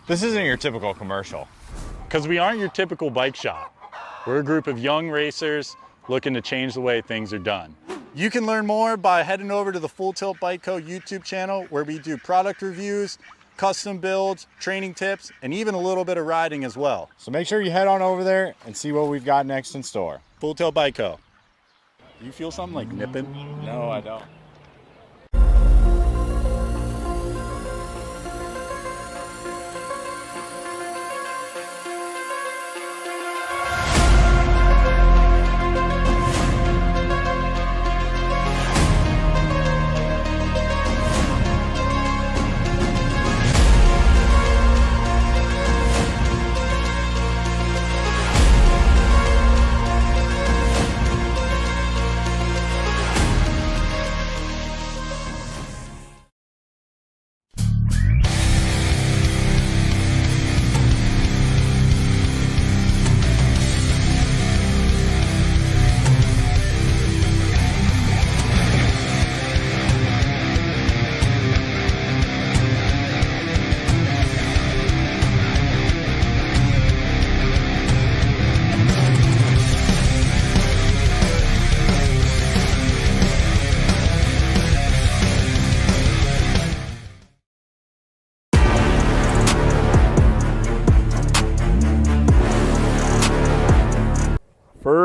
This isn't your typical commercial, because we aren't your typical bike shop. We're a group of young racers looking to change the way things are done. You can learn more by heading over to the Full Tilt Bike Co. YouTube channel, where we do product reviews, custom builds, training tips, and even a little bit of riding as well. So make sure you head on over there and see what we've got next in store. Full Tilt Bike Co. Do you feel something like nipping? No, I don't.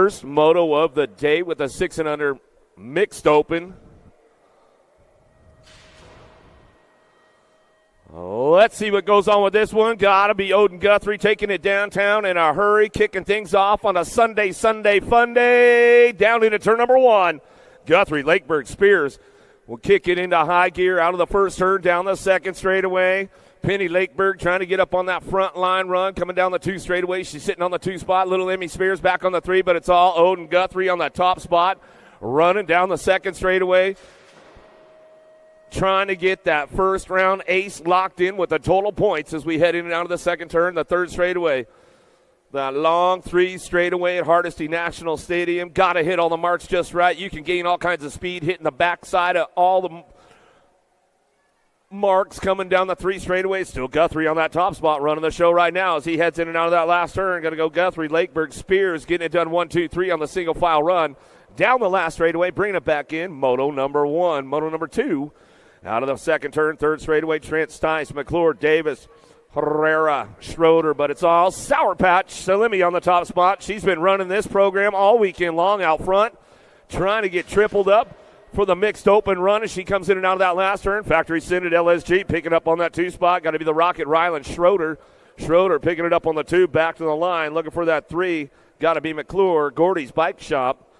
first moto of the day with a 6 and under mixed open. Let's see what goes on with this one. Gotta be Odin Guthrie taking it downtown in a hurry, kicking things off on a Sunday fun day. Down into turn number 1. Guthrie, Lakeberg, Spears will kick it into high gear out of the first turn, down the second straightaway. Penny Lakeberg trying to get up on that front line run, coming down the 2 straightaway. She's sitting on the 2 spot. Little Emmy Spears back on the 3, but it's all Odin Guthrie on that top spot, running down the second straightaway. Trying to get that first round ace locked in with the total points as we head in and out of the second turn, the 3rd straightaway. That long 3 straightaway at Hardesty National Stadium. Got to hit all the marks just right. You can gain all kinds of speed hitting the backside of all the marks coming down the 3 straightaway. Still Guthrie on that top spot running the show right now as he heads in and out of that last turn. Going to go Guthrie, Lakeberg, Spears getting it done 1, 2, 3 on the single file run. Down the last straightaway, bringing it back in. Moto number 1, moto number 2. Out of the second turn, 3rd straightaway, Trent Stice, McClure, Davis, Herrera, Schroeder, but it's all Sour Patch. Salimi on the top spot. She's been running this program all weekend long out front, trying to get tripled up for the mixed open run as she comes in and out of that last turn. Factory Synod LSG picking up on that 2 spot. Got to be the Rocket Ryland Schroeder. Schroeder picking it up on the 2, back to the line, looking for that 3. Got to be McClure. Gordy's Bike Shop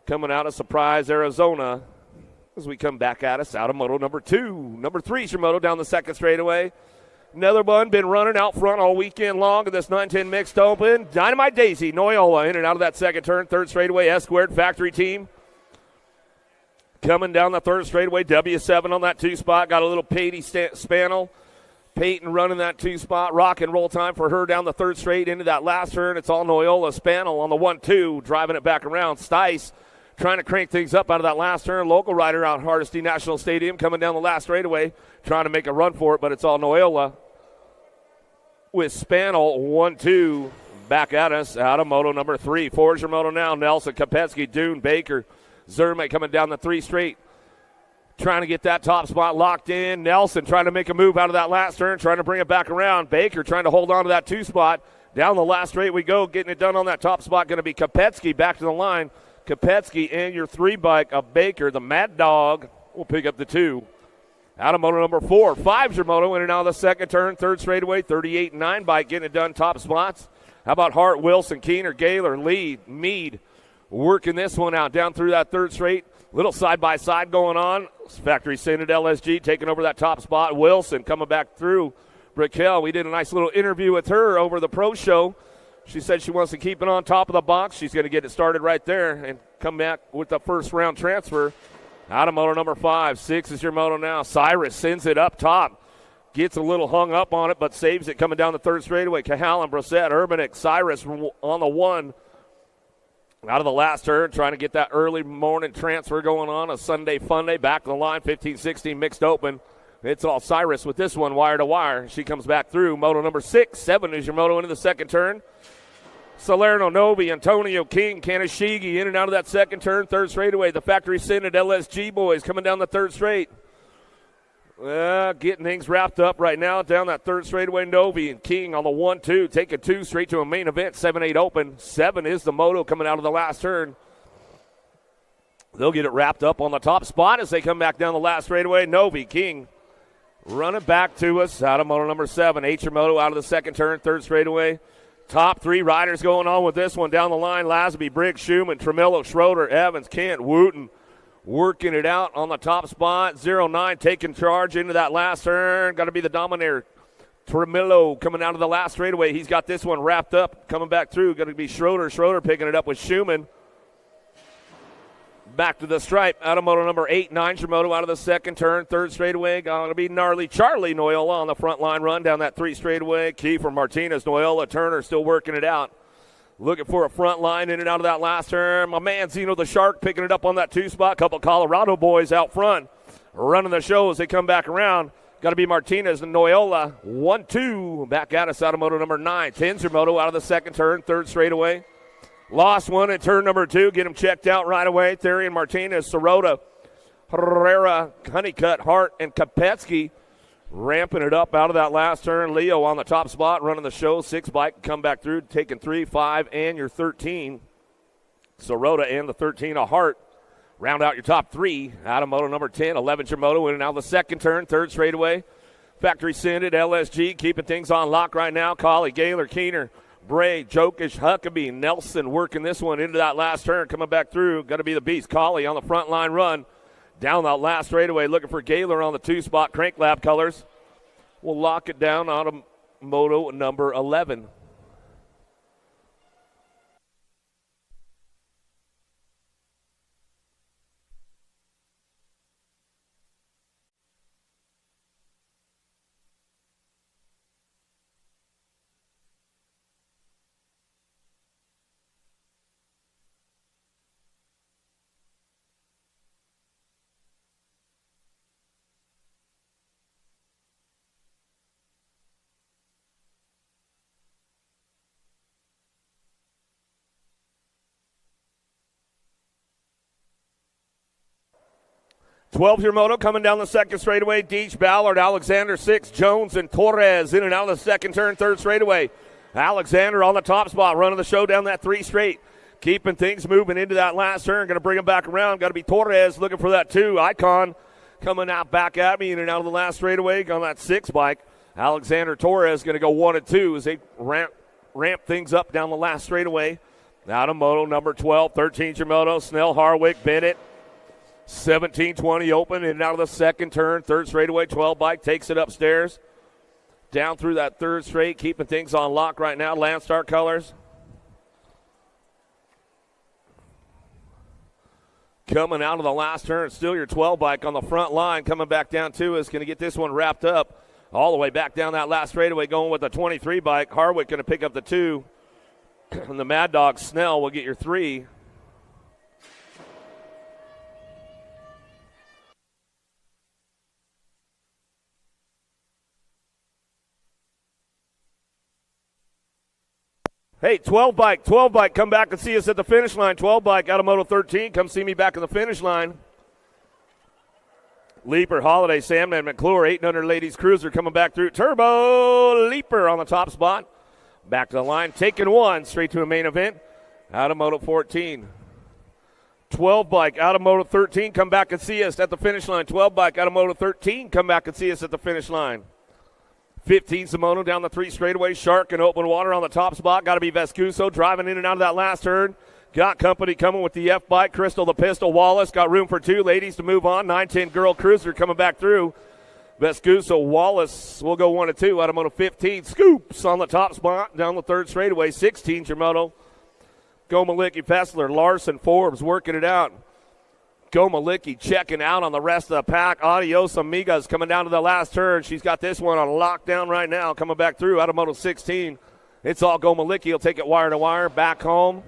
coming out of Surprise, Arizona. As we come back at us out of moto number 2. Number 3 is your moto down the second straightaway. Another one been running out front all weekend long in this 910 mixed open. Dynamite Daisy, Noyola in and out of that second turn. 3rd straightaway, S-squared factory team. Coming down the 3rd straightaway, W7 on that 2 spot. Got a little Patey Spannel. Peyton running that 2 spot. Rock and roll time for her down the 3rd straight into that last turn. It's all Noyola Spannel on the 1-2, driving it back around. Stice trying to crank things up out of that last turn. Local rider out Hardesty National Stadium coming down the last straightaway, trying to make a run for it, but it's all Noyola with Spannel. 1-2 back at us out of moto number 3. 4 is your moto now. Nelson, Kopetsky, Dune, Baker, Zerme coming down the 3 straight, trying to get that top spot locked in. Nelson trying to make a move out of that last turn, trying to bring it back around. Baker trying to hold on to that 2 spot. Down the last straight we go, getting it done on that top spot. Going to be Kopetsky back to the line. Kopetsky and your 3 bike of Baker, the Mad Dog, will pick up the 2. Out of moto number 4. 5's your moto in and out of the second turn. 3rd straightaway, 38 and 9 bike getting it done top spots. How about Hart, Wilson, Keener, Gaylor, Lee, Mead working this one out down through that 3rd straight. Little side-by-side going on. Factory Synod LSG taking over that top spot. Wilson coming back through. Brickell, we did a nice little interview with her over the pro show. She said she wants to keep it on top of the box. She's going to get it started right there and come back with the first round transfer. Out of moto number 5. 6 is your moto now. Cyrus sends it up top. Gets a little hung up on it, but saves it coming down the 3rd straightaway. Cahalan, Brissett, Urbanic, Cyrus on the 1. Out of the last turn, trying to get that early morning transfer going on. A Sunday fun day. Back to the line, 15-16 mixed open. It's all Cyrus with this one, wire to wire. She comes back through. Moto number 6. 7 is your moto into the second turn. Salerno, Novi, Antonio, King, Kanashigi in and out of that second turn. 3rd straightaway. The Factory Synod LSG boys coming down the 3rd straight. Getting things wrapped up right now down that 3rd straightaway. Novi and King on the 1-2. Taking 2 straight to a main event. 7-8 open. 7 is the moto coming out of the last turn. They'll get it wrapped up on the top spot as they come back down the last straightaway. Novi, King running back to us out of moto number 7. H moto out of the second turn. 3rd straightaway. Top 3 riders going on with this one down the line. Lasby, Briggs, Schumann, Tremillo, Schroeder, Evans, Kent, Wooten working it out on the top spot. 0-9 taking charge into that last turn. Got to be the dominator. Tremillo coming out of the last straightaway. He's got this one wrapped up. Coming back through. Going to be Schroeder. Schroeder picking it up with Schumann. Back to the stripe. Out of moto number 8. 9's your moto out of the second turn. 3rd straightaway. Going to be Gnarly Charlie Noyola on the front line run down that 3 straightaway. Kiefer, Martinez, Noyola, Turner still working it out. Looking for a front line in and out of that last turn. My man Zeno the Shark picking it up on that 2 spot. Couple Colorado boys out front running the show as they come back around. Got to be Martinez and Noyola. 1-2 back at us out of moto number 9. 10's your moto out of the second turn. 3rd straightaway. Lost one in turn number 2. Get him checked out right away. Therian Martinez, Sirota, Herrera, Honeycutt, Hart, and Kopetsky ramping it up out of that last turn. Leo on the top spot running the show. 6 bike come back through, taking 3, 5, and your 13. Sorota and the 13 of Hart. Round out your top three. Out of moto number 10, 11 Moto in and out the second turn, third straightaway. Factory Scented, LSG, keeping things on lock right now. Colley, Gaylor, Keener, Bray, Jokish, Huckabee, Nelson working this one into that last turn, coming back through. Got to be the beast. Colley on the front line run. Down that last straightaway, looking for Gaylor on the 2-spot. Crank Lab colors. We'll lock it down out of moto number 11. Twelve-year moto coming down the second straightaway. Deach, Ballard, Alexander, 6, Jones, and Torres in and out of the second turn, third straightaway. Alexander on the top spot, running the show down that 3 straight. Keeping things moving into that last turn. Going to bring him back around. Got to be Torres looking for that 2. Icon coming out back at me in and out of the last straightaway on that 6 bike. Alexander Torres going to go 1 and 2 as they ramp things up down the last straightaway. Out of moto number 12, 13's your moto. Snell, Harwick, Bennett. 17-20 open in and out of the second turn. Third straightaway, 12 bike takes it upstairs. Down through that third straight, keeping things on lock right now. Landstar colors. Coming out of the last turn, still your 12 bike on the front line. Coming back down too is going to get this one wrapped up. All the way back down that last straightaway, going with the 23 bike. Harwick going to pick up the 2. And the Mad Dog Snell will get your 3. Hey, 12 bike, come back and see us at the finish line. 12 bike out of Moto 13, come see me back in the finish line. Leaper, Holiday, Samman, McClure, 800 Ladies Cruiser coming back through. Turbo Leaper on the top spot. Back to the line, taking 1 straight to a main event out of Moto 14. 12 bike out of Moto 13, come back and see us at the finish line. 12 bike out of Moto 13, come back and see us at the finish line. 15 Simono down the 3 straightaway. Shark and open water on the top spot. Got to be Vescuso driving in and out of that last turn. Got company coming with the F-bike. Crystal the Pistol. Wallace got room for 2 ladies to move on. 910 Girl Cruiser coming back through. Vescuso, Wallace will go 1 and 2 out of Moto 15. Scoops on the top spot down the 3rd straightaway. 16 Jamoto. Go Malicki, Fessler, Larson, Forbes working it out. Go Malicki checking out on the rest of the pack. Adios Amigas coming down to the last turn. She's got this one on lockdown right now. Coming back through out of Moto 16. It's all Go Malicki. He'll take it wire to wire. Back home.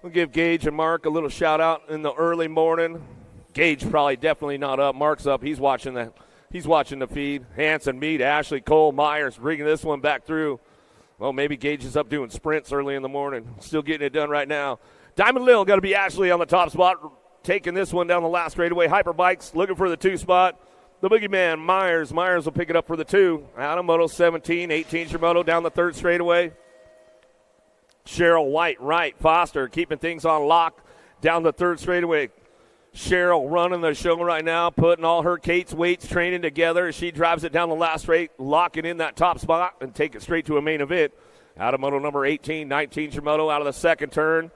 We'll give Gage and Mark a little shout out in the early morning. Gage probably definitely not up. Mark's up. He's watching the feed. Hanson, Mead, Ashley, Cole, Myers bringing this one back through. Well, maybe Gage is up doing sprints early in the morning. Still getting it done right now. Diamond Lil got to be Ashley on the top spot. Taking this one down the last straightaway. Hyperbikes looking for the 2 spot. The boogeyman, Myers. Myers will pick it up for the 2. Out of Moto 17, 18 Shimoto down the 3rd straightaway. Cheryl White, right. Foster keeping things on lock down the 3rd straightaway. Cheryl running the show right now, putting all her Kate's weights training together as she drives it down the last straight, locking in that top spot and take it straight to a main event. Out of Moto number 18, 19 Shimoto out of the 2nd turn.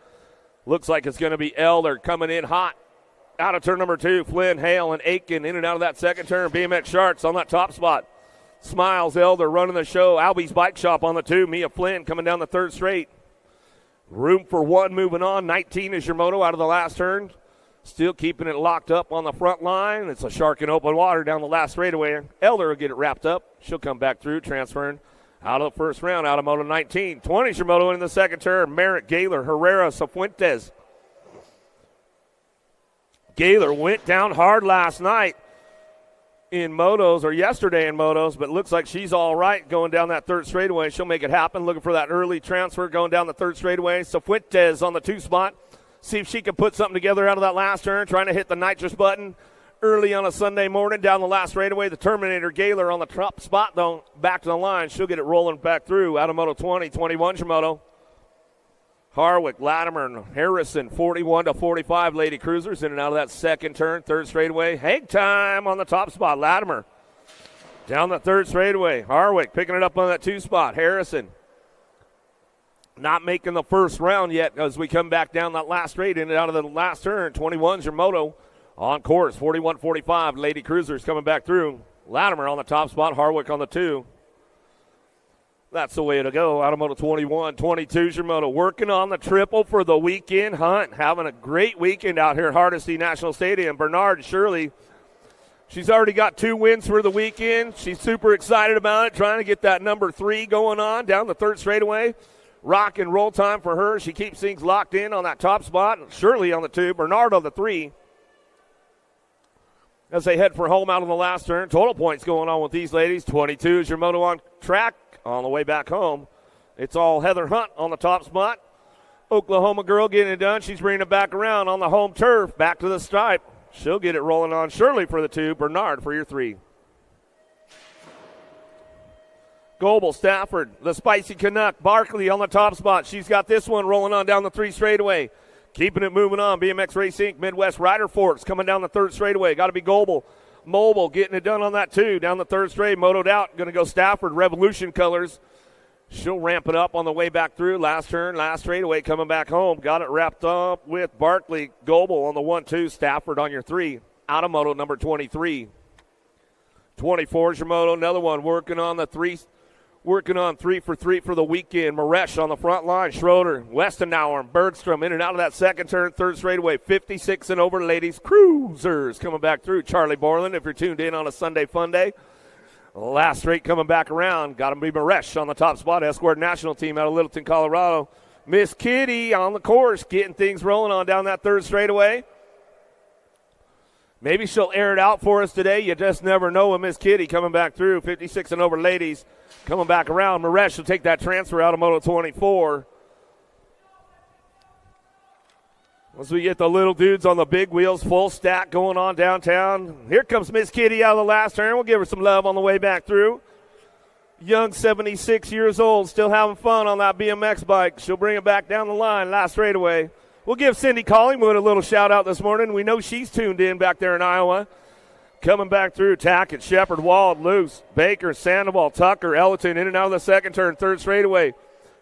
Looks like it's going to be Elder coming in hot. Out of turn number 2, Flynn, Hale, and Aiken in and out of that 2nd turn. BMX Sharks on that top spot. Smiles, Elder running the show. Albie's Bike Shop on the 2. Mia Flynn coming down the 3rd straight. Room for 1 moving on. 19 is your moto out of the last turn. Still keeping it locked up on the front line. It's a Shark in open water down the last straightaway. Elder will get it wrapped up. She'll come back through, transferring out of the 1st round, out of Moto 19. 20 is your moto in the 2nd turn. Merritt, Gaylor, Herrera, Cifuentes. Gaylor went down hard last night in motos, or yesterday in motos, but looks like she's all right going down that 3rd straightaway. She'll make it happen. Looking for that early transfer going down the 3rd straightaway. Cifuentes on the 2 spot. See if she can put something together out of that last turn. Trying to hit the nitrous button early on a Sunday morning down the last straightaway. The Terminator Gaylor on the top spot, though, back to the line. She'll get it rolling back through out of Moto 20, 21 Shimoto. Harwick, Latimer, and Harrison, 41-45 Lady Cruisers in and out of that second turn, third straightaway. Hang time on the top spot. Latimer down the third straightaway. Harwick picking it up on that 2 spot. Harrison not making the first round yet as we come back down that last straight in and out of the last turn. 21's your moto on course. 41-45 Lady Cruisers coming back through. Latimer on the top spot. Harwick on the 2. That's the way to go. Out of moto 21. 22's your moto. Working on the triple for the weekend hunt. Having a great weekend out here at Hardesty National Stadium. Bernard Shirley, she's already got 2 wins for the weekend. She's super excited about it, trying to get that number 3 going on down the third straightaway. Rock and roll time for her. She keeps things locked in on that top spot. Shirley on the 2, Bernard on the 3. As they head for home out of the last turn. Total points going on with these ladies. 22 is your moto on track. On the way back home, it's all Heather Hunt on the top spot. Oklahoma girl getting it done. She's bringing it back around on the home turf. Back to the stripe. She'll get it rolling on. Shirley for the 2. Bernard for your 3. Goebel, Stafford, the Spicy Canuck. Barkley on the top spot. She's got this one rolling on down the 3 straightaway. Keeping it moving on. BMX Race Inc. Midwest Rider Forks coming down the third straightaway. Got to be Goebel. Mobile getting it done on that 2. Down the third straight, motoed out. Going to go Stafford, Revolution colors. She'll ramp it up on the way back through. Last turn, last straightaway coming back home. Got it wrapped up with Barkley. Goebel on the 1-2. Stafford on your 3. Out of moto number 23. 24 is your moto. Another one working on the 3. Working on 3 for 3 for the weekend. Maresh on the front line. Schroeder, Westenauer, and Bergstrom in and out of that second turn, third straightaway. 56 and over ladies. Cruisers coming back through. Charlie Borland, if you're tuned in on a Sunday fun day. Last straight coming back around. Got to be Maresh on the top spot. Escort national team out of Littleton, Colorado. Miss Kitty on the course, getting things rolling on down that third straightaway. Maybe she'll air it out for us today. You just never know with Miss Kitty coming back through. 56 and over ladies. Coming back around, Maresh will take that transfer out of Moto 24. Once we get the little dudes on the big wheels, full stack going on downtown. Here comes Miss Kitty out of the last turn. We'll give her some love on the way back through. Young, 76 years old, still having fun on that BMX bike. She'll bring it back down the line, last straightaway. We'll give Cindy Collingwood a little shout-out this morning. We know she's tuned in back there in Iowa. Coming back through, Tackett, Shepard, Wald, Luce, Baker, Sandoval, Tucker, Ellerton in and out of the second turn, third straightaway.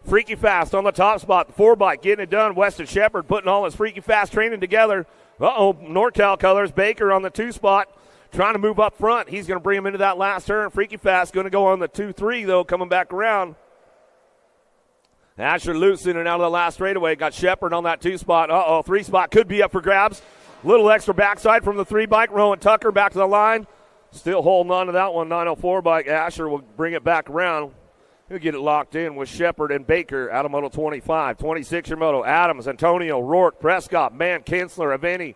Freaky Fast on the top spot, the 4-bike getting it done. Weston Shepard putting all his Freaky Fast training together. NorCal colors. Baker on the 2 spot, trying to move up front. He's going to bring him into that last turn. Freaky Fast going to go on the 2-3, though, coming back around. Asher Luce in and out of the last straightaway. Got Shepard on that 2 spot. 3 spot could be up for grabs. Little extra backside from the 3-bike. Rowan Tucker back to the line. Still holding on to that one. 904 bike. Asher will bring it back around. He'll get it locked in with Shepard and Baker out of Moto 25. 26 your Moto. Adams, Antonio, Rourke, Prescott, Mann, Kinsler, Aveni.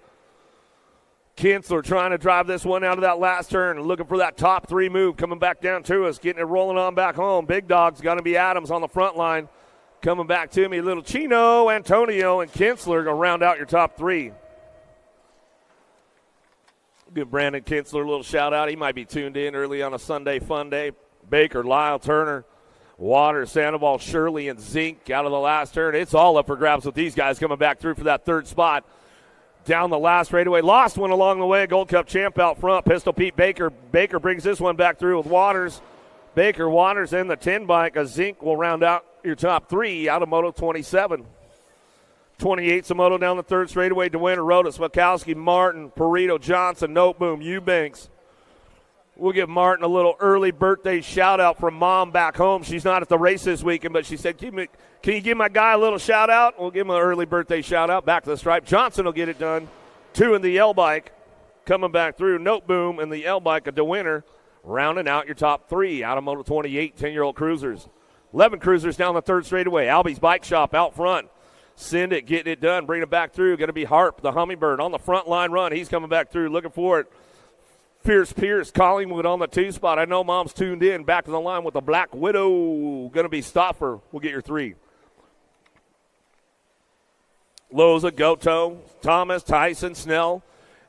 Kinsler trying to drive this one out of that last turn. Looking for that top 3 move. Coming back down to us. Getting it rolling on back home. Big dog's going to be Adams on the front line. Coming back to me. Little Chino, Antonio, and Kinsler going to round out your top 3. Give Brandon Kinsler a little shout out. He might be tuned in early on a Sunday fun day. Baker, Lyle, Turner, Waters, Sandoval, Shirley, and Zink out of the last turn. It's all up for grabs with these guys coming back through for that 3rd spot. Down the last straightaway. Lost one along the way. Gold Cup champ out front. Pistol Pete Baker. Baker brings this one back through with Waters. Baker, Waters, and the 10 bike. A Zink will round out your top 3 out of Moto 27. 28's a moto down the 3rd straightaway. DeWinter, Rodas, Mikowski, Martin, Perito, Johnson, Noteboom, Eubanks. We'll give Martin a little early birthday shout-out from Mom back home. She's not at the race this weekend, but she said, can you give my guy a little shout-out? We'll give him an early birthday shout-out. Back to the stripe. Johnson will get it done. 2 in the L-bike. Coming back through, Noteboom and the L-bike, a DeWinter. Rounding out your top 3 out of Moto 28, 10-year-old cruisers. 11 cruisers down the 3rd straightaway. Albie's Bike Shop out front. Send it, getting it done, bring it back through. Going to be Harp, the Hummingbird, on the front line run. He's coming back through, looking for it. Fierce Pierce, Collingwood on the 2 spot. I know Mom's tuned in. Back to the line with the Black Widow. Going to be Stoffer. We'll get your 3. Loza, Goto, Thomas, Tyson, Snell.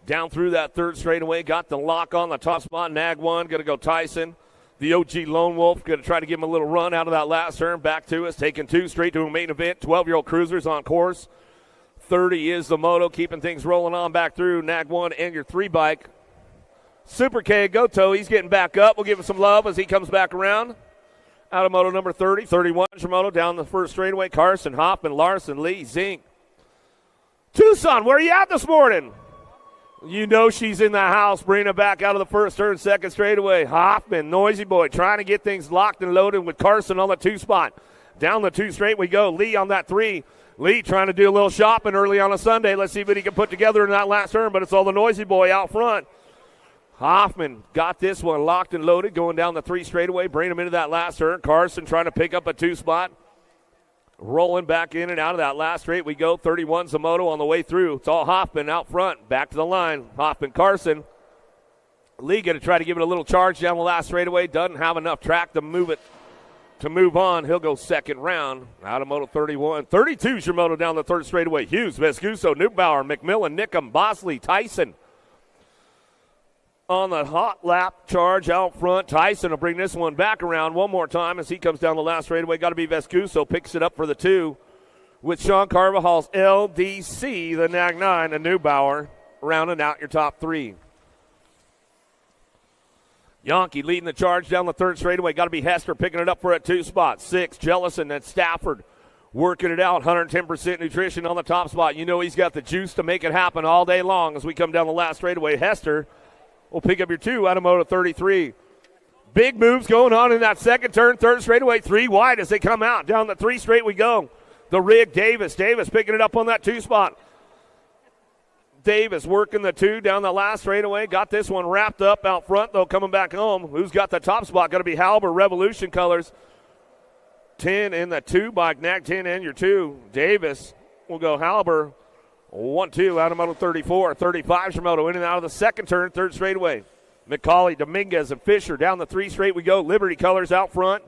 Down through that 3rd straightaway. Got the lock on the top spot. Nag 1. Going to go Tyson. The OG Lone Wolf going to try to give him a little run out of that last turn. Back to us, taking 2 straight to a main event. 12-year-old cruisers on course. 30 is the moto, keeping things rolling on back through. Nag 1 and your 3 bike. Super K Goto, he's getting back up. We'll give him some love as he comes back around. Out of moto number 30. 31 is your moto down the first straightaway. Carson, Hoffman, Larson, Lee, Zink. Tucson, where are you at this morning? You know she's in the house, bringing it back out of the first turn, second straightaway. Hoffman, Noisy Boy, trying to get things locked and loaded with Carson on the 2 spot. Down the 2 straight we go. Lee on that 3. Lee trying to do a little shopping early on a Sunday. Let's see what he can put together in that last turn, but it's all the Noisy Boy out front. Hoffman got this one locked and loaded, going down the 3 straightaway, bringing him into that last turn. Carson trying to pick up a 2 spot. Rolling back in and out of that last straight we go. 31's the moto on the way through. It's all Hoffman out front. Back to the line. Hoffman, Carson. Lee going to try to give it a little charge down the last straightaway. Doesn't have enough track to move it. To move on, he'll go second round. Out of moto 31. 32's your moto down the 3rd straightaway. Hughes, Vescuso, Neubauer, McMillan, Nickum, Bosley, Tyson. On the hot lap charge out front. Tyson will bring this one back around one more time as he comes down the last straightaway. Got to be Vescuso. Picks it up for the 2 with Sean Carvajal's LDC, the Nag 9, and Neubauer rounding out your top 3. Yonke leading the charge down the 3rd straightaway. Got to be Hester picking it up for a 2 spot. 6, Jellison and Stafford working it out. 110% nutrition on the top spot. You know he's got the juice to make it happen all day long as we come down the last straightaway. Hester will pick up your 2 out of moto 33. Big moves going on in that second turn. 3rd straightaway, 3 wide as they come out. Down the 3 straight we go. The rig, Davis. Davis picking it up on that 2 spot. Davis working the 2 down the last straightaway. Got this one wrapped up out front, though, coming back home. Who's got the top spot? Going to be Halber, Revolution colors. 10 in the 2 bike. Nag 10 and your 2. Davis will go Halber. 1-2 out of moto 34. 35's your moto in and out of the second turn, 3rd straightaway. McCauley, Dominguez, and Fisher down the 3 straight we go. Liberty colors out front.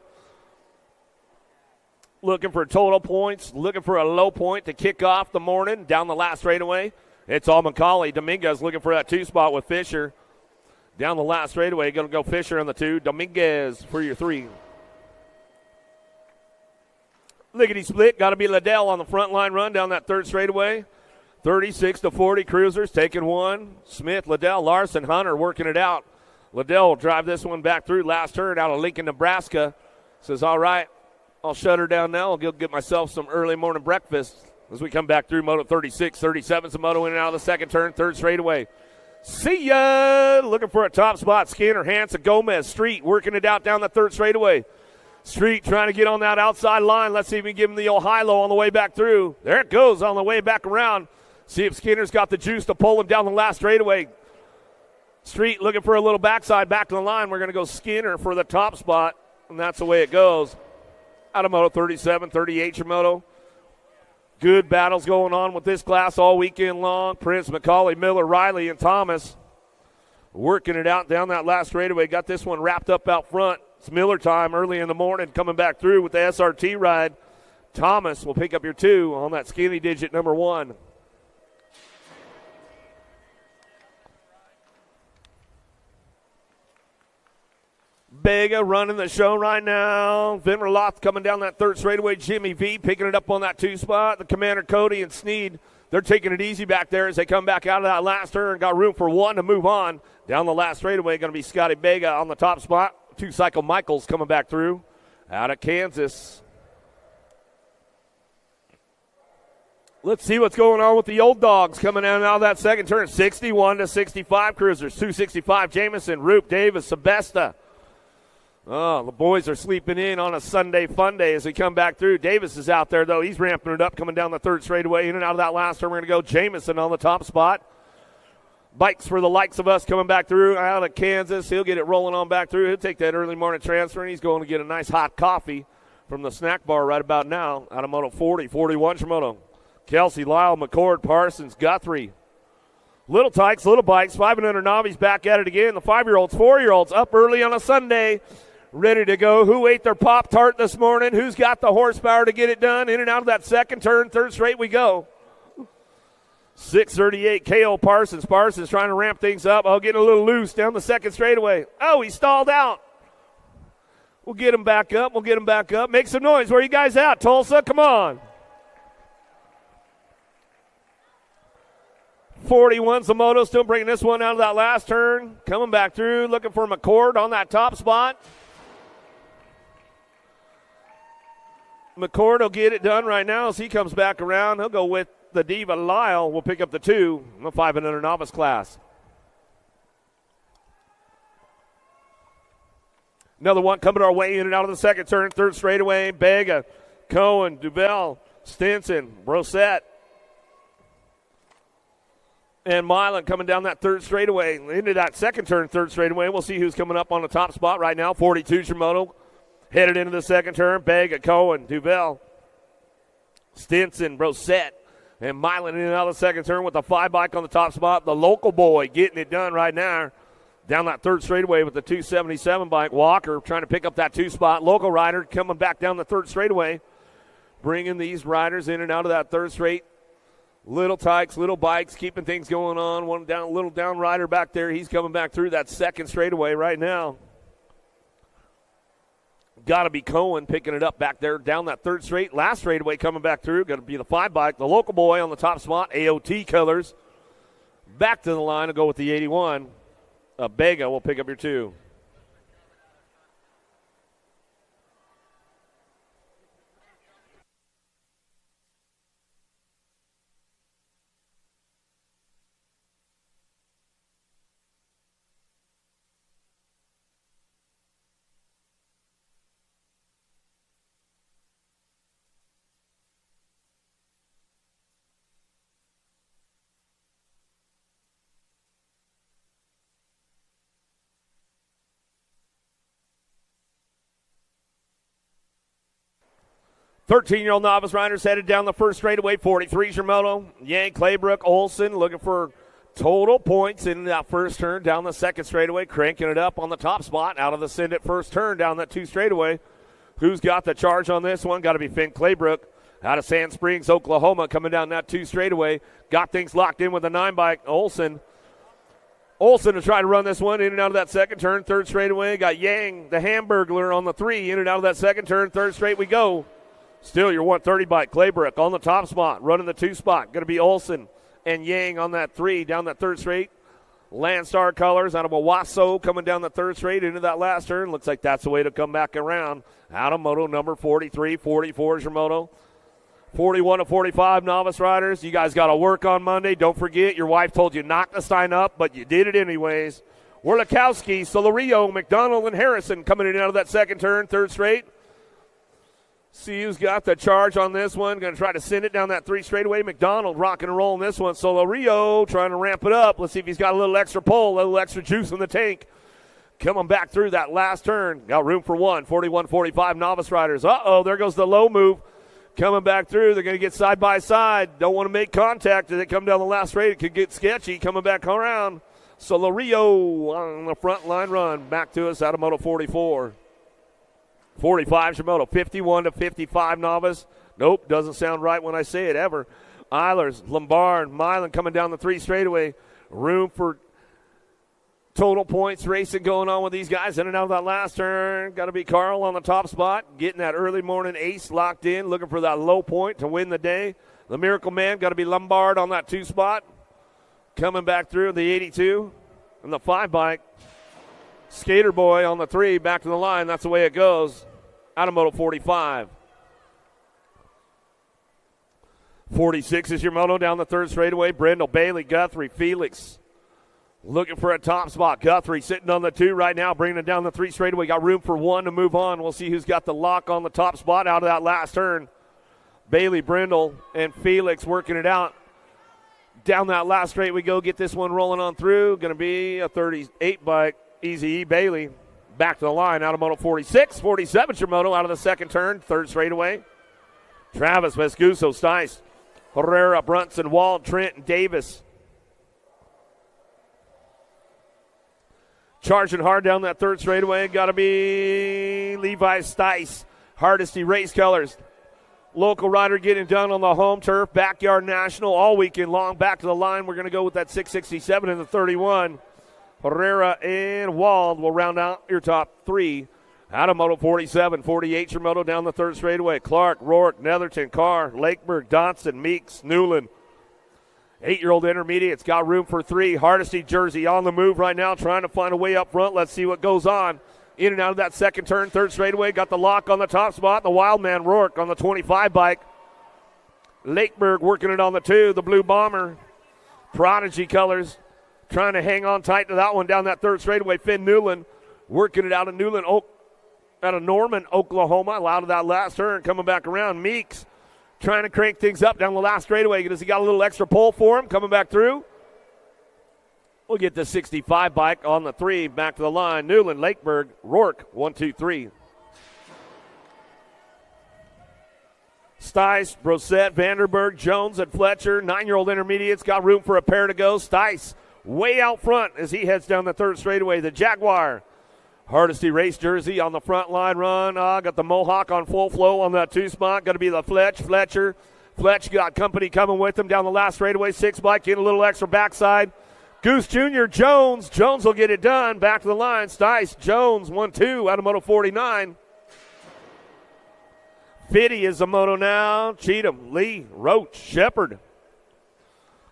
Looking for total points. Looking for a low point to kick off the morning down the last straightaway. It's all McCauley. Dominguez looking for that 2 spot with Fisher. Down the last straightaway, going to go Fisher on the 2. Dominguez for your 3. Lickety split. Got to be Liddell on the front line run down that 3rd straightaway. 36-40 cruisers taking 1. Smith, Liddell, Larson, Hunter working it out. Liddell will drive this one back through last turn out of Lincoln, Nebraska. Says, all right, I'll shut her down now. I'll go get myself some early morning breakfast as we come back through moto 36. 37's a moto in and out of the second turn, 3rd straightaway. See ya! Looking for a top spot. Skinner, Hanson, Gomez, Street working it out down the 3rd straightaway. Street trying to get on that outside line. Let's see if we can give him the old high-low on the way back through. There it goes on the way back around. See if Skinner's got the juice to pull him down the last straightaway. Street looking for a little backside back to the line. We're going to go Skinner for the top spot, and that's the way it goes. Out of moto 37, 38 your moto. Good battles going on with this class all weekend long. Prince, McCauley, Miller, Riley, and Thomas working it out down that last straightaway. Got this one wrapped up out front. It's Miller time early in the morning coming back through with the SRT ride. Thomas will pick up your 2 on that skinny digit number 1. Bega running the show right now. Vinmerloth coming down that 3rd straightaway. Jimmy V picking it up on that 2 spot. The Commander Cody and Sneed, they're taking it easy back there as they come back out of that last turn. Got room for 1 to move on. Down the last straightaway, going to be Scotty Bega on the top spot. 2 Cycle Michaels coming back through out of Kansas. Let's see what's going on with the old dogs coming in and out of that second turn. 61-65 cruisers. 265 Jamison, Roop, Davis, Sebesta. Oh, the boys are sleeping in on a Sunday fun day as they come back through. Davis is out there, though. He's ramping it up, coming down the 3rd straightaway. In and out of that last turn, we're going to go Jamison on the top spot. Bikes for the likes of us coming back through out of Kansas. He'll get it rolling on back through. He'll take that early morning transfer, and he's going to get a nice hot coffee from the snack bar right about now. Out of moto 40, 41 Shimoto. Kelsey, Lyle, McCord, Parsons, Guthrie. Little Tykes, Little Bikes, 500 Navi's back at it again. The 5-year-olds, 4-year-olds up early on a Sunday, ready to go. Who ate their Pop-Tart this morning? Who's got the horsepower to get it done? In and out of that second turn, 3rd straight we go. 638, K.O. Parsons. Parsons trying to ramp things up. Oh, getting a little loose down the second straightaway. Oh, he stalled out. We'll get them back up. We'll get them back up. Make some noise. Where are you guys at? Tulsa, come on. 41, Zamoto still bringing this one out of that last turn. Coming back through, looking for McCord on that top spot. McCord will get it done right now as he comes back around. He'll go with the Diva Lyle. Will pick up the 2 in the 5 and under novice class. Another one coming our way in and out of the second turn. Third straightaway. Bega, Cohen, Duvel, Stinson, Brosette, and Milan coming down that third straightaway. Into that second turn, third straightaway. We'll see who's coming up on the top spot right now. 42, Shimono. Headed into the second turn. Bega, Cohen, Duvel, Stinson, Brosette, and Milan in and out of the second turn with the 5 bike on the top spot. The local boy getting it done right now. Down that third straightaway with the 277 bike. Walker trying to pick up that 2 spot. Local rider coming back down the third straightaway. Bringing these riders in and out of that third straight. Little tykes, little bikes, keeping things going on. One down, little down rider back there. He's coming back through that second straightaway right now. Got to be Cohen picking it up back there down that third straight. Last straightaway coming back through. Going to be the 5 bike. The local boy on the top spot. AOT colors. Back to the line to go with the 81. Bega will pick up your 2. Thirteen-year-old novice riders headed down the first straightaway. 43, Shimono, Yang, Claybrook, Olson looking for total points in that first turn down the second straightaway, cranking it up on the top spot out of the send at first turn down that 2 straightaway. Who's got the charge on this one? Got to be Finn Claybrook out of Sand Springs, Oklahoma, coming down that 2 straightaway. Got things locked in with a 9 bike. Olson to try to run this one in and out of that second turn. Third straightaway. Got Yang, the Hamburglar, on the 3 in and out of that second turn. Third straight we go. Still your 130 bike, Claybrook on the top spot, running the 2 spot. Going to be Olson and Yang on that 3 down that third straight. Landstar colors out of Owasso coming down the third straight into that last turn. Looks like that's the way to come back around. Out of moto number 43, 44 is your moto. 41 to 45 novice riders. You guys got to work on Monday. Don't forget, your wife told you not to sign up, but you did it anyways. Werlikowski, Solorio, McDonald, and Harrison coming in and out of that second turn, third straight. See who's got the charge on this one. Going to try to send it down that 3 straightaway. McDonald rocking and rolling this one. Solo Rio trying to ramp it up. Let's see if he's got a little extra pull, a little extra juice in the tank. Coming back through that last turn. Got room for 1. 41-45 novice riders. Uh-oh, there goes the low move. Coming back through. They're going to get side by side. Don't want to make contact as they come down the last straight. It could get sketchy. Coming back around. Solo Rio on the front line run. Back to us out of Moto 44. 45 Shimono, 51 to 55 novice. Nope, doesn't sound right when I say it ever. Eilers, Lombard, Milan coming down the 3 straightaway. Room for total points racing going on with these guys. In and out of that last turn. Got to be Carl on the top spot. Getting that early morning ace locked in. Looking for that low point to win the day. The Miracle Man got to be Lombard on that 2 spot. Coming back through the 82 and the 5 bike. Skater Boy on the 3 back to the line. That's the way it goes. Out of Moto 45. 46 is your moto down the 3rd straightaway. Brindle, Bailey, Guthrie, Felix. Looking for a top spot. Guthrie sitting on the 2 right now, bringing it down the 3 straightaway. Got room for 1 to move on. We'll see who's got the lock on the top spot out of that last turn. Bailey, Brindle, and Felix working it out. Down that last straight we go. Get this one rolling on through. Going to be a 38 bike. Easy E. Bailey. Back to the line out of Moto 46. 47 Shimono out of the 2nd turn. 3rd straightaway. Travis, Vescuso, Stice, Herrera, Brunson, Wald, Trent, and Davis. Charging hard down that 3rd straightaway. Got to be Levi Stice. Hardesty race colors. Local rider getting done on the home turf. Backyard National all weekend long. Back to the line. We're going to go with that 667 and the 31. Herrera and Wald will round out your top 3 Out of Moto 47, 48 your moto down the third straightaway. Clark, Rourke, Netherton, Carr, Lakeberg, Dotson, Meeks, Newland. 8-year-old intermediates got room for 3. Hardesty jersey on the move right now, trying to find a way up front. Let's see what goes on. In and out of that second turn, third straightaway. Got the lock on the top spot. The wild man Rourke on the 25 bike. Lakeberg working it on the 2. The blue bomber. Prodigy colors. Trying to hang on tight to that one down that third straightaway. Finn Newland working it out of out of Norman, Oklahoma. Out of that last turn, coming back around. Meeks trying to crank things up down the last straightaway. Does he got a little extra pull for him coming back through? We'll get the 65 bike on the 3 back to the line. Newland, Lakeberg, Rourke, 1, 2, 3. Stice, Brosette, Vanderberg, Jones, and Fletcher. 9-year-old intermediates got room for a pair to go. Stice way out front as he heads down the third straightaway. The Jaguar. Hardesty race jersey on the front line run. Got the Mohawk on full flow on that 2 spot. Got to be the Fletcher. Fletch got company coming with him down the last straightaway. 6 bike, getting a little extra backside. Goose Jr. Jones. Jones will get it done. Back to the line. Stice, Jones, 1, 2 out of Moto 49. Fitty is the moto now. Cheatham, Lee, Roach, Shepard.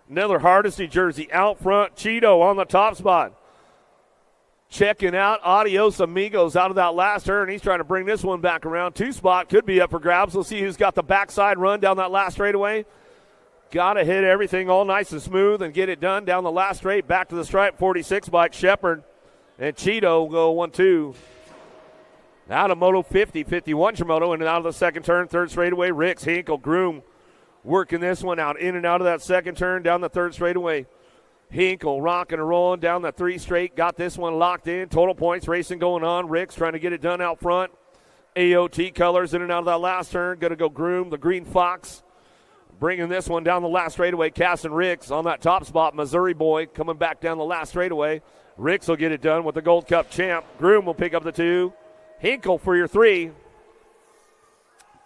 Another Hardesty jersey out front. Cheeto on the top spot. Checking out Adios Amigos out of that last turn. He's trying to bring this one back around. 2 spot could be up for grabs. We'll see who's got the backside run down that last straightaway. Got to hit everything all nice and smooth and get it done down the last straight. Back to the stripe. 46 bike Shepard and Cheeto go 1, 2. Out of Moto 50, 51 Shimoto, and out of the second turn, third straightaway. Ricks, Hinkle, Groom working this one out. In and out of that second turn down the third straightaway. Hinkle rocking and rolling down the 3 straight. Got this one locked in. Total points racing going on. Ricks trying to get it done out front. AOT colors in and out of that last turn. Going to go Groom, the Green Fox. Bringing this one down the last straightaway. Casson Ricks on that top spot. Missouri boy coming back down the last straightaway. Ricks will get it done with the Gold Cup champ. Groom will pick up the 2. Hinkle for your 3.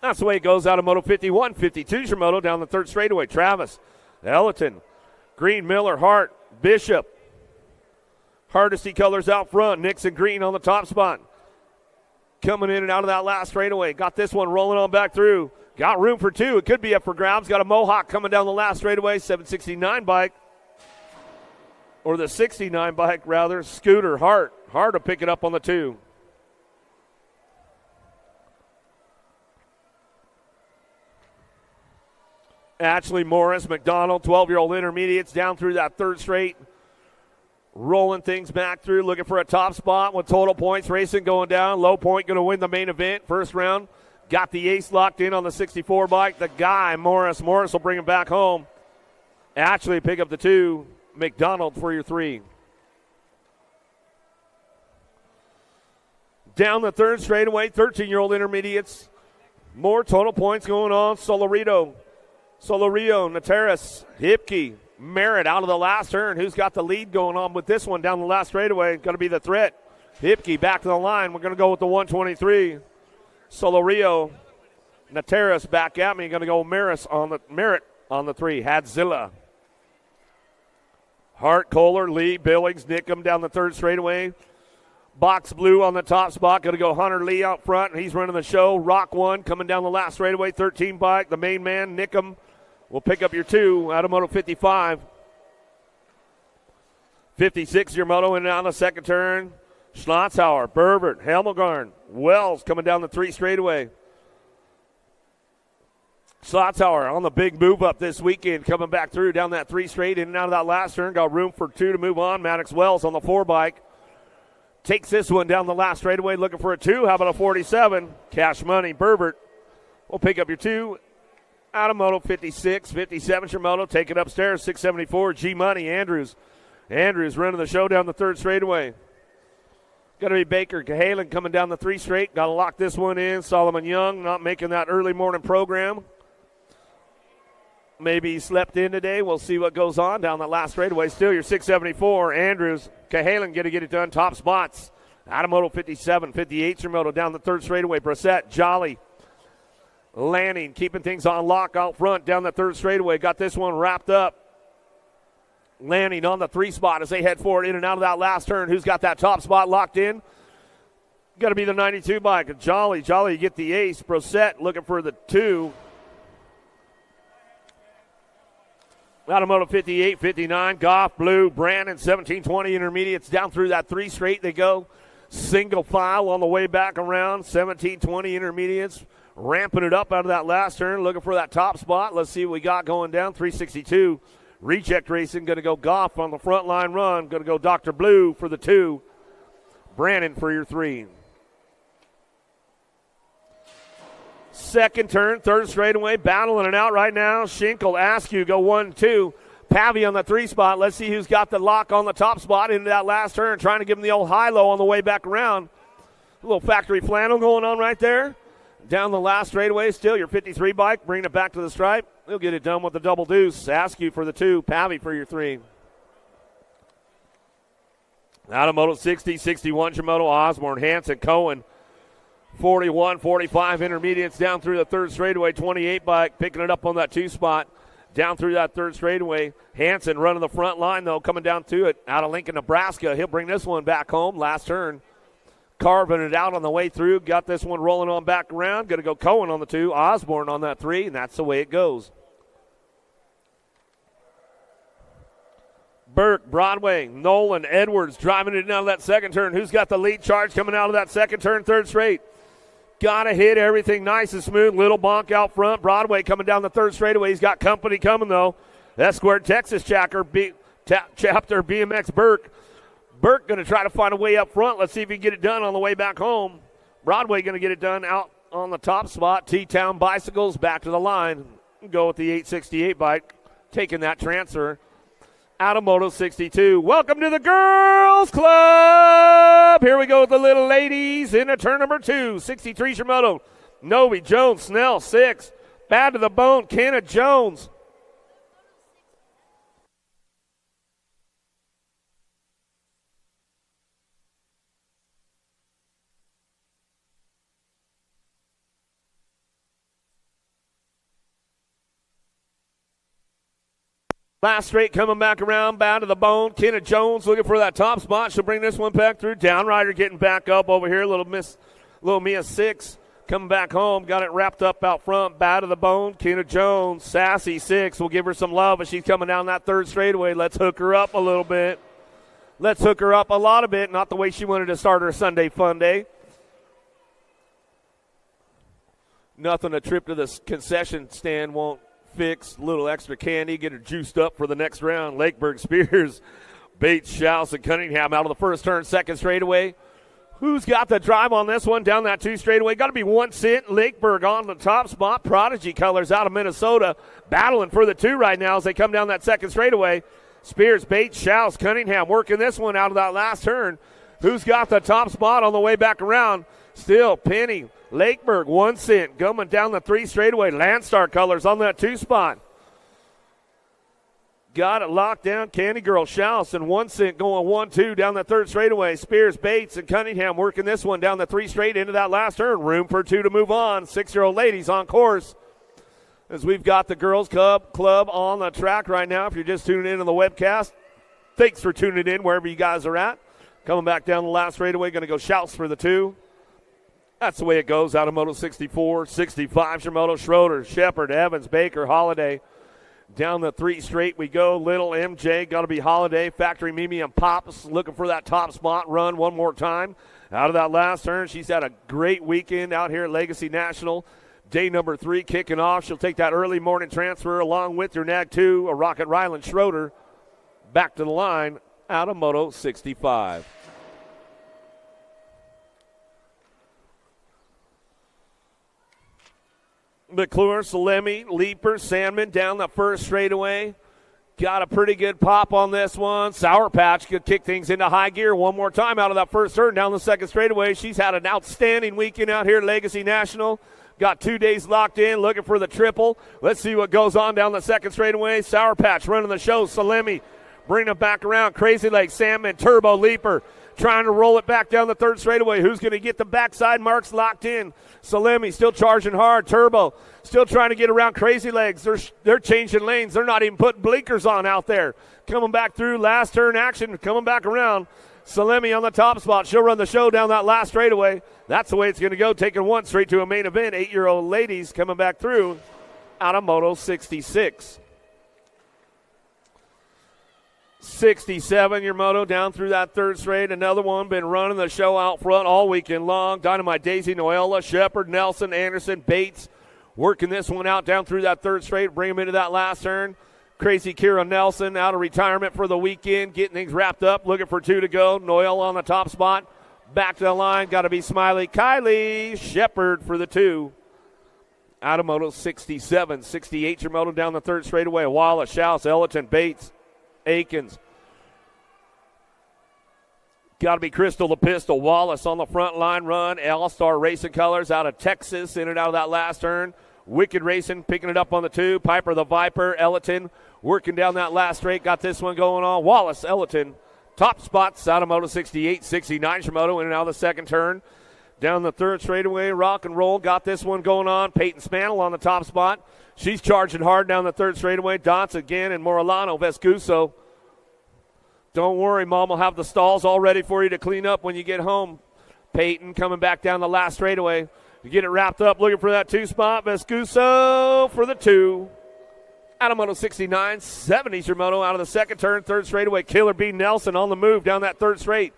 That's the way it goes out of Moto 51. 52's your moto down the third straightaway. Travis, Ellerton, Green, Miller, Hart, Bishop. Hardesty colors out front. Nixon Green on the top spot. Coming in and out of that last straightaway. Got this one rolling on back through. Got room for 2. It could be up for grabs. Got a Mohawk coming down the last straightaway. 769 bike. Or the 69 bike, rather. Scooter, Hart. Hart to pick it up on the 2. Ashley Morris, McDonald, 12-year-old intermediates down through that third straight. Rolling things back through, looking for a top spot with total points racing going down. Low Point going to win the main event. First round. Got the ace locked in on the 64 bike. The guy, Morris. Morris will bring him back home. Ashley pick up the 2. McDonald for your 3. Down the third straightaway, 13-year-old intermediates. More total points going on. Solorio, Nateris, Hipke, Merritt out of the last turn. Who's got the lead going on with this one down the last straightaway? Going to be the threat. Hipke back to the line. We're going to go with the 123. Solorio, Nateris back at me. Going to go Merritt on the 3. Hadzilla. Hart, Kohler, Lee, Billings, Nickham down the third straightaway. Box blue on the top spot. Going to go Hunter Lee out front. He's running the show. Rock 1 coming down the last straightaway. 13 bike. The main man, Nickham, will pick up your 2 out of Moto 55. 56 your moto in and out of the second turn. Schlotzhauer, Berbert, Helmelgarn, Wells coming down the 3 straightaway. Schlotzhauer on the big move up this weekend, coming back through down that 3 straight, in and out of that last turn. Got room for 2 to move on. Maddox Wells on the 4 bike. Takes this one down the last straightaway, looking for a 2. How about a 47? Cash Money, Berbert will pick up your 2 out of Moto 56. 57 your moto. Take it upstairs, 674. G Money, Andrews. Andrews running the show down the third straightaway. Going to be Baker Cahalan coming down the 3 straight. Got to lock this one in. Solomon Young not making that early morning program. Maybe he slept in today. We'll see what goes on down that last straightaway. Still your 674. Andrews, Cahalan going to get it done. Top spots. Out of Moto 57, 58 your moto down the third straightaway. Brissett, Jolly, Lanning keeping things on lock out front down the third straightaway. Got this one wrapped up. Lanning on the 3 spot as they head forward in and out of that last turn. Who's got that top spot locked in? Got to be the 92 bike. Jolly, you get the ace. Brosette looking for the 2. Automotive 58, 59, Goff, Blue, Brandon, 1720 intermediates. Down through that 3 straight they go. Single file on the way back around. 1720 intermediates. Ramping it up out of that last turn. Looking for that top spot. Let's see what we got going down. 362. Reject Racing going to go Goff on the front line run. Going to go Dr. Blue for the 2. Brandon for your 3. Second turn, third straightaway, battling it out right now. Schinkel, Askew go 1-2. Pavy on the 3 spot. Let's see who's got the lock on the top spot into that last turn, trying to give him the old high-low on the way back around. A little factory flannel going on right there. Down the last straightaway, still your 53 bike, bringing it back to the stripe. He'll get it done with the double deuce. Askew for the 2, Pavy for your 3. Automotive 60, 61, Shimoto, Osborne, Hanson, Cohen. 41, 45 intermediates down through the third straightaway. 28 bike picking it up on that 2 spot. Down through that third straightaway. Hanson running the front line, though, coming down to it out of Lincoln, Nebraska. He'll bring this one back home. Last turn. Carving it out on the way through. Got this one rolling on back around. Going to go Cohen on the 2. Osborne on that 3, and that's the way it goes. Burke, Broadway, Nolan, Edwards driving it down that second turn. Who's got the lead charge coming out of that second turn, third straight? Got to hit everything nice and smooth. Little bonk out front. Broadway coming down the third straightaway. He's got company coming, though. Esquire, Texas chapter BMX Burke. Burke going to try to find a way up front. Let's see if he can get it done on the way back home. Broadway going to get it done out on the top spot. T-Town Bicycles back to the line. Go with the 868 bike, taking that transfer. Automotive 62. Welcome to the Girls Club. Here we go with the little ladies in turn number 2. 63 Shimoto. Novi, Jones, Snell, 6. Bad to the bone, Kenna Jones. Last straight coming back around, bound to the bone. Kenna Jones looking for that top spot. She'll bring this one back through. Downrider getting back up over here. Little Mia 6 coming back home. Got it wrapped up out front. Bow to the bone. Kenna Jones, Sassy 6. We'll give her some love as she's coming down that third straightaway. Let's hook her up a little bit. Let's hook her up a lot of bit. Not the way she wanted to start her Sunday fun day. Nothing a trip to the concession stand won't fix. Little extra candy, get her juiced up for the next round. Lakeburg, Spears, Bates, Schaus, and Cunningham out of the first turn, second straightaway. Who's got the drive on this one? Down that 2 straightaway. Got to be 1 cent. Lakeburg on the top spot. Prodigy colors out of Minnesota. Battling for the 2 right now as they come down that second straightaway. Spears, Bates, Schaus, Cunningham working this one out of that last turn. Who's got the top spot on the way back around? Still Penny, Lakeburg, 1 cent. Going down the 3 straightaway. Landstar colors on that 2 spot. Got it locked down. Candy Girl, Schaus, and 1 cent going 1-2 down the third straightaway. Spears, Bates, and Cunningham working this one down the 3 straight into that last turn. Room for 2 to move on. 6-year-old ladies on course. As we've got the Girls Club on the track right now. If you're just tuning in on the webcast, thanks for tuning in wherever you guys are at. Coming back down the last straightaway. Going to go Schaus for the 2. That's the way it goes. Automotive 64, 65, Shimoto, Schroeder, Shepard, Evans, Baker, Holiday. Down the 3 straight we go. Little MJ, got to be Holiday. Factory Mimi and Pops looking for that top spot run one more time. Out of that last turn, she's had a great weekend out here at Legacy National. Day number 3 kicking off. She'll take that early morning transfer along with her Nag 2, a Rocket Ryland Schroeder. Back to the line, Automoto 65. McClure, Salemi, Leaper, Sandman down the first straightaway. Got a pretty good pop on this one. Sour Patch could kick things into high gear one more time out of that first turn down the second straightaway. She's had an outstanding weekend out here at Legacy National. Got 2 days locked in, looking for the triple. Let's see what goes on down the second straightaway. Sour Patch running the show. Salemi bringing it back around. Crazy Leg, Sandman, Turbo, Leaper. Trying to roll it back down the third straightaway. Who's going to get the backside marks locked in? Salemi still charging hard. Turbo still trying to get around Crazy Legs. They're changing lanes. They're not even putting blinkers on out there. Coming back through last turn action. Coming back around. Salemi on the top spot. She'll run the show down that last straightaway. That's the way it's going to go. Taking one straight to a main event. 8-year-old ladies coming back through out of Moto 66. 67, your moto down through that third straight. Another one been running the show out front all weekend long. Dynamite Daisy, Noella, Shepard, Nelson, Anderson, Bates working this one out down through that third straight. Bring him into that last turn. Crazy Kira Nelson out of retirement for the weekend, getting things wrapped up, looking for 2 to go. Noella on the top spot. Back to the line, got to be Smiley. Kylie Shepard for the 2. Out of Moto 67. 68, your moto down the third straightaway. Wallace, Schaus, Ellerton, Bates, Akins. Got to be Crystal the Pistol. Wallace on the front line run. All-Star Racing Colors out of Texas, in and out of that last turn. Wicked Racing picking it up on the 2. Piper the Viper. Ellerton working down that last straight. Got this one going on. Wallace, Ellerton. Top spots out of Moto 68. 69, Shimoto in and out of the second turn. Down the third straightaway, rock and roll. Got this one going on. Peyton Spanel on the top spot. She's charging hard down the third straightaway. Dots again and Morellano, Vescuso. Don't worry, Mom will have the stalls all ready for you to clean up when you get home. Peyton coming back down the last straightaway. You get it wrapped up, looking for that 2 spot. Vescuso for the 2. Out of Moto 69, 70's your moto out of the second turn, third straightaway. Killer B. Nelson on the move down that third straight.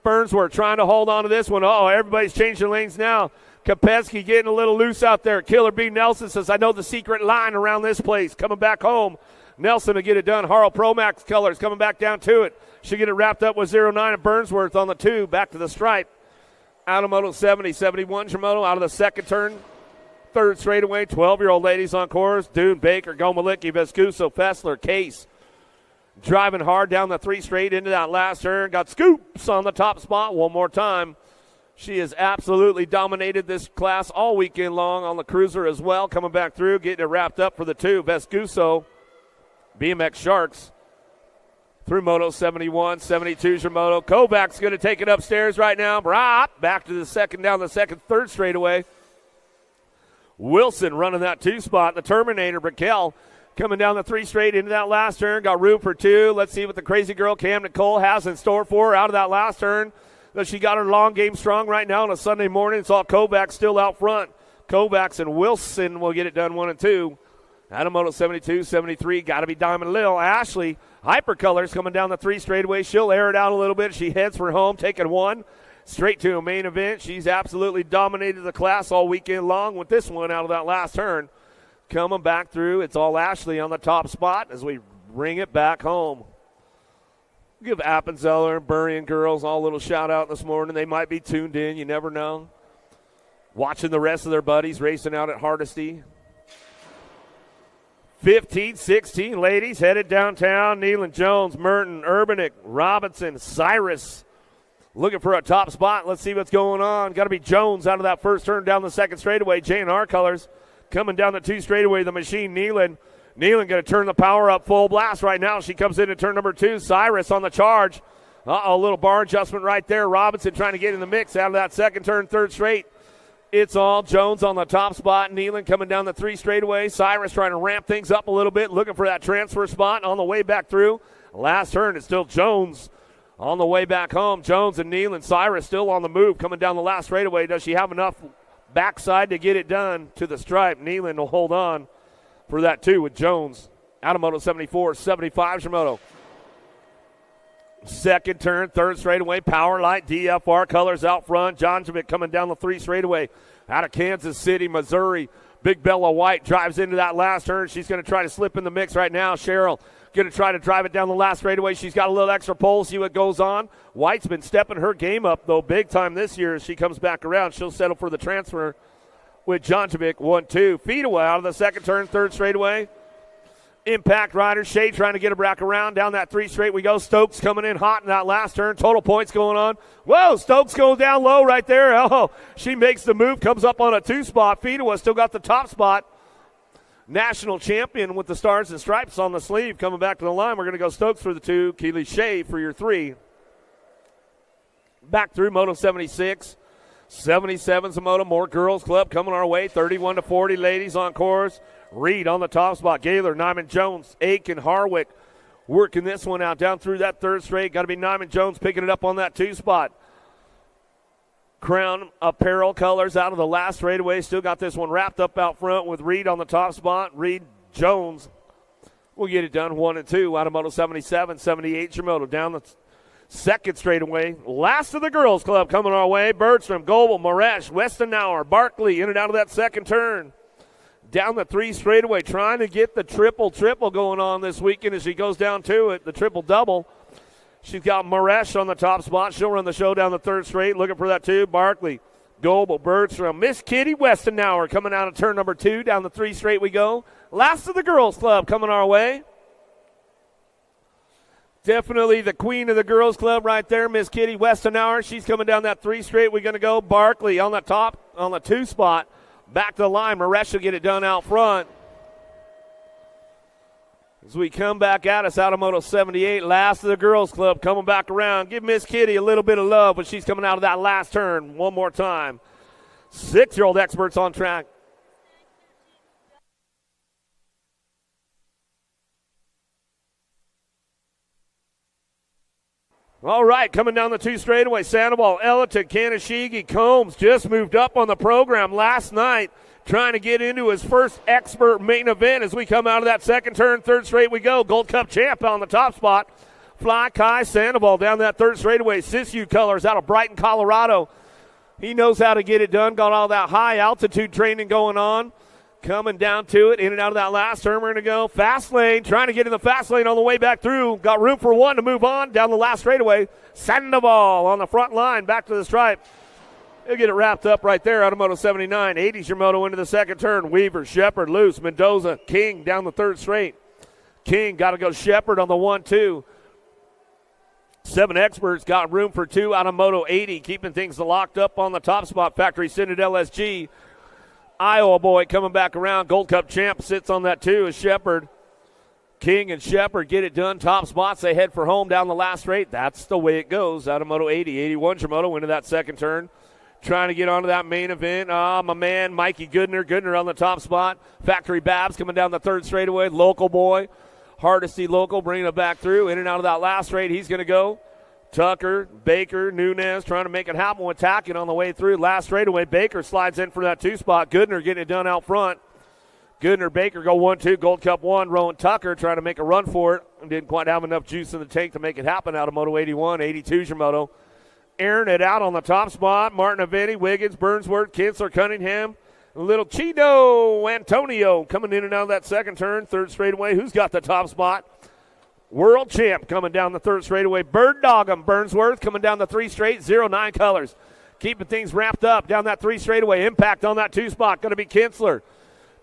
Burnsworth trying to hold on to this one. Oh, everybody's changing lanes now. Kopetsky getting a little loose out there. Killer B. Nelson says, I know the secret line around this place. Coming back home. Nelson to get it done. Harl Pro Max Colors coming back down to it. She'll get it wrapped up with 09 and Burnsworth on the 2. Back to the stripe. Out of Moto 70. 71 Shimoto out of the second turn. Third straightaway. 12-year-old ladies on course. Dune, Baker, Gomalicki, Vescuso, Fessler, Case. Driving hard down the 3 straight into that last turn. Got Scoops on the top spot one more time. She has absolutely dominated this class all weekend long on the cruiser as well. Coming back through, getting it wrapped up for the 2. Vescuso, BMX Sharks through Moto 71. 72's your moto. Kovac's going to take it upstairs right now. Back to the second, down the second, third straightaway. Wilson running that 2 spot. The Terminator, Brickell, coming down the 3 straight into that last turn. Got room for 2. Let's see what the crazy girl Cam Nicole has in store for her out of that last turn. She got her long game strong right now on a Sunday morning. It's all Kovacs still out front. Kovacs and Wilson will get it done 1 and 2. Out of Moto 72, 73, got to be Diamond Lil. Ashley, Hypercolors coming down the 3 straightaway. She'll air it out a little bit. She heads for home, taking 1 straight to a main event. She's absolutely dominated the class all weekend long with this one out of that last turn. Coming back through, it's all Ashley on the top spot as we bring it back home. Give Appenzeller and Burrian girls all a little shout out this morning. They might be tuned in, you never know. Watching the rest of their buddies racing out at Hardesty. 15, 16 ladies headed downtown. Nealon, Jones, Merton, Urbanic, Robinson, Cyrus looking for a top spot. Let's see what's going on. Got to be Jones out of that first turn down the second straightaway. J&R Colors coming down the 2 straightaway. The machine, Nealon. Nealon going to turn the power up full blast right now. She comes in turn number 2. Cyrus on the charge. A little bar adjustment right there. Robinson trying to get in the mix out of that second turn, third straight. It's all Jones on the top spot. Nealon coming down the 3 straightaway. Cyrus trying to ramp things up a little bit, looking for that transfer spot on the way back through. Last turn, it's still Jones on the way back home. Jones and Nealon. Cyrus still on the move coming down the last straightaway. Does she have enough backside to get it done to the stripe? Nealon will hold on for that 2 with Jones. Out of Moto 74, 75 Shimoto. Second turn, third straightaway, Power Light, DFR Colors out front. Jonjovic coming down the 3 straightaway. Out of Kansas City, Missouri. Big Bella White drives into that last turn. She's going to try to slip in the mix right now. Cheryl going to try to drive it down the last straightaway. She's got a little extra pole, see what goes on. White's been stepping her game up, though, big time this year as she comes back around. She'll settle for the transfer with Jonjovic, 1-2. Feedaway out of the second turn, third straightaway. Impact Rider, Shea trying to get it back around. Down that 3 straight we go. Stokes coming in hot in that last turn. Total points going on. Whoa, Stokes going down low right there. Oh, she makes the move, comes up on a 2 spot. Fedewa still got the top spot. National champion with the stars and stripes on the sleeve coming back to the line. We're going to go Stokes for the 2. Keely Shea for your 3. Back through Moto 76. 77's a Moto. More Girls Club coming our way. 31-40 ladies on course. Reed on the top spot. Gaylor, Nyman Jones, Aiken, Harwick working this one out down through that third straight. Got to be Nyman Jones picking it up on that 2 spot. Crown Apparel colors out of the last straightaway. Still got this one wrapped up out front with Reed on the top spot. Reed Jones will get it done 1 and 2 out of Moto 77, 78 Shimoto down the second straightaway. Last of the girls club coming our way. Bergstrom, Goebel, Moresh, Westenauer, Barkley in and out of that second turn. Down the 3 straightaway, trying to get the triple going on this weekend as she goes down to it, the triple-double. She's got Moresh on the top spot. She'll run the show down the third straight, looking for that 2. Barkley, Goebel, Bergstrom, Miss Kitty Westenauer coming out of turn number 2. Down the 3 straight we go. Last of the girls club coming our way. Definitely the queen of the girls club right there, Miss Kitty Westenauer. She's coming down that 3 straight. We're going to go. Barkley on the top, on the 2 spot. Back to the line. Moresh will get it done out front. As we come back at us out of Moto 78, last of the girls club coming back around. Give Miss Kitty a little bit of love, but she's coming out of that last turn one more time. 6-year-old experts on track. All right, coming down the 2 straightaway, Sandoval, Ellerton, Kanashigi, Combs just moved up on the program last night, trying to get into his first expert main event as we come out of that second turn. Third straight we go. Gold Cup champ on the top spot. Fly Kai Sandoval down that third straightaway. Sisu colors out of Brighton, Colorado. He knows how to get it done. Got all that high altitude training going on. Coming down to it, in and out of that last turn. We're going to go fast lane, trying to get in the fast lane on the way back through. Got room for 1 to move on down the last straightaway. Sandoval on the front line, back to the stripe. He'll get it wrapped up right there out of Moto 79. 80's your moto into the second turn. Weaver, Shepard, Luce, Mendoza, King down the third straight. King got to go Shepard on the 1-2. 7 experts got room for 2 out of Moto 80, keeping things locked up on the top spot. Factory Citadel SG. Iowa boy coming back around. Gold Cup champ sits on that 2 as Shepard. King and Shepard get it done. Top spots. They head for home down the last straight. That's the way it goes out of Moto 80. 81 Shimoto into that second turn. Trying to get onto that main event. My man, Mikey Goodner. Goodner on the top spot. Factory Babs coming down the third straightaway. Local boy. Hardesty local bringing it back through. In and out of that last straight. He's going to go. Tucker, Baker, Nunez trying to make it happen with Tackett on the way through. Last straightaway, Baker slides in for that 2 spot. Goodner getting it done out front. Goodner, Baker go 1-2. Gold Cup 1. Rowan Tucker trying to make a run for it. And didn't quite have enough juice in the tank to make it happen out of Moto 81. 82's your moto. Airing it out on the top spot. Martin Aveni, Wiggins, Burnsworth, Kinsler, Cunningham. Little Chino Antonio coming in and out of that second turn. Third straightaway. Who's got the top spot? World champ coming down the third straightaway. Bird Doggum, Burnsworth coming down the 3 straight. 0-9 colors. Keeping things wrapped up down that 3 straightaway. Impact on that 2 spot. Going to be Kinsler.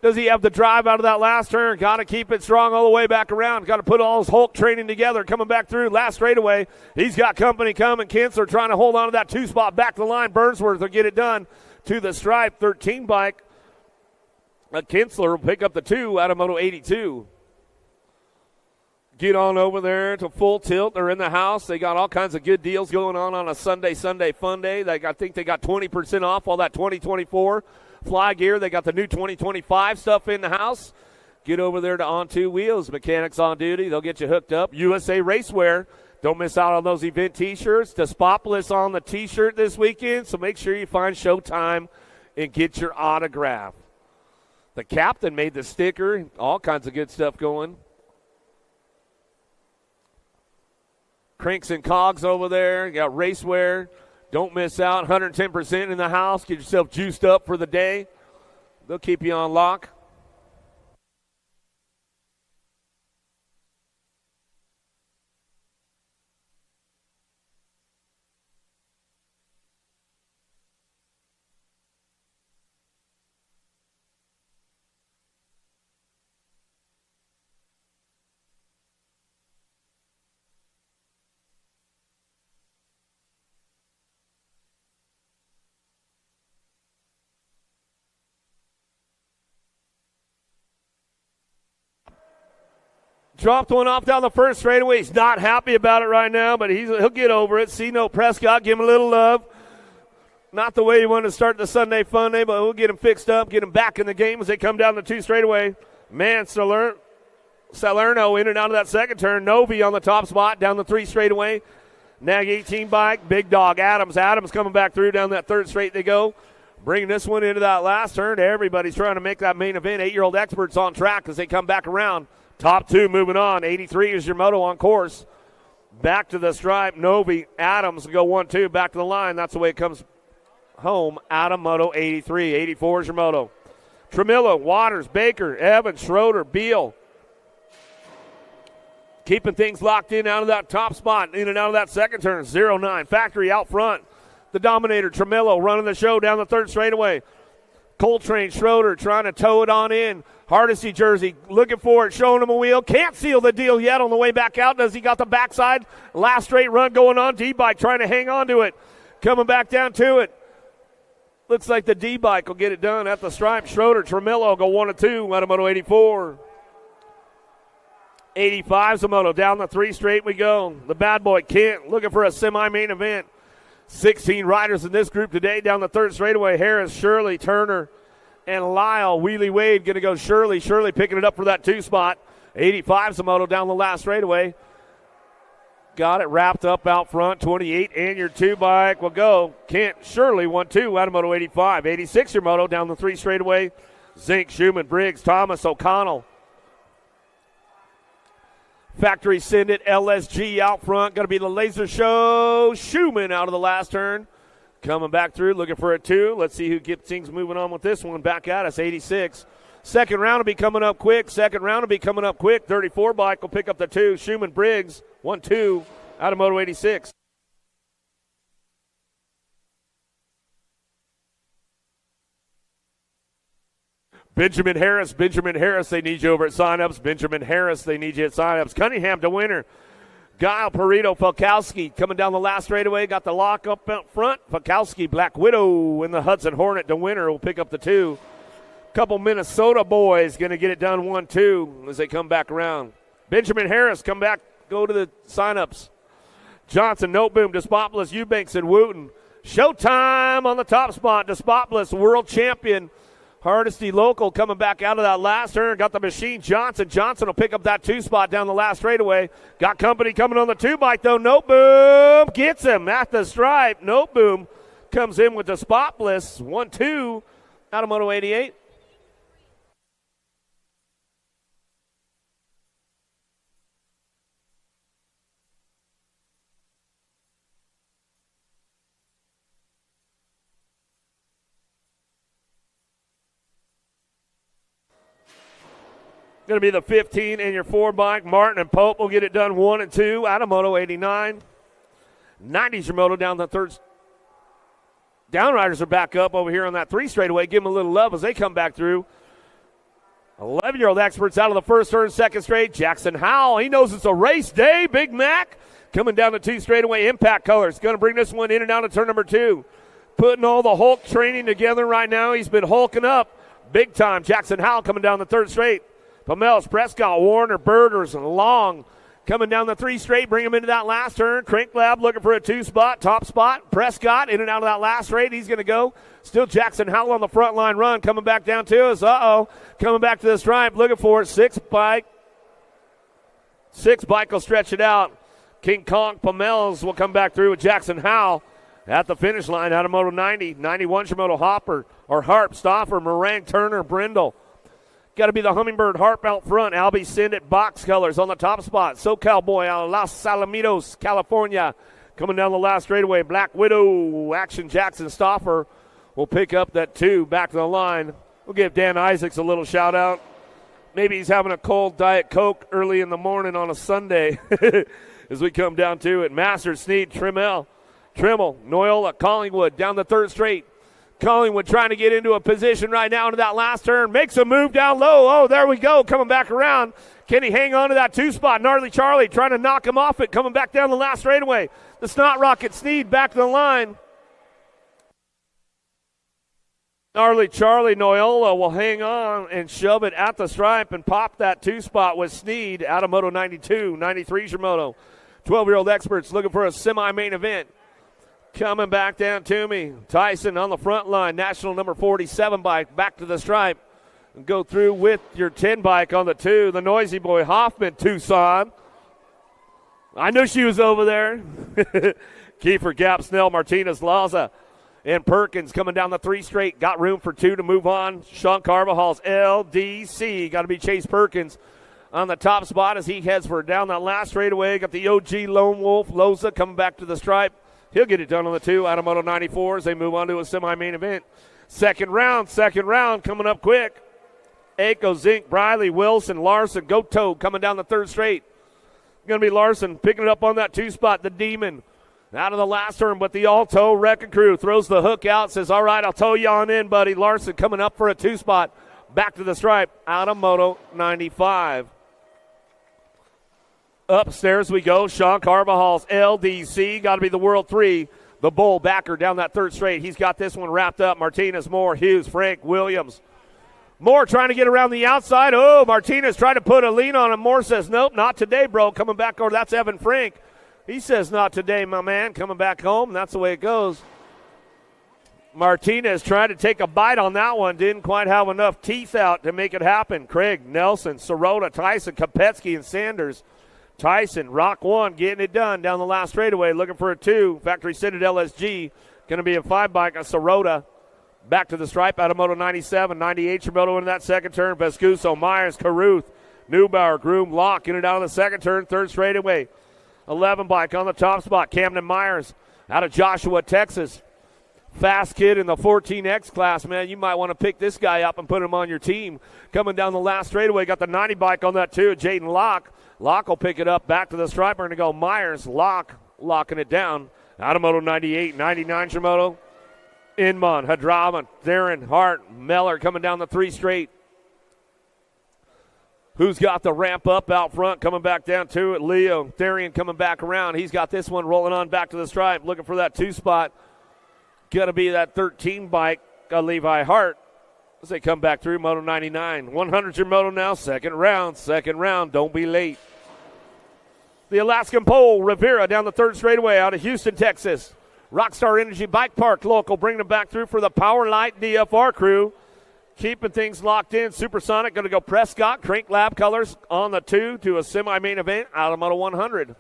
Does he have the drive out of that last turn? Got to keep it strong all the way back around. Got to put all his Hulk training together. Coming back through. Last straightaway. He's got company coming. Kinsler trying to hold on to that 2 spot. Back to the line. Burnsworth will get it done to the stripe. 13 bike. Kinsler will pick up the 2 out of Moto 82. Get on over there to Full Tilt. They're in the house. They got all kinds of good deals going on a Sunday fun day. I think they got 20% off all that 2024 fly gear. They got the new 2025 stuff in the house. Get over there to On Two Wheels. Mechanics on duty. They'll get you hooked up. USA Racewear. Don't miss out on those event T-shirts. Despopolis on the T-shirt this weekend, so make sure you find Showtime and get your autograph. The captain made the sticker. All kinds of good stuff going. Cranks and cogs over there. You got racewear. Don't miss out. 110% in the house. Get yourself juiced up for the day. They'll keep you on lock. Dropped one off down the first straightaway. He's not happy about it right now, but he'll get over it. C-No Prescott, give him a little love. Not the way he wanted to start the Sunday fun day, but we'll get him fixed up, get him back in the game as they come down the 2 straightaway. Manstler Salerno in and out of that second turn. Novi on the top spot down the 3 straightaway. Nag 18 bike. Big Dog Adams. Adams coming back through down that 3rd straight they go. Bringing this one into that last turn. Everybody's trying to make that main event. 8-year-old experts on track as they come back around. Top 2 moving on. 83 is your moto on course. Back to the stripe. Novi, Adams go 1-2. Back to the line. That's the way it comes home. Adam Moto 83. 84 is your moto. Tremillo, Waters, Baker, Evans, Schroeder, Beal. Keeping things locked in out of that top spot. In and out of that second turn. 0-9. Factory out front. The Dominator, Tremillo, running the show down the 3rd straightaway. Coltrane, Schroeder trying to tow it on in. Hardesty jersey, looking for it, showing him a wheel. Can't seal the deal yet on the way back out. Does he got the backside? Last straight run going on. D-Bike trying to hang on to it. Coming back down to it. Looks like the D-Bike will get it done at the stripe. Schroeder, Tremillo go 1-2. Moto 84. 85's the moto. Down the 3 straight we go. The bad boy Kent looking for a semi-main event. 16 riders in this group today down the 3rd straightaway. Harris, Shirley, Turner, and Lyle. Wheelie Wade going to go Shirley. Shirley picking it up for that 2 spot. 85's the moto down the last straightaway. Got it wrapped up out front. 28 and your 2 bike will go. Kent, Shirley, 1-2 out of Moto 85. 86 your moto down the 3 straightaway. Zink, Schumann, Briggs, Thomas, O'Connell. Factory Send It, LSG out front. Going to be the Laser Show. Schumann out of the last turn. Coming back through, looking for a 2. Let's see who gets things moving on with this one. Back at us, 86. Second round will be coming up quick. 34 bike will pick up the 2. Schumann, Briggs, 1-2 out of Moto 86. Benjamin Harris, they need you over at signups. Benjamin Harris, they need you at signups. Cunningham to winner. Guile, Perito, Falkowski coming down the last straightaway. Got the lock up out front. Falkowski, Black Widow in the Hudson Hornet to winner will pick up the 2. Couple Minnesota boys going to get it done 1-2 as they come back around. Benjamin Harris come back, go to the signups. Johnson, Noteboom, Despopoulos, Eubanks, and Wooten. Showtime on the top spot. Despopoulos, world champion. Hardesty local coming back out of that last turn. Got the machine, Johnson. Johnson will pick up that 2 spot down the last straightaway. Got company coming on the 2 bike, though. Noteboom gets him at the stripe. Noteboom comes in with the Despopoulos. 1-2 out of Moto 88. Going to be the 15 in your 4 bike. Martin and Pope will get it done 1-2 out of Moto 89. 90's your moto down the 3rd. Downriders are back up over here on that 3 straightaway. Give them a little love as they come back through. 11-year-old experts out of the 1st turn, 2nd straight. Jackson Howell, he knows it's a race day. Big Mac coming down the 2 straightaway. Impact Colors going to bring this one in and out of turn number 2. Putting all the Hulk training together right now. He's been hulking up big time. Jackson Howell coming down the 3rd straight. Pomels, Prescott, Warner, Birders, and Long coming down the 3 straight. Bring him into that last turn. Crank Lab looking for a 2 spot. Top spot. Prescott in and out of that last straight. He's going to go. Still Jackson Howell on the front line run. Coming back down to us. Coming back to the stripe. Looking for it. 6 bike. 6 bike will stretch it out. King Kong Pomels will come back through with Jackson Howell at the finish line out of Moto 90. 91 Shimoto Hopper or Harp, Stoffer, Meringue, Turner, Brindle. Got to be the Hummingbird Harp out front. Albie Send It box colors on the top spot. SoCal Boy out of Los Alamitos, California. Coming down the last straightaway. Black Widow, Action Jackson Stoffer will pick up that 2 back to the line. We'll give Dan Isaacs a little shout out. Maybe he's having a cold Diet Coke early in the morning on a Sunday as we come down to it. Masters, Sneed, Trimmel, Noyola, Collingwood down the 3rd straight. Collingwood trying to get into a position right now into that last turn. Makes a move down low. Oh, there we go. Coming back around. Can he hang on to that 2 spot? Gnarly Charlie trying to knock him off it. Coming back down the last straightaway. The Snot Rocket Sneed back to the line. Gnarly Charlie Noyola will hang on and shove it at the stripe and pop that 2 spot with Sneed out of Moto 92. 93's your moto. 12-year-old experts looking for a semi-main event. Coming back down to me. Tyson on the front line. National number 47 bike. Back to the stripe. Go through with your 10 bike on the 2, the Noisy Boy Hoffman, Tucson. I knew she was over there. Kiefer, Gap, Snell, Martinez, Laza, and Perkins coming down the 3 straight. Got room for 2 to move on. Sean Carvajal's LDC. Got to be Chase Perkins on the top spot as he heads for down that last straightaway. Got the OG Lone Wolf, Loza, coming back to the stripe. He'll get it done on the 2, out of Moto 94 as they move on to a semi-main event. Second round coming up quick. Aiko, Zink, Briley, Wilson, Larson, Goto coming down the 3rd straight. Going to be Larson picking it up on that 2 spot. The Demon out of the last turn, but the Alto Wrecking Crew throws the hook out, says, all right, I'll tow you on in, buddy. Larson coming up for a 2 spot. Back to the stripe out of Moto 95. Upstairs we go. Sean Carvajal's LDC. Got to be the World 3. The Bull backer down that 3rd straight. He's got this one wrapped up. Martinez, Moore, Hughes, Frank, Williams. Moore trying to get around the outside. Oh, Martinez trying to put a lean on him. Moore says, nope, not today, bro. Coming back over. That's Evan Frank. He says, not today, my man. Coming back home. That's the way it goes. Martinez tried to take a bite on that one. Didn't quite have enough teeth out to make it happen. Craig, Nelson, Sirota, Tyson, Kopetsky, and Sanders. Tyson, Rock 1, getting it done down the last straightaway. Looking for a 2. Factory Citted LSG. Going to be a 5 bike on Sirota. Back to the stripe out of Moto 97. 98 Shimoto in that second turn. Vescuso, Myers, Caruth, Neubauer, Groom, Locke in it out of the second turn. 3rd straightaway. 11 bike on the top spot. Camden Myers out of Joshua, Texas. Fast kid in the 14X class, man. You might want to pick this guy up and put him on your team. Coming down the last straightaway. Got the 90 bike on that too. Jaden Locke. Locke will pick it up. Back to the stripe. We're going to go Myers. Locke locking it down. Out of Moto 98. 99 Shimoto. Inman, Hadrama, Darren, Hart, Meller coming down the 3 straight. Who's got the ramp up out front, coming back down to it? Leo, Therian coming back around. He's got this one rolling on back to the stripe, looking for that 2 spot. Got to be that 13 bike, Levi Hart, as they come back through Moto 99. 100 your Moto now, second round, don't be late. The Alaskan Pole, Rivera down the 3rd straightaway out of Houston, Texas. Rockstar Energy Bike Park local, bringing them back through for the Power Light DFR crew. Keeping things locked in. Supersonic going to go Prescott, Crank Lab colors on the 2 to a semi-main event out of Moto 100.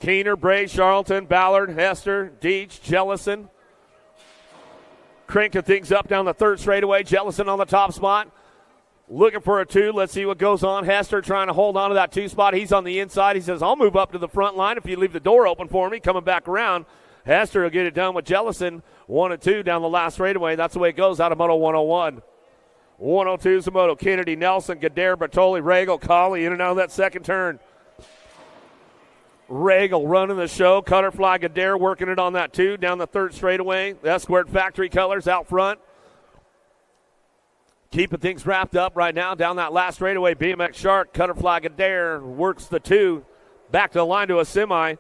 Keener, Bray, Charlton, Ballard, Hester, Deach, Jellison. Cranking things up down the 3rd straightaway. Jellison on the top spot. Looking for a 2. Let's see what goes on. Hester trying to hold on to that 2 spot. He's on the inside. He says, I'll move up to the front line if you leave the door open for me. Coming back around. Hester will get it done with Jellison. 1 and 2 down the last straightaway. That's the way it goes out of Moto 101. 102 is the Moto. Kennedy, Nelson, Gadare, Bertoli, Regal, Colley in and out of that second turn. Regal running the show. Cutterfly, Gadare working it on that 2 down the 3rd straightaway. The Escort factory colors out front. Keeping things wrapped up right now down that last straightaway. BMX Shark, Cutterfly Gadare works the 2. Back to the line to a semi.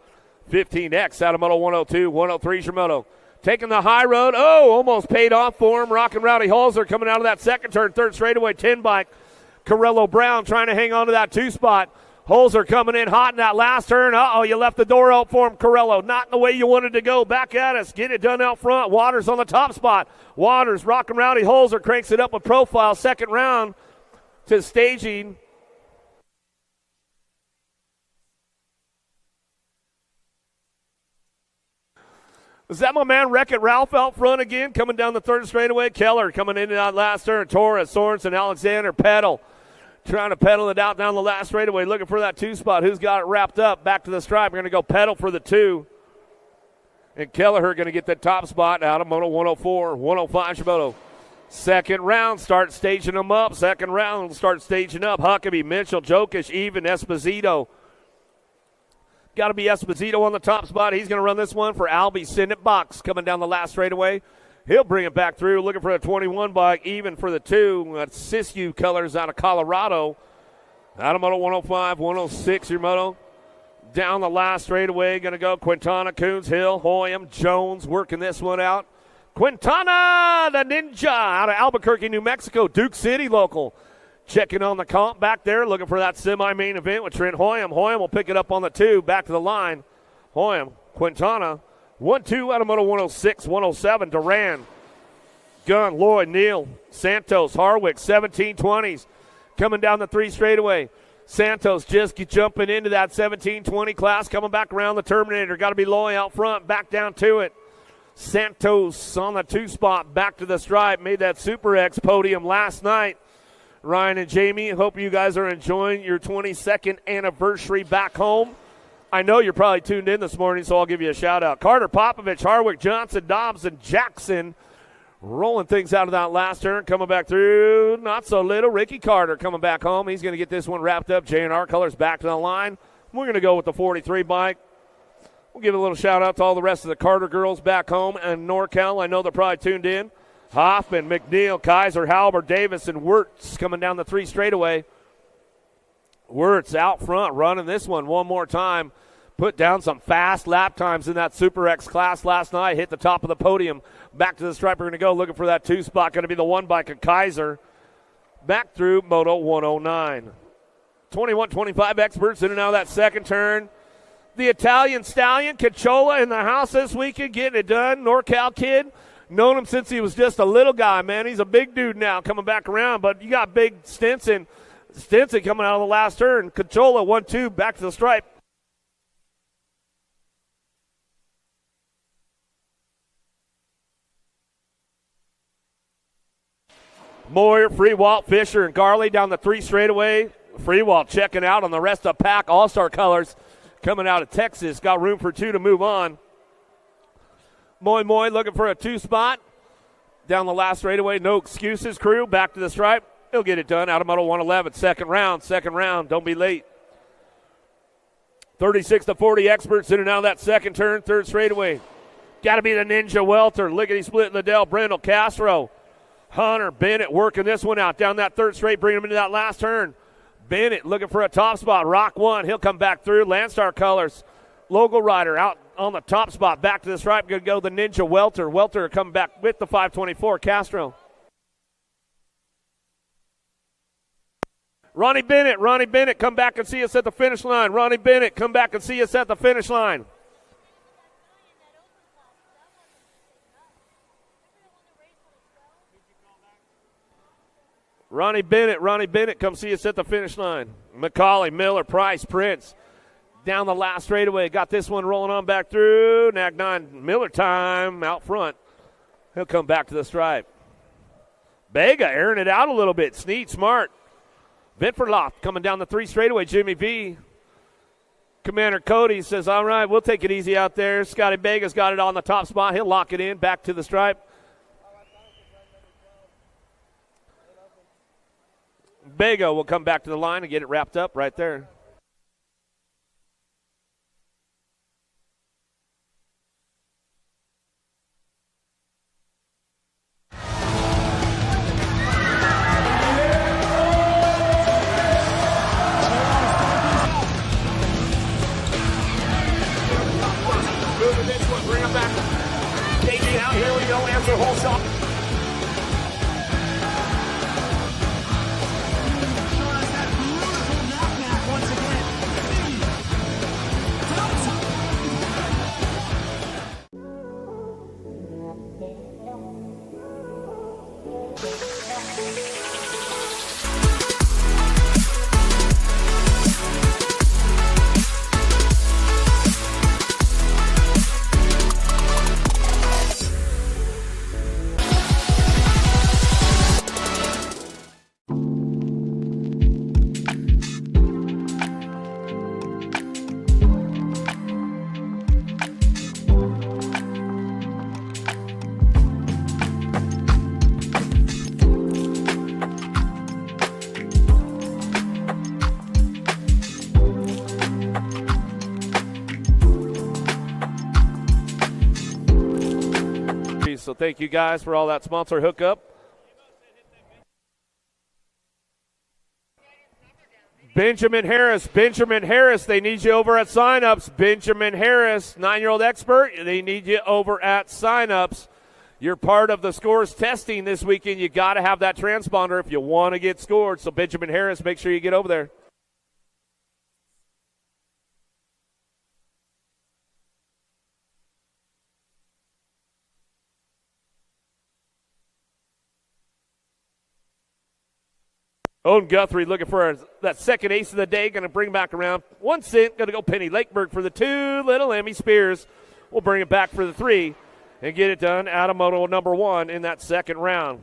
15X out of Moto 102. 103 Shimoto. Taking the high road. Oh, almost paid off for him. Rockin' Rowdy Halser coming out of that second turn. 3rd straightaway. 10 bike. Corello Brown trying to hang on to that 2 spot. Holzer coming in hot in that last turn. Uh-oh, you left the door out for him, Corello. Not in the way you wanted to go. Back at us. Get it done out front. Waters on the top spot. Waters, Rockin' Rowdy Holzer cranks it up with profile. Second round to staging. Is that my man Wreck-It Ralph out front again? Coming down the 3rd straightaway. Keller coming into that last turn. Torres, Sorensen, Alexander, pedal. Trying to pedal it out down the last straightaway, looking for that 2 spot. Who's got it wrapped up? Back to the stripe. We're going to go pedal for the 2. And Kelleher going to get the top spot out of Moto 104, 105 Shimoto. Second round, start staging them up. Second round, start staging up. Huckabee, Mitchell, Jokic, even Esposito. Got to be Esposito on the top spot. He's going to run this one for Albie Sinnet Box coming down the last straightaway. He'll bring it back through, looking for a 21 bike, even for the 2. That's Siskiyou colors out of Colorado. Out of Moto 105, 106 your Moto. Down the last straightaway, going to go Quintana, Coons, Hill, Hoyam, Jones working this one out. Quintana, the Ninja, out of Albuquerque, New Mexico, Duke City local. Checking on the comp back there, looking for that semi-main event with Trent Hoyam. Hoyam will pick it up on the 2, back to the line. Hoyam, Quintana, 1-2 out of Moto 106, 107, Duran. Gunn, Lloyd, Neal, Santos, Harwick, 1720s. Coming down the 3 straightaway. Santos just jumping into that 17-20 class, coming back around the Terminator. Got to be Loy out front, back down to it. Santos on the 2 spot, back to the stripe. Made that Super X podium last night. Ryan and Jamie, hope you guys are enjoying your 22nd anniversary back home. I know you're probably tuned in this morning, so I'll give you a shout out. Carter, Popovich, Harwick, Johnson, Dobbs, and Jackson rolling things out of that last turn, coming back through. Not so little. Ricky Carter coming back home. He's going to get this one wrapped up. J&R Colors back to the line. We're going to go with the 43 bike. We'll give a little shout out to all the rest of the Carter girls back home and NorCal. I know they're probably tuned in. Hoffman, McNeil, Kaiser, Halber, Davis, and Wirtz coming down the 3 straightaway. Wirtz out front running this one more time. Put down some fast lap times in that Super X class last night. Hit the top of the podium. Back to the stripe. We're going to go looking for that 2 spot. Going to be the 1 bike of Kaiser. Back through Moto 109. 21-25 experts in and out of that second turn. The Italian Stallion, Cachola in the house this weekend, getting it done. NorCal kid. Known him since he was just a little guy, man. He's a big dude now coming back around. But you got big Stinson. Stinson coming out of the last turn. Cachola 1-2 back to the stripe. Moyer, Freewalt, Fisher, and Garley down the 3 straightaway. Freewalt checking out on the rest of pack. All-Star Colors coming out of Texas. Got room for 2 to move on. Moy looking for a 2 spot. Down the last straightaway. No excuses, crew. Back to the stripe. He'll get it done. Out of Moto 111. Second round. Don't be late. 36-40 experts in and out of that second turn. 3rd straightaway. Got to be the Ninja Welter. Lickety Split, Liddell, Brindle, Castro. Hunter, Bennett working this one out down that 3rd straight, bringing him into that last turn. Bennett looking for a top spot. Rock 1. He'll come back through. Landstar Colors. Logo Rider out on the top spot. Back to the stripe. Going to go the Ninja Welter. Welter coming back with the 524. Castro. Ronnie Bennett, come back and see us at the finish line. Ronnie Bennett, come back and see us at the finish line. Ronnie Bennett, come see us at the finish line. McCauley, Miller, Price, Prince. Down the last straightaway. Got this one rolling on back through. Nag 9, Miller time out front. He'll come back to the stripe. Bega airing it out a little bit. Snead, Smart. Ventferloth coming down the 3 straightaway. Jimmy V. Commander Cody says, all right, we'll take it easy out there. Scotty Bega's got it on the top spot. He'll lock it in. Back to the stripe. Bega will come back to the line and get it wrapped up right there. Moving this one, bring him back. KG out, here we go, answer whole shot. So thank you guys for all that sponsor hookup. Benjamin Harris, they need you over at signups. Benjamin Harris, 9-year-old expert, they need you over at signups. You're part of the scores testing this weekend. You got to have that transponder if you want to get scored. So Benjamin Harris, make sure you get over there. Owen Guthrie looking for that second ace of the day. Going to bring back around 1 cent. Going to go Penny Lakeberg for the 2. Little Emmy Spears will bring it back for the 3 and get it done out of moto number 1 in that second round.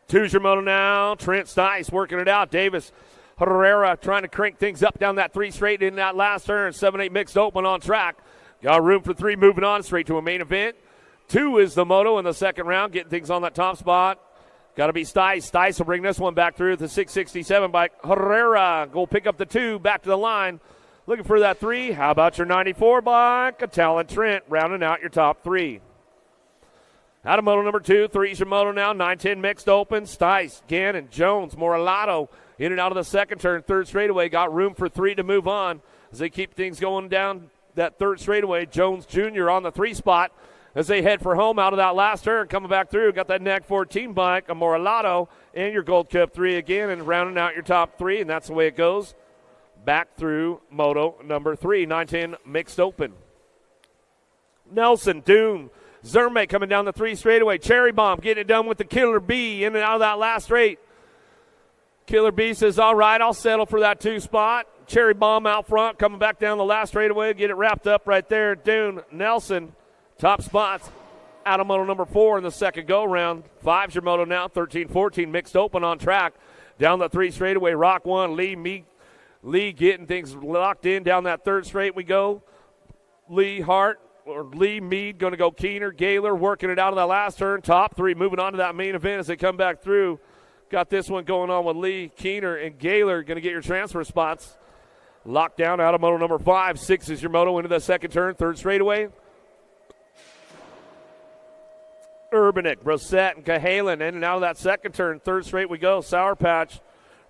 Two's your moto now. Trent Stice working it out. Davis Herrera trying to crank things up down that 3 straight in that last turn. 7-8 mixed open on track. Got room for 3 moving on straight to a main event. 2 is the moto in the second round, getting things on that top spot. Got to be Stice. Stice will bring this one back through the 667 bike. Herrera go pick up the 2, back to the line. Looking for that 3. How about your 94 bike? A Talon Trent rounding out your top 3. Out of moto number 2, 3's your moto now. 9-10 mixed open. Stice, Gannon, Jones, Moralato in and out of the second turn. 3rd straightaway. Got room for 3 to move on as they keep things going down that 3rd straightaway. Jones Jr. on the 3 spot as they head for home out of that last turn. Coming back through, got that NEC 14 bike, a Moralato, and your Gold Cup 3 again, and rounding out your top 3, and that's the way it goes. Back through moto number 3, 9-10 mixed open. Nelson, Dune, Zerme coming down the 3 straightaway. Cherry Bomb getting it done with the Killer Bee in and out of that last straight. Killer Bee says, all right, I'll settle for that 2 spot. Cherry Bomb out front, coming back down the last straightaway, get it wrapped up right there. Dune, Nelson, top spots out of moto number 4 in the second go-round. 5's your moto now, 13-14 mixed open on track. Down the 3 straightaway, Rock 1, Lee getting things locked in down that 3rd straight we go. Lee Mead going to go Keener. Gaylor working it out of that last turn. Top 3 moving on to that main event as they come back through. Got this one going on with Lee, Keener, and Gaylor going to get your transfer spots. Locked down out of moto number 5. 6 is your moto into the second turn. 3rd straightaway. Urbanek, Brosette, and Cahalan in and out of that second turn. 3rd straight we go. Sour Patch.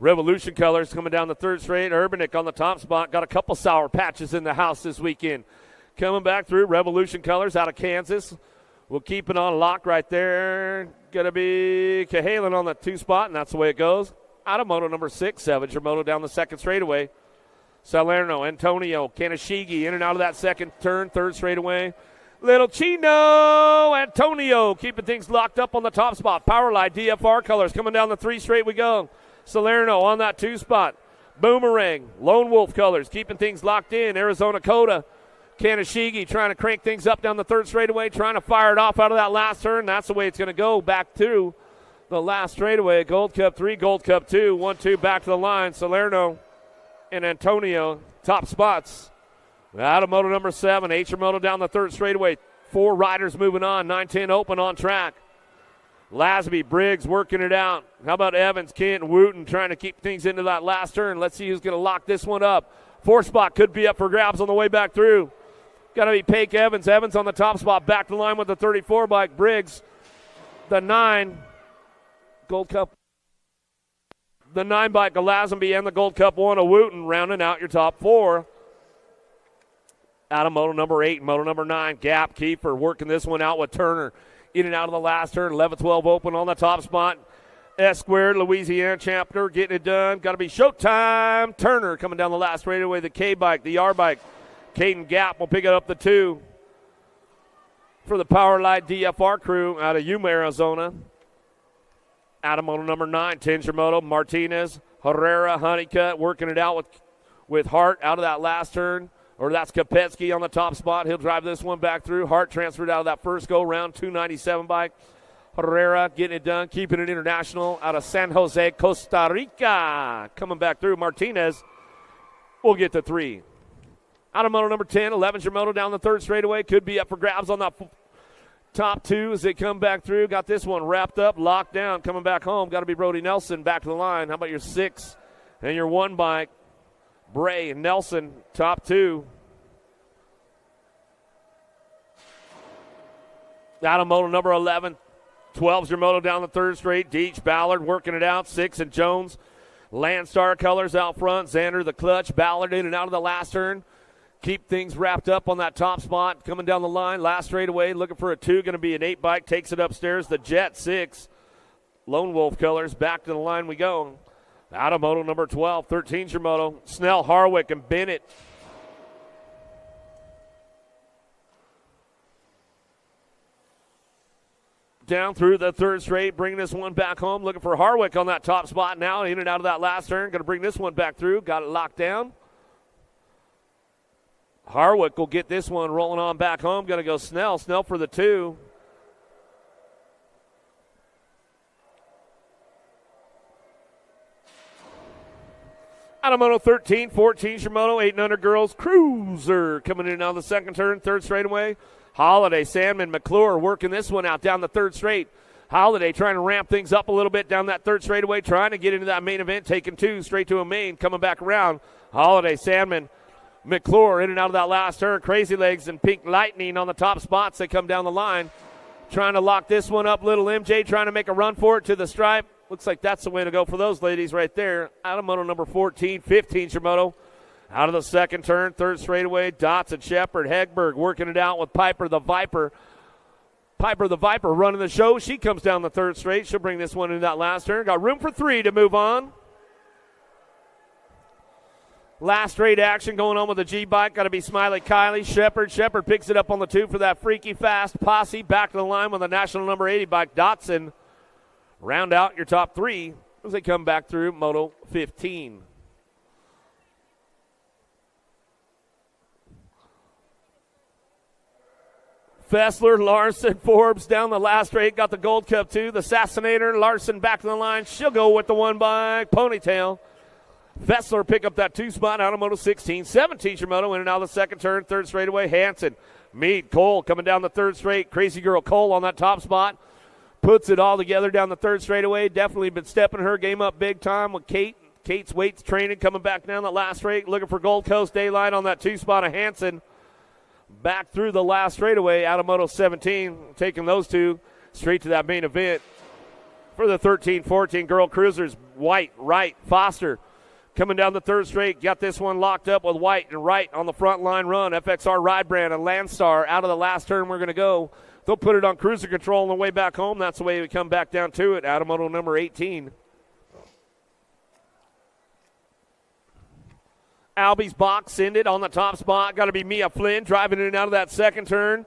Revolution Colors coming down the 3rd straight. Urbanek on the top spot. Got a couple Sour Patches in the house this weekend. Coming back through, Revolution Colors out of Kansas. We'll keep it on lock right there. Going to be Cahalan on the 2 spot, and that's the way it goes. Out of moto number 6, 7's your moto down the second straightaway. Salerno, Antonio, Kanashigi in and out of that second turn, 3rd straightaway. Little Chino, Antonio keeping things locked up on the top spot. Powerline, DFR Colors coming down the 3 straight we go. Salerno on that 2 spot. Boomerang, Lone Wolf Colors keeping things locked in. Arizona Coda, Kanashigi trying to crank things up down the 3rd straightaway, trying to fire it off out of that last turn. That's the way it's going to go back to the last straightaway. Gold Cup 3, Gold Cup 2, 1-2 back to the line. Salerno and Antonio, top spots. Out of moto number 7, H moto down the 3rd straightaway. 4 riders moving on, 9-10 open on track. Lasby, Briggs working it out. How about Evans, Kent, and Wooten trying to keep things into that last turn. Let's see who's going to lock this one up. 4th spot could be up for grabs on the way back through. Got to be Paik Evans. Evans on the top spot, back to line with the 34 bike. Briggs, the 9, Gold Cup. The 9 bike, Lazenby, and the Gold Cup 1 of Wooten, rounding out your top 4. Out of moto number 8, moto number 9, Gap Kiefer working this one out with Turner. In and out of the last turn, 11-12 open on the top spot. S squared, Louisiana chapter, getting it done. Got to be Showtime. Turner coming down the last straightaway. The K bike, the R bike. Caden Gap will pick it up the 2 for the Powerlight DFR crew out of Yuma, Arizona. Out of moto number 9, Tinger Moto, Martinez, Herrera, Honeycutt working it out with Hart out of that last turn. Or that's Kopetsky on the top spot. He'll drive this one back through. Hart transferred out of that first go-round, 297 bike. Herrera getting it done, keeping it international out of San Jose, Costa Rica. Coming back through, Martinez will get the 3. Out of moto number 10, 11's your moto down the 3rd straightaway. Could be up for grabs on that top 2 as they come back through. Got this one wrapped up, locked down, coming back home. Got to be Brody Nelson back to the line. How about your 6 and your 1 bike? Bray and Nelson, top 2. Out of moto number 11. 12's your moto down the 3rd straight. Deach, Ballard working it out. 6 and Jones. Landstar Colors out front. Xander the clutch. Ballard in and out of the last turn. Keep things wrapped up on that top spot. Coming down the line. Last straightaway. Looking for a 2. Going to be an 8 bike. Takes it upstairs. The Jet 6. Lone Wolf Colors. Back to the line we go. Out of moto number 12, 13's your moto. Snell, Harwick, and Bennett. down through the third straight, bringing this one back home. Looking for Harwick on that top spot now, in and out of that last turn. Going to bring this one back through. Got it locked down. Harwick will get this one rolling on back home. Going to go Snell. Snell for the 2. Adamoto 13, 14 Shimono, 8 and under girls. Cruiser coming in on the second turn, third straightaway. Holiday, Sandman, McClure working this one out down the third straight. Holiday trying to ramp things up a little bit down that third straightaway, trying to get into that main event, taking 2 straight to a main, coming back around. Holiday, Sandman, McClure in and out of that last turn. Crazy Legs and Pink Lightning on the top spots. They come down the line. Trying to lock this one up. Little MJ trying to make a run for it to the stripe. Looks like that's the way to go for those ladies right there. Adamoto number 14, 15 Shimono. Out of the second turn, third straightaway. Dotson, Shepard, Hegberg working it out with Piper the Viper. Piper the Viper running the show. She comes down the third straight. She'll bring this one into that last turn. Got room for 3 to move on. Last straight action going on with the G-Bike. Got to be Smiley Kylie. Shepard. Shepard picks it up on the 2 for that freaky fast posse. Back to the line with the national number 80 bike. Dotson. Round out your top 3 as they come back through Moto 15. Fessler, Larson, Forbes down the last straight. Got the Gold Cup too. The Assassinator, Larson back to the line. She'll go with the 1 bike. Ponytail. Fessler pick up that 2 spot out of Moto 16. 17 Shimono in and out of the second turn. Third straightaway. Hanson, Meade, Cole coming down the third straight. Crazy Girl Cole on that top spot. Puts it all together down the third straightaway. Definitely been stepping her game up big time with Kate. Kate's weights training coming back down the last straight. Looking for Gold Coast Daylight on that 2 spot of Hanson. Back through the last straightaway out of Moto 17. Taking those 2 straight to that main event. For the 13-14 girl cruisers, White, Wright, Foster. Coming down the third straight, got this one locked up with White and Wright on the front line run. FXR Ride Brand and Landstar out of the last turn. We're going to go. They'll put it on cruiser control on the way back home. That's the way we come back down to it. Adamoto number 18. Albie's box ended on the top spot. Got to be Mia Flynn driving in and out of that second turn.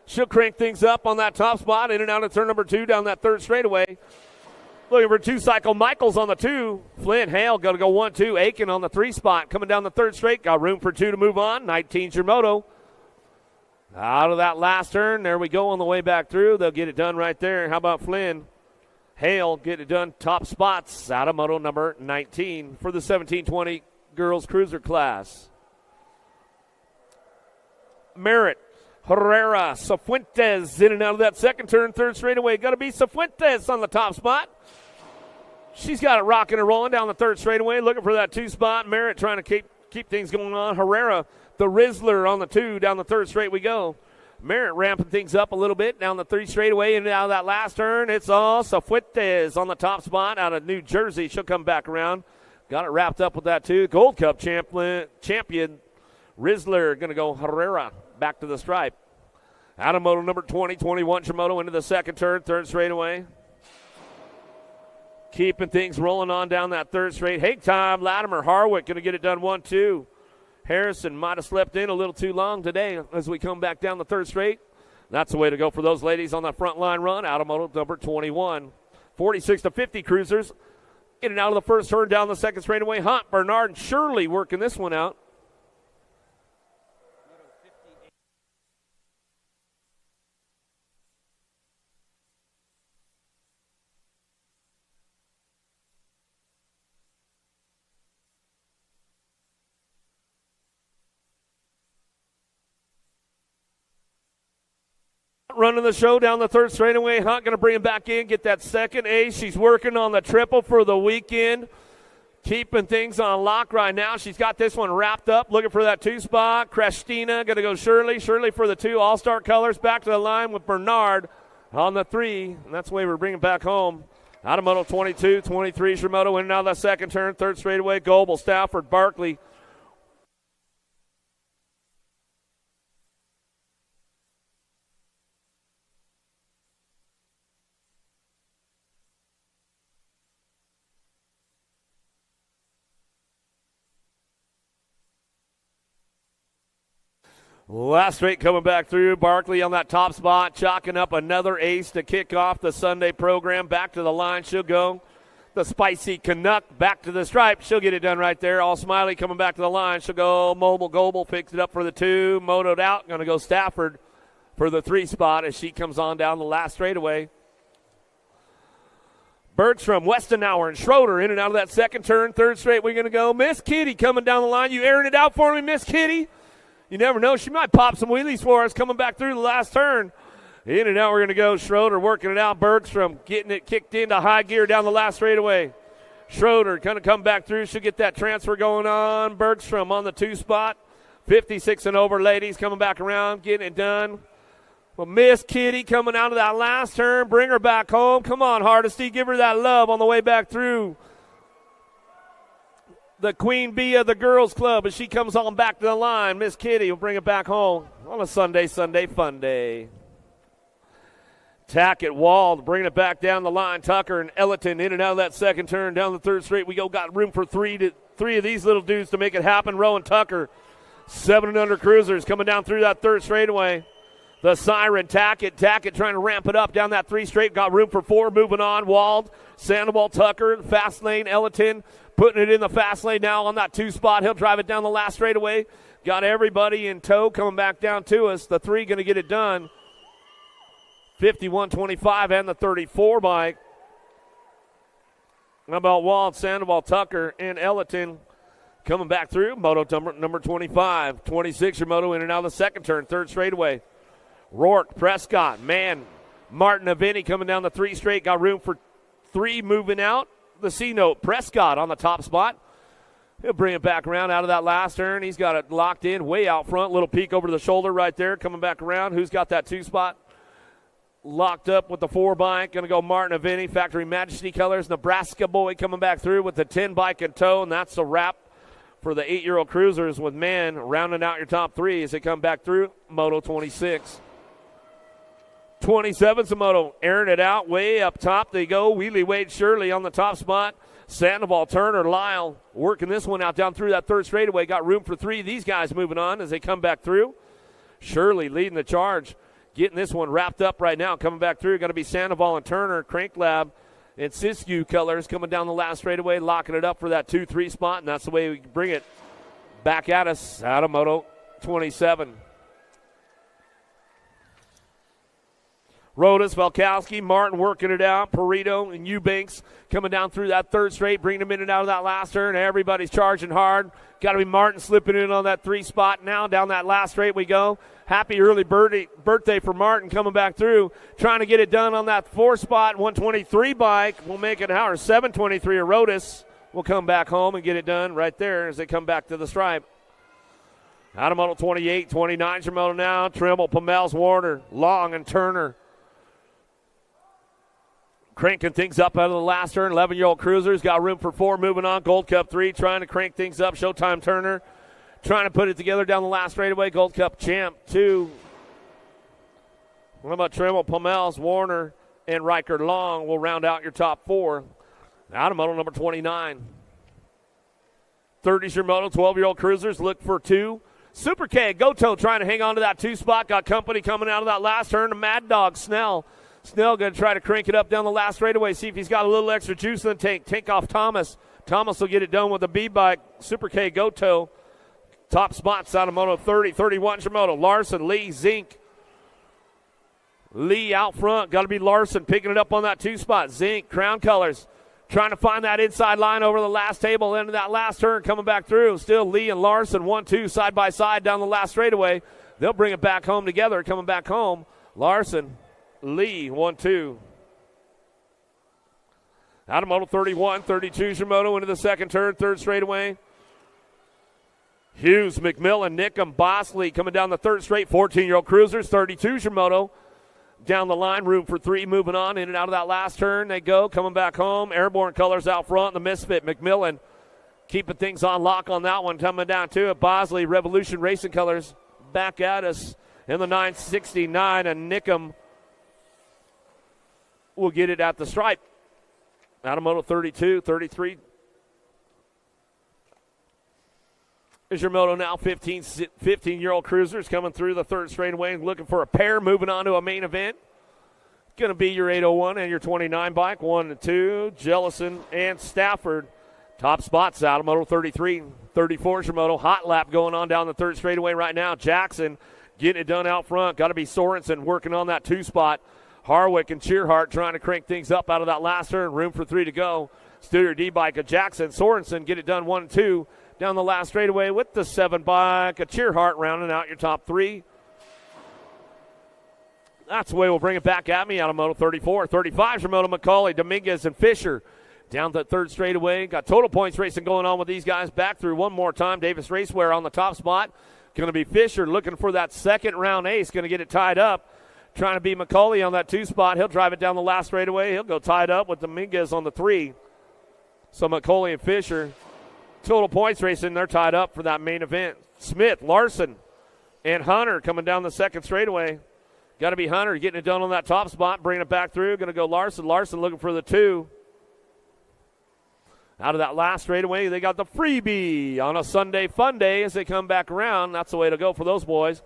She'll crank things up on that top spot. In and out of turn number 2 down that third straightaway. Looking for 2-cycle Michaels on the 2. Flynn, Hale, going to go 1-2. Aiken on the 3 spot. Coming down the third straight. Got room for 2 to move on. 19 Shimono. Out of that last turn. There we go on the way back through. They'll get it done right there. How about Flynn? Hale, get it done. Top spots. Out of Moto number 19 for the 17-20 girls cruiser class. Merritt. Herrera, Cifuentes in and out of that second turn, third straightaway. Got to be Cifuentes on the top spot. She's got it rocking and rolling down the third straightaway, looking for that 2 spot. Merritt trying to keep things going on. Herrera, the Rizzler on the 2, down the third straight we go. Merritt ramping things up a little bit down the 3 straightaway and out of that last turn. It's all Cifuentes on the top spot out of New Jersey. She'll come back around. Got it wrapped up with that too. Gold Cup champion Rizzler going to go Herrera back to the stripe. Adamoto number 20, 21 Shimono into the second turn, third straightaway. Keeping things rolling on down that third straight. Hake time, Latimer, Harwick going to get it done 1-2. Harrison might have slept in a little too long today as we come back down the third straight. That's the way to go for those ladies on that front line run. Adamoto number 21. 46-50 cruisers. In and out of the first turn down the second straightaway. Hunt, Bernard, and Shirley working this one out. Running the show down the third straightaway. Hunt going to bring him back in, get that second ace. She's working on the triple for the weekend. Keeping things on lock right now. She's got this one wrapped up, looking for that 2 spot. Christina going to go Shirley. Shirley for the 2. All-Star colors back to the line with Bernard on the 3. And that's the way we're bringing back home. Adamoto 22, 23 Shimono in and out of the second turn. Third straightaway. Goebel, Stafford, Barkley. Last straight coming back through. Barkley on that top spot, chalking up another ace to kick off the Sunday program. Back to the line she'll go. The Spicy Canuck back to the stripe. She'll get it done right there. All Smiley coming back to the line. She'll go Mobile Goble, picks it up for the 2. Motoed out. Going to go Stafford for the 3 spot as she comes on down the last straightaway. Bergstrom, Westenauer, and Schroeder in and out of that second turn. Third straight we're going to go. Miss Kitty coming down the line. You airing it out for me, Miss Kitty? You never know. She might pop some wheelies for us coming back through the last turn. In and out we're going to go. Schroeder working it out. Bergstrom getting it kicked into high gear down the last straightaway. Schroeder going to come back through. She'll get that transfer going on. Bergstrom on the 2 spot. 56 and over ladies coming back around, getting it done. Well, Miss Kitty coming out of that last turn. Bring her back home. Come on, Hardesty. Give her that love on the way back through. The queen bee of the girls club as she comes on back to the line. Miss Kitty will bring it back home on a Sunday fun day. Tackett, Wald, bringing it back down the line. Tucker and Ellerton in and out of that second turn. Down the third straight we go. Got room for three of these little dudes to make it happen. Rowan Tucker, 7 and under cruisers coming down through that third straightaway. The Siren, Tackett trying to ramp it up down that 3 straight. Got room for 4, moving on. Wald, Sandoval, Tucker, fast lane, Ellerton, putting it in the fast lane now on that 2 spot. He'll drive it down the last straightaway. Got everybody in tow coming back down to us. The 3 going to get it done. 51-25 and the 34 bike. How about Wald, Sandoval, Tucker, and Ellerton coming back through? Moto number 25. 26 your moto in and out of the second turn. Third straightaway. Rourke, Prescott, Mann, Martin Aveni coming down the 3 straight. Got room for 3 moving out. The C-note, Prescott on the top spot. He'll bring it back around out of that last turn. He's got it locked in way out front. Little peek over the shoulder right there. Coming back around. Who's got that 2 spot? Locked up with the 4 bike. Going to go Martin Aveni, Factory Majesty colors. Nebraska boy coming back through with the 10 bike in tow. And that's the wrap for the 8-year-old cruisers with Mann rounding out your top 3 as they come back through. Moto 26. 27's a moto, airing it out way up top. They go. Wheelie Wade Shirley on the top spot. Sandoval, Turner, Lyle working this one out down through that third straightaway. Got room for 3. These guys moving on as they come back through. Shirley leading the charge, getting this one wrapped up right now. Coming back through, got to be Sandoval and Turner, Crank Lab, and Siskiyou colors coming down the last straightaway, locking it up for that 2-3 spot, and that's the way we bring it back at us out of Moto 27. Rodas, Valkowski, Martin working it out. Perito and Eubanks coming down through that third straight, bringing them in and out of that last turn. Everybody's charging hard. Got to be Martin slipping in on that 3 spot now. Down that last straight we go. Happy early birthday for Martin coming back through. Trying to get it done on that 4 spot. 123 bike will make it an hour. 723 of Rodas will come back home and get it done right there as they come back to the stripe. Out of Moto 28, 29's your moto now. Trimble, Pomels, Warner, Long, and Turner. Cranking things up out of the last turn. 11-year-old cruisers got room for 4 moving on. Gold Cup 3 trying to crank things up. Showtime Turner trying to put it together down the last straightaway. Gold Cup champ 2. What about Trimble, Pomels, Warner, and Riker Long will round out your top 4. Out of Moto number 29. 30's your moto. 12-year-old cruisers look for 2. Super K, Goto trying to hang on to that 2 spot. Got company coming out of that last turn. The Mad Dog, Snell. Snell going to try to crank it up down the last straightaway, see if he's got a little extra juice in the tank. Take off Thomas. Thomas will get it done with the B-bike. Super K Goto. Top spots out of Moto 30. 31's your moto. Larson, Lee, Zink. Lee out front. Got to be Larson picking it up on that 2 spot. Zink, Crown Colors. Trying to find that inside line over the last table. Into that last turn coming back through. Still Lee and Larson 1-2 side by side down the last straightaway. They'll bring it back home together. Coming back home. Larson, Lee, 1-2. Out of Moto 31, 32's your moto into the second turn, third straightaway. Hughes, McMillan, Nickham, Bosley coming down the third straight. 14-year-old cruisers, 32's your moto. Down the line, room for 3 moving on. In and out of that last turn they go, coming back home. Airborne colors out front, the Misfit, McMillan keeping things on lock on that one. Coming down to it, Bosley, Revolution Racing colors back at us in the 969, and Nickham will get it at the stripe. Out of Moto 32, 33. Is your moto now 15-year-old cruisers coming through the third straightaway and looking for a pair, moving on to a main event. Going to be your 801 and your 29 bike, 1 and 2, Jellison and Stafford. Top spots out of Moto 33, 34 is your moto. Hot lap going on down the third straightaway right now. Jackson getting it done out front. Got to be Sorensen working on that 2 spot. Harwick and Cheerhart trying to crank things up out of that last turn. Room for 3 to go. Studer D-bike of Jackson. Sorensen get it done 1 and 2 down the last straightaway with the 7 bike of Cheerhart rounding out your top 3. That's the way we'll bring it back at me out of Moto 34. 35 is your Moto McCauley, Dominguez, and Fisher. Down the third straightaway. Got total points racing going on with these guys. Back through one more time. Davis Raceware on the top spot. Going to be Fisher looking for that second round ace. Going to get it tied up. Trying to be McCauley on that 2 spot. He'll drive it down the last straightaway. He'll go tied up with Dominguez on the 3. So McCauley and Fisher. Total points racing. They're tied up for that main event. Smith, Larson, and Hunter coming down the second straightaway. Got to be Hunter getting it done on that top spot. Bringing it back through. Going to go Larson. Larson looking for the 2. Out of that last straightaway, they got the freebie on a Sunday fun day as they come back around. That's the way to go for those boys.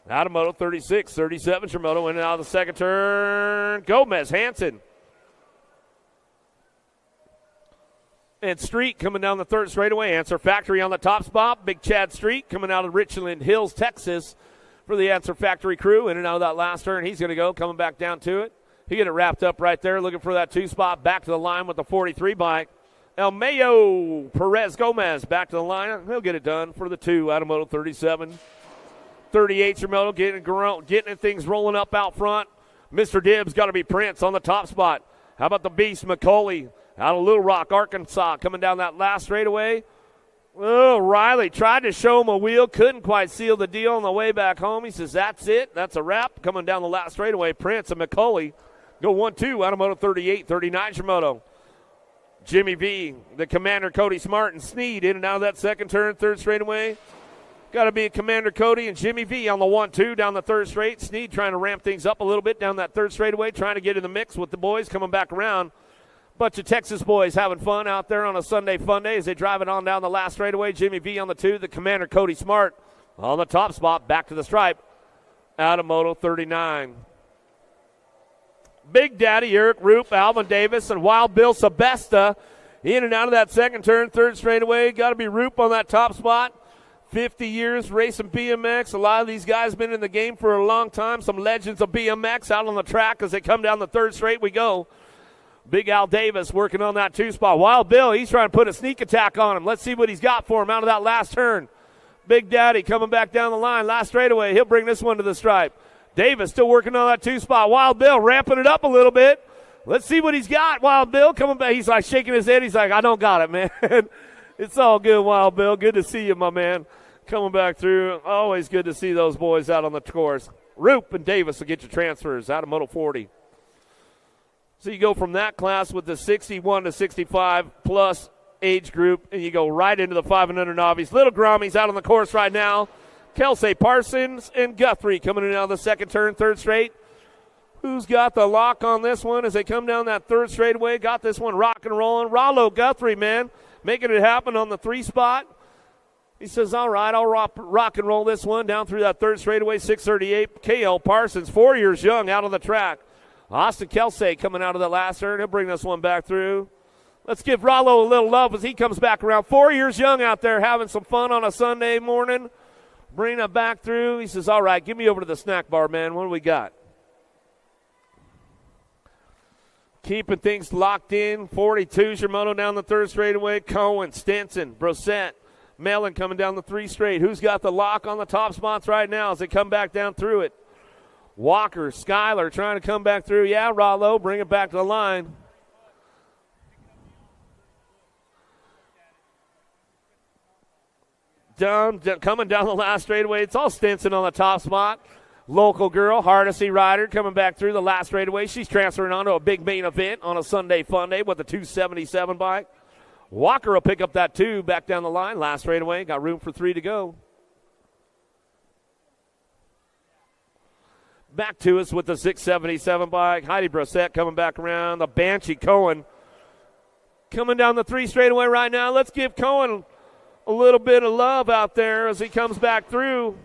Out of Moto 36, 37 your moto in and out of the second turn. Gomez, Hansen. And Street coming down the third straightaway. Answer Factory on the top spot. Big Chad Street coming out of Richland Hills, Texas for the Answer Factory crew. In and out of that last turn. He's going to go, coming back down to it. He get it wrapped up right there, looking for that 2 spot. Back to the line with the 43 bike. El Mayo Perez Gomez back to the line. He'll get it done for the 2 out of Moto 37. 38 your moto, getting things rolling up out front. Mr. Dibbs got to be Prince on the top spot. How about the Beast McCauley out of Little Rock, Arkansas, coming down that last straightaway. Oh, Riley tried to show him a wheel, couldn't quite seal the deal on the way back home. He says, that's it. That's a wrap. Coming down the last straightaway, Prince and McCauley go 1-2 out of Moto 38. 39 your moto. Jimmy V, the Commander Cody Smart, and Sneed in and out of that second turn, third straightaway. Got to be Commander Cody and Jimmy V on the 1-2 down the third straight. Sneed trying to ramp things up a little bit down that third straightaway, trying to get in the mix with the boys coming back around. Bunch of Texas boys having fun out there on a Sunday fun day as they drive it on down the last straightaway. Jimmy V on the 2, the Commander Cody Smart on the top spot, back to the stripe out of Moto 39. Big Daddy, Eric Roop, Alvin Davis, and Wild Bill Sebesta in and out of that second turn, third straightaway. Got to be Roop on that top spot. 50 years racing BMX. A lot of these guys been in the game for a long time. Some legends of BMX out on the track as they come down the third straight. We go. Big Al Davis working on that 2 spot. Wild Bill, he's trying to put a sneak attack on him. Let's see what he's got for him out of that last turn. Big Daddy coming back down the line. Last straightaway. He'll bring this one to the stripe. Davis still working on that 2 spot. Wild Bill ramping it up a little bit. Let's see what he's got. Wild Bill coming back. He's like shaking his head. He's like, I don't got it, man. It's all good, Wild Bill. Good to see you, my man. Coming back through. Always good to see those boys out on the course. Roop and Davis will get your transfers out of Moto 40. So you go from that class with the 61 to 65 plus age group, and you go right into the 500 novice. Little Grommies out on the course right now. Kelsey Parsons and Guthrie coming in out of the second turn, third straight. Who's got the lock on this one as they come down that third straightaway? Got this one rock and rolling. Rollo Guthrie, man, making it happen on the 3 spot. He says, all right, I'll rock and roll this one down through that third straightaway, 638. KL Parsons, 4 years young, out on the track. Austin Kelsey coming out of the last turn. He'll bring this one back through. Let's give Rollo a little love as he comes back around. 4 years young out there having some fun on a Sunday morning. Bring it back through. He says, all right, give me over to the snack bar, man. What do we got? Keeping things locked in. 42's your moto down the third straightaway. Cohen, Stinson, Brosette, Mellon coming down the 3 straight. Who's got the lock on the top spots right now as they come back down through it? Walker, Skyler trying to come back through. Yeah, Rollo, bring it back to the line. Coming down the last straightaway. It's all Stinson on the top spot. Local girl, Hardesty Rider coming back through the last straightaway. She's transferring on to a big main event on a Sunday fun day with the 277 bike. Walker will pick up that 2 back down the line. Last straightaway. Got room for 3 to go. Back to us with the 677 bike. Heidi Brosette coming back around. The Banshee Cohen coming down the 3 straightaway right now. Let's give Cohen A little bit of love out there as he comes back through.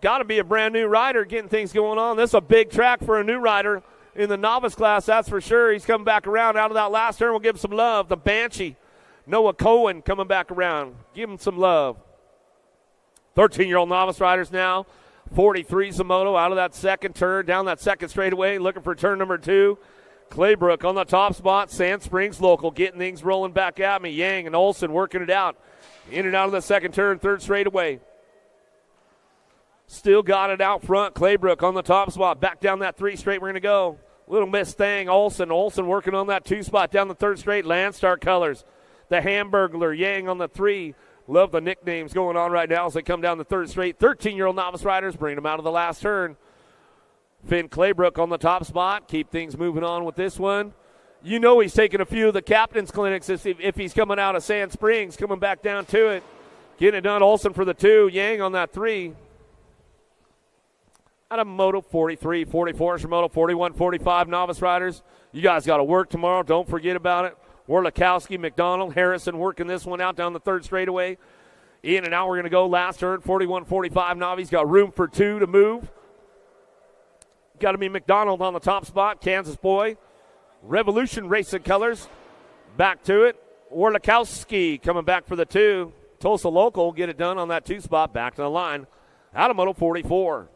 Got to be a brand new rider getting things going on. This is a big track for a new rider in the novice class, that's for sure. He's coming back around out of that last turn. We'll give him some love. The Banshee, Noah Cohen, coming back around. Give him some love. 13-year-old novice riders now. 43 Zamoto out of that second turn, down that second straightaway, looking for turn number 2. Claybrook on the top spot. Sand Springs local, getting things rolling back at me. Yang and Olson working it out. In and out of the second turn, third straightaway. Still got it out front. Claybrook on the top spot. Back down that 3 straight. We're going to go. Little Miss Thang, Olson working on that 2 spot down the third straight. Landstar colors. The Hamburglar, Yang on the 3. Love the nicknames going on right now as they come down the third straight. 13-year-old novice riders bring them out of the last turn. Finn Claybrook on the top spot. Keep things moving on with this one. You know he's taking a few of the captain's clinics if he's coming out of Sand Springs, coming back down to it. Getting it done. Olson for the 2. Yang on that 3. Out of Moto 43, 44 for Moto 41, 45 novice riders. You guys got to work tomorrow. Don't forget about it. Warlikowski, McDonald, Harrison working this one out down the third straightaway. In and out, we're going to go last turn, 41, 45 novice. Got room for 2 to move. Got to be McDonald on the top spot, Kansas boy. Revolution Racing colors. Back to it. Warlikowski coming back for the 2. Tulsa local, get it done on that 2 spot. Back to the line. Out of Moto 44.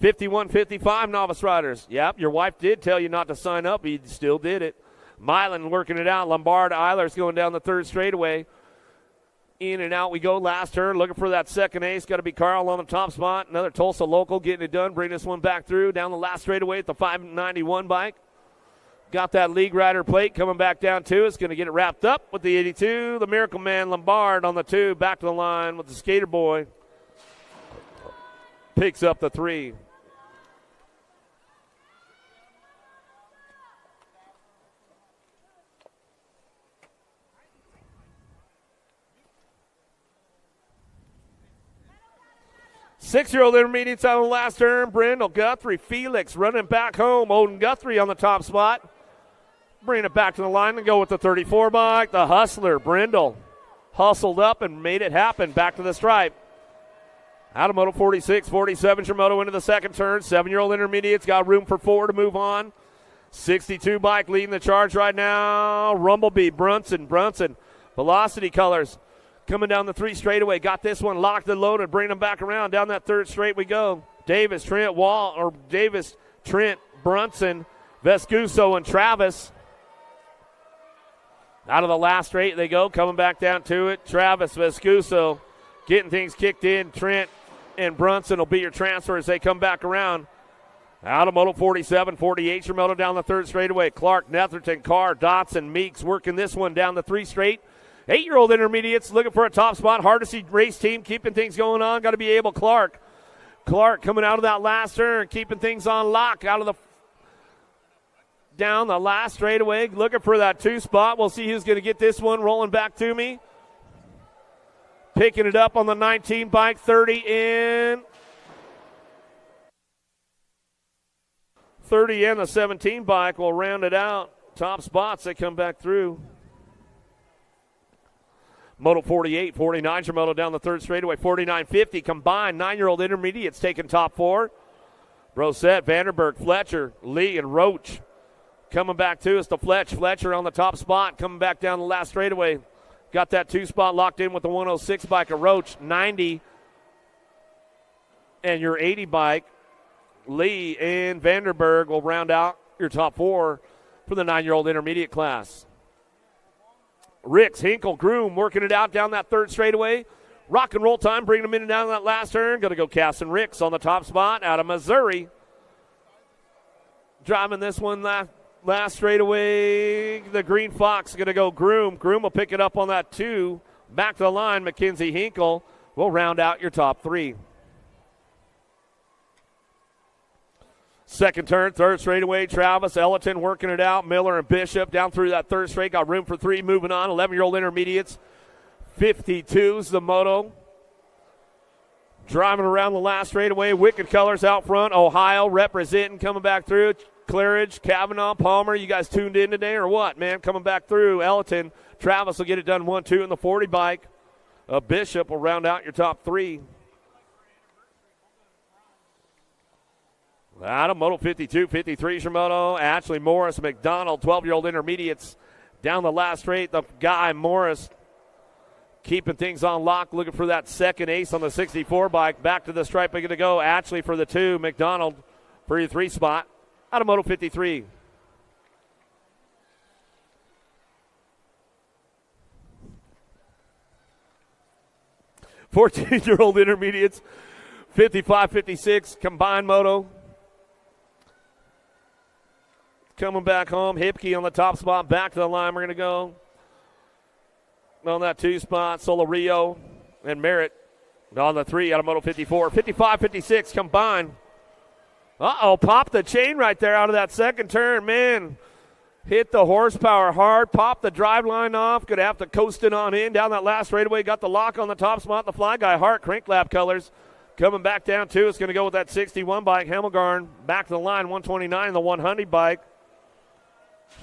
51-55 novice riders. Yep, your wife did tell you not to sign up. He still did it. Milan working it out. Lombard Eilers going down the third straightaway. In and out we go. Last turn. Looking for that second ace. Got to be Carl on the top spot. Another Tulsa local getting it done. Bring this one back through. Down the last straightaway at the 591 bike. Got that league rider plate coming back down to us. Going to get it wrapped up with the 82. The Miracle Man Lombard on the 2. Back to the line with the Skater Boy. Picks up the 3. Six-year-old intermediates on the last turn. Brindle, Guthrie, Felix running back home. Odin Guthrie on the top spot. Bring it back to the line and go with the 34 bike. The Hustler, Brindle, hustled up and made it happen. Back to the stripe. Out of Moto 46, 47 Shimoto into the second turn. 7-year-old intermediates got room for 4 to move on. 62 bike leading the charge right now. Rumblebee, Brunson. Velocity colors. Coming down the 3 straightaway. Got this one locked and loaded. Bring them back around. Down that third straight we go. Davis, Trent, Brunson, Vescuso, and Travis. Out of the last straight they go. Coming back down to it. Travis, Vescuso, getting things kicked in. Trent and Brunson will be your transfer as they come back around. Out of Moto 47, 48 Shimoto down the third straightaway. Clark, Netherton, Carr, Dotson, Meeks working this one down the 3 straight. 8-year-old intermediates looking for a top spot. Hardesty race team keeping things going on. Got to be able. Clark coming out of that last turn, keeping things on lock out of the down the last straightaway, looking for that 2 spot. We'll see who's going to get this one rolling back to me. Picking it up on the 19 bike, 30 in. 30 in the 17 bike will round it out. Top spots, they come back through. Moto 48, 49 Shimoto down the third straightaway, 49-50 combined. 9-year-old intermediates taking top 4. Brosette, Vanderberg, Fletcher, Lee, and Roach coming back to us. The Fletcher on the top spot, coming back down the last straightaway. Got that 2 spot locked in with the 106 bike of Roach, 90. And your 80 bike, Lee and Vanderberg will round out your top 4 for the 9-year-old intermediate class. Ricks, Hinkle, Groom working it out down that third straightaway. Rock and roll time, bringing them in and down that last turn. Going to go Cass and Ricks on the top spot out of Missouri. Driving this one last straightaway. The Green Fox going to go Groom. Groom will pick it up on that 2. Back to the line, Mackenzie Hinkle will round out your top 3. Second turn, third straightaway, Travis, Ellerton working it out. Miller and Bishop down through that third straight. Got room for 3 moving on. 11-year-old intermediates. 52's the moto. Driving around the last straightaway. Wicked colors out front. Ohio representing, coming back through. Claridge, Kavanaugh, Palmer, you guys tuned in today or what, man? Coming back through. Elton, Travis will get it done 1-2 in the 40 bike. Bishop will round out your top three. Adam, Moto 52, 53, Shimoto, Ashley Morris, McDonald, 12-year-old intermediates. Down the last straight, the guy, Morris, keeping things on lock, looking for that second ace on the 64 bike. Back to the stripe, going to go. Ashley for the 2, McDonald for your 3 spot. Out of Moto 53. Fourteen-year-old intermediates, 55, 56, combined moto. Coming back home, Hipke on the top spot, back to the line. We're going to go on that 2 spot. Solo Rio and Merritt on the 3 out of Moto 54. 55, 56 combined. Popped the chain right there out of that second turn. Man, hit the horsepower hard, popped the drive line off. Going to have to coast it on in. Down that last straightaway, got the lock on the top spot. The Fly Guy Hart, crank lap colors. Coming back down, too. It's going to go with that 61 bike. Hamelgarn back to the line, 129, the 100 bike.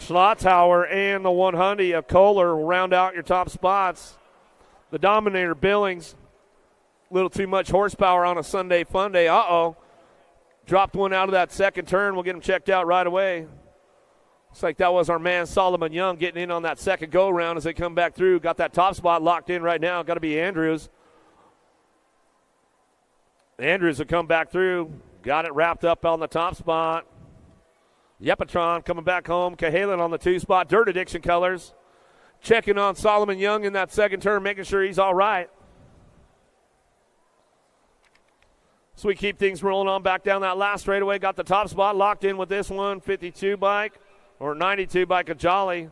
Schlotzhauer and the 100 of Kohler will round out your top spots. The Dominator Billings, a little too much horsepower on a Sunday fun day. Dropped one out of that second turn. We'll get him checked out right away. Looks like that was our man Solomon Young getting in on that second go-around as they come back through. Got that top spot locked in right now. Got to be Andrews. Andrews will come back through. Got it wrapped up on the top spot. Yepatron coming back home. Cahalan on the 2 spot. Dirt Addiction colors. Checking on Solomon Young in that second turn, making sure he's all right. So we keep things rolling on back down that last straightaway. Got the top spot locked in with this one, 52 bike, or 92 bike of Jolly.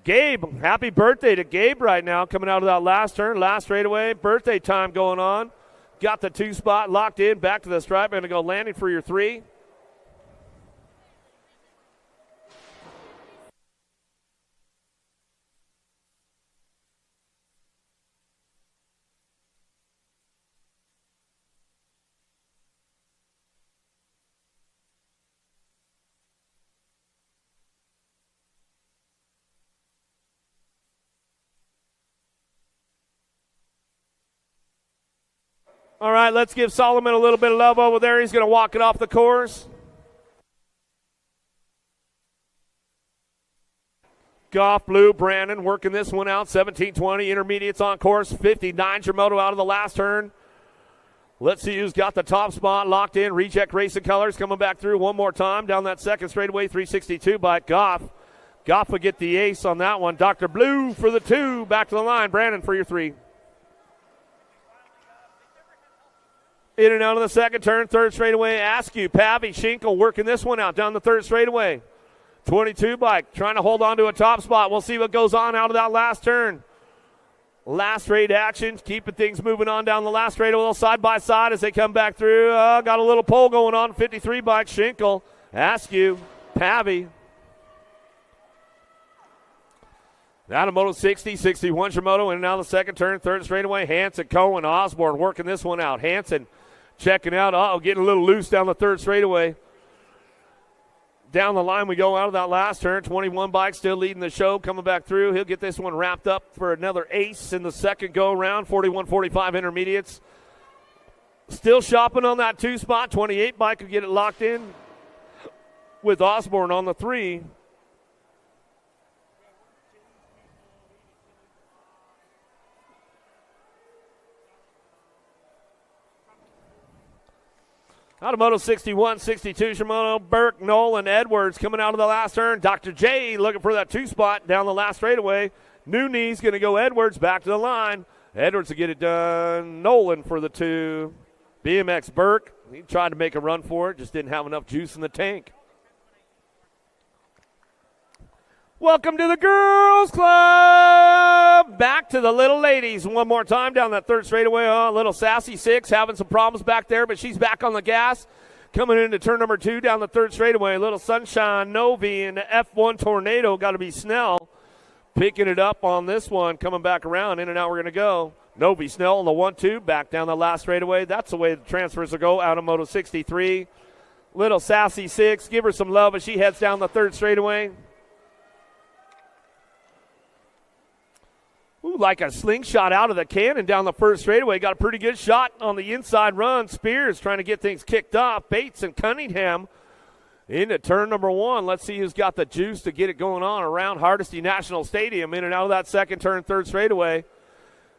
Gabe, happy birthday to Gabe right now, coming out of that last turn, last straightaway. Birthday time going on. Got the 2 spot locked in, back to the stripe. Going to go landing for your 3. All right, let's give Solomon a little bit of love over there. He's going to walk it off the course. Goff, Blue, Brandon working this one out. 17-20, intermediates on course. 59, Shimoto out of the last turn. Let's see who's got the top spot locked in. Reject Racing Colors coming back through one more time. Down that second straightaway, 362 by Goff. Goff will get the ace on that one. Dr. Blue for the 2. Back to the line. Brandon for your 3. In and out of the second turn, third straightaway, Askew, Pavy, Schinkel working this one out down the third straightaway. 22 bike, trying to hold on to a top spot. We'll see what goes on out of that last turn. Last straight action, keeping things moving on down the last straight, a little side by side as they come back through. Got a little pole going on, 53 bike, Schinkel, Askew, Pavy. Out of Moto 60, 61 Shimoto, in and out of the second turn, third straightaway, Hanson, Cohen, Osborne working this one out. Hanson checking out, getting a little loose down the third straightaway. Down the line we go out of that last turn. 21 bike still leading the show, coming back through. He'll get this one wrapped up for another ace in the second go-around. 41-45 intermediates. Still shopping on that 2 spot. 28 bike will get it locked in with Osborne on the 3. Out of Moto 61, 62, Shimono, Burke, Nolan, Edwards coming out of the last turn. Dr. J looking for that 2 spot down the last straightaway. New knee's going to go Edwards back to the line. Edwards will get it done. Nolan for the 2. BMX Burke, he tried to make a run for it, just didn't have enough juice in the tank. Welcome to the Girls Club. Back to the little ladies one more time down that third straightaway. Little Sassy 6 having some problems back there, but she's back on the gas. Coming into turn number 2 down the third straightaway. Little Sunshine Novi and the F1 Tornado. Got to be Snell picking it up on this one. Coming back around. In and out we're going to go. Novi, Snell on the 1-2. Back down the last straightaway. That's the way the transfers will go out of Moto 63. Little sassy 6. Give her some love as she heads down the third straightaway. Ooh, like a slingshot out of the cannon down the first straightaway. Got a pretty good shot on the inside run. Spears trying to get things kicked off. Bates and Cunningham into turn number 1. Let's see who's got the juice to get it going on around Hardesty National Stadium. In and out of that second turn, third straightaway.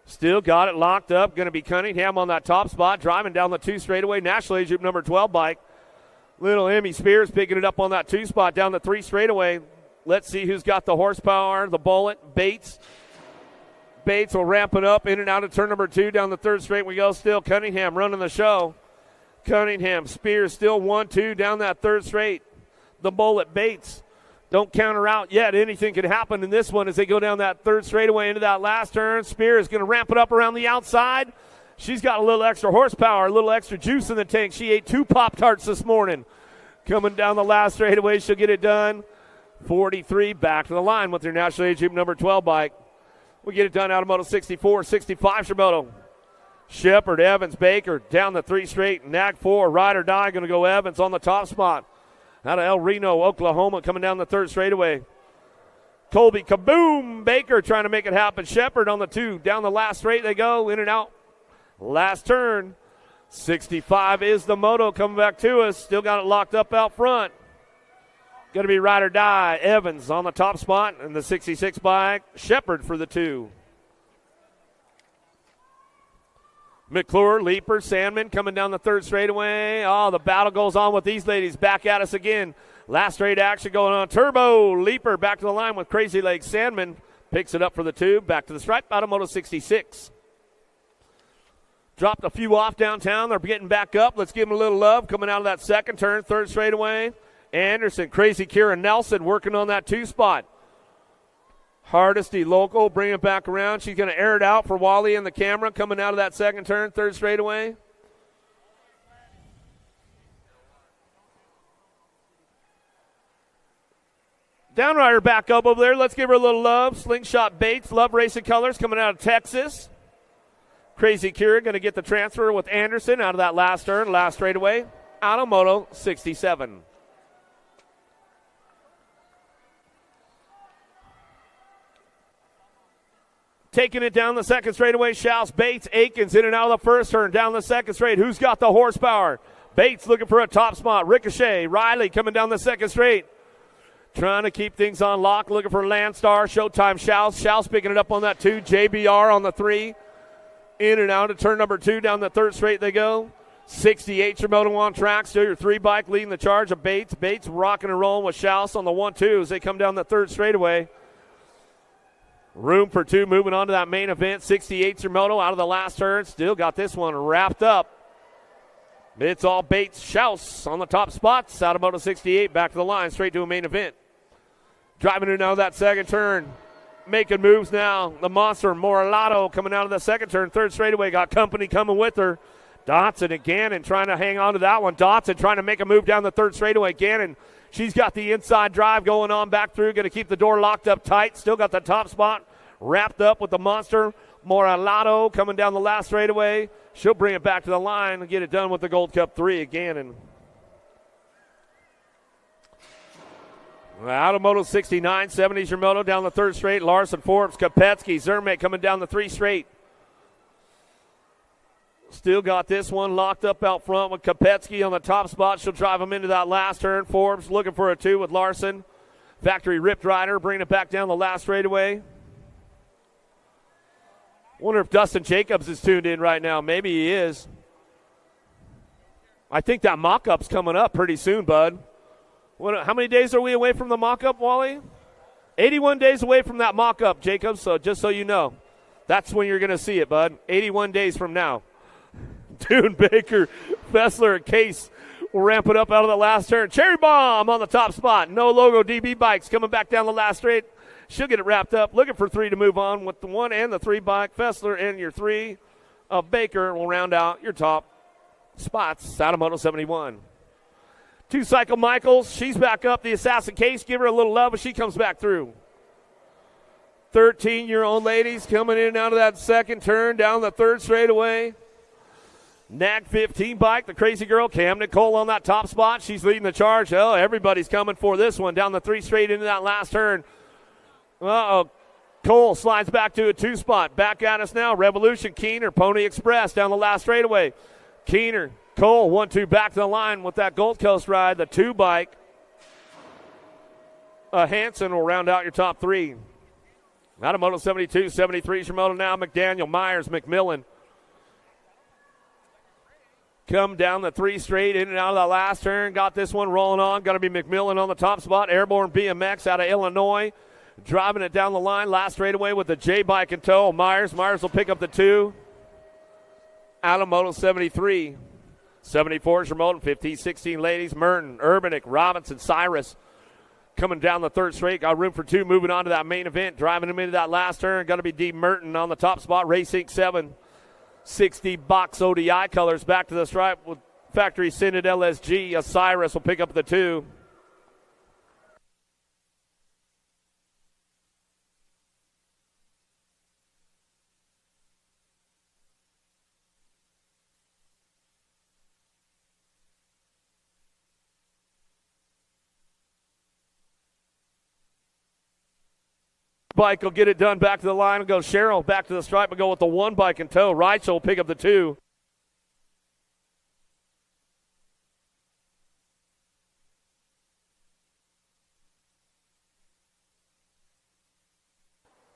Still got it locked up. Going to be Cunningham on that top spot. Driving down the 2 straightaway. National Age Group number 12 bike. Little Emmy Spears picking it up on that 2 spot down the 3 straightaway. Let's see who's got the horsepower, the bullet. Bates will ramp it up in and out of turn number 2. Down the third straight we go. Still Cunningham running the show. Cunningham, Spears still 1-2 down that third straight. The bullet, Bates. Don't counter out yet. Anything can happen in this one as they go down that third straightaway into that last turn. Spears going to ramp it up around the outside. She's got a little extra horsepower, a little extra juice in the tank. She ate 2 Pop-Tarts this morning. Coming down the last straightaway, she'll get it done. 43 back to the line with their National Age Group number 12 bike. We get it done out of Moto 64, 65 Shimoto. Shepard, Evans, Baker down the 3 straight. Nag 4, ride or die, going to go Evans on the top spot. Out of El Reno, Oklahoma, coming down the third straightaway. Colby, kaboom! Baker trying to make it happen. Shepard on the 2. Down the last straight they go, in and out. Last turn. 65 is the moto coming back to us. Still got it locked up out front. Going to be ride or die. Evans on the top spot, and the 66 bike. Shepard for the 2. McClure, Leaper, Sandman coming down the third straightaway. Oh, the battle goes on with these ladies. Back at us again. Last straight action going on. Turbo, Leaper back to the line with Crazy Legs. Sandman picks it up for the 2. Back to the stripe out of Moto 66. Dropped a few off downtown. They're getting back up. Let's give them a little love. Coming out of that second turn, third straightaway. Anderson, Crazy Kira Nelson working on that 2 spot. Hardesty local, bring it back around. She's going to air it out for Wally and the camera coming out of that second turn, third straightaway. Downrider back up over there. Let's give her a little love. Slingshot Bates, Love Racing Colors coming out of Texas. Crazy Kira going to get the transfer with Anderson out of that last turn, last straightaway. Out of Moto 67. Taking it down the second straightaway, Shouse, Bates, Aikens in and out of the first turn, down the second straight. Who's got the horsepower? Bates looking for a top spot. Ricochet, Riley coming down the second straight. Trying to keep things on lock, looking for Landstar. Showtime, Shouse. Shouse picking it up on that 2. JBR on the 3. In and out of turn number 2, down the third straight they go. 68 Shimoto on track. Still your 3 bike leading the charge of Bates. Bates rocking and rolling with Shouse on the 1-2 as they come down the third straightaway. Room for 2 moving on to that main event. 68 Shimoto out of the last turn. Still got this one wrapped up. It's all Bates, Shouse on the top spots. Out of Moto 68, back to the line, straight to a main event. Driving in now that second turn. Making moves now. The monster, Moralato, coming out of the second turn. Third straightaway, got company coming with her. Dotson and Gannon trying to hang on to that one. Dotson trying to make a move down the third straightaway. Gannon, she's got the inside drive going on back through. Going to keep the door locked up tight. Still got the top spot wrapped up with the monster. Moralato coming down the last straightaway. She'll bring it back to the line and get it done with the Gold Cup 3 again. And out of Moto 69, 70's your moto down the third straight. Larson, Forbes, Kopetsky, Zermak coming down the 3 straight. Still got this one locked up out front with Kopetsky on the top spot. She'll drive him into that last turn. Forbes looking for a 2 with Larson. Factory Ripped Rider bringing it back down the last straightaway. Wonder if Dustin Jacobs is tuned in right now. Maybe he is. I think that mock-up's coming up pretty soon, bud. How many days are we away from the mock-up, Wally? 81 days away from that mock-up, Jacobs, so just so you know. That's when you're going to see it, bud. 81 days from now. Dune, Baker, Fessler, and Case will ramp it up out of the last turn. Cherry Bomb on the top spot. No logo DB bikes coming back down the last straight. She'll get it wrapped up. Looking for 3 to move on with the 1 and the 3 bike. Fessler and your 3 of Baker will round out your top spots out of Moto 71. 2 Cycle Michaels. She's back up. The Assassin Case. Give her a little love as she comes back through. 13-year-old ladies coming in and out of that second turn down the third straightaway. Nag 15 bike, the crazy girl, Camden Cole on that top spot. She's leading the charge. Oh, everybody's coming for this one. Down the 3 straight into that last turn. Uh-oh. Cole slides back to a 2 spot. Back at us now. Revolution, Keener, Pony Express down the last straightaway. Keener, Cole, 1-2 back to the line with that Gold Coast ride. The 2 bike. Hanson will round out your top 3. Out of Moto 72, 73 is your moto now. McDaniel, Myers, McMillan. Come down the 3 straight, in and out of that last turn. Got this one rolling on. Got to be McMillan on the top spot. Airborne BMX out of Illinois. Driving it down the line. Last straightaway with the J bike in tow. Myers will pick up the 2. Out of Moto 73. 74 is your moto. 15, 16 ladies. Merton, Urbanic, Robinson, Cyrus. Coming down the 3rd straight. Got room for 2. Moving on to that main event. Driving him into that last turn. Got to be D. Merton on the top spot. Race Inc. 7. 60 box ODI colors back to the stripe with factory scented LSG. Cyrus will pick up the 2. Bike will get it done back to the line. Will go Cheryl back to the stripe and go with the 1 bike in tow. Reichel will pick up the 2.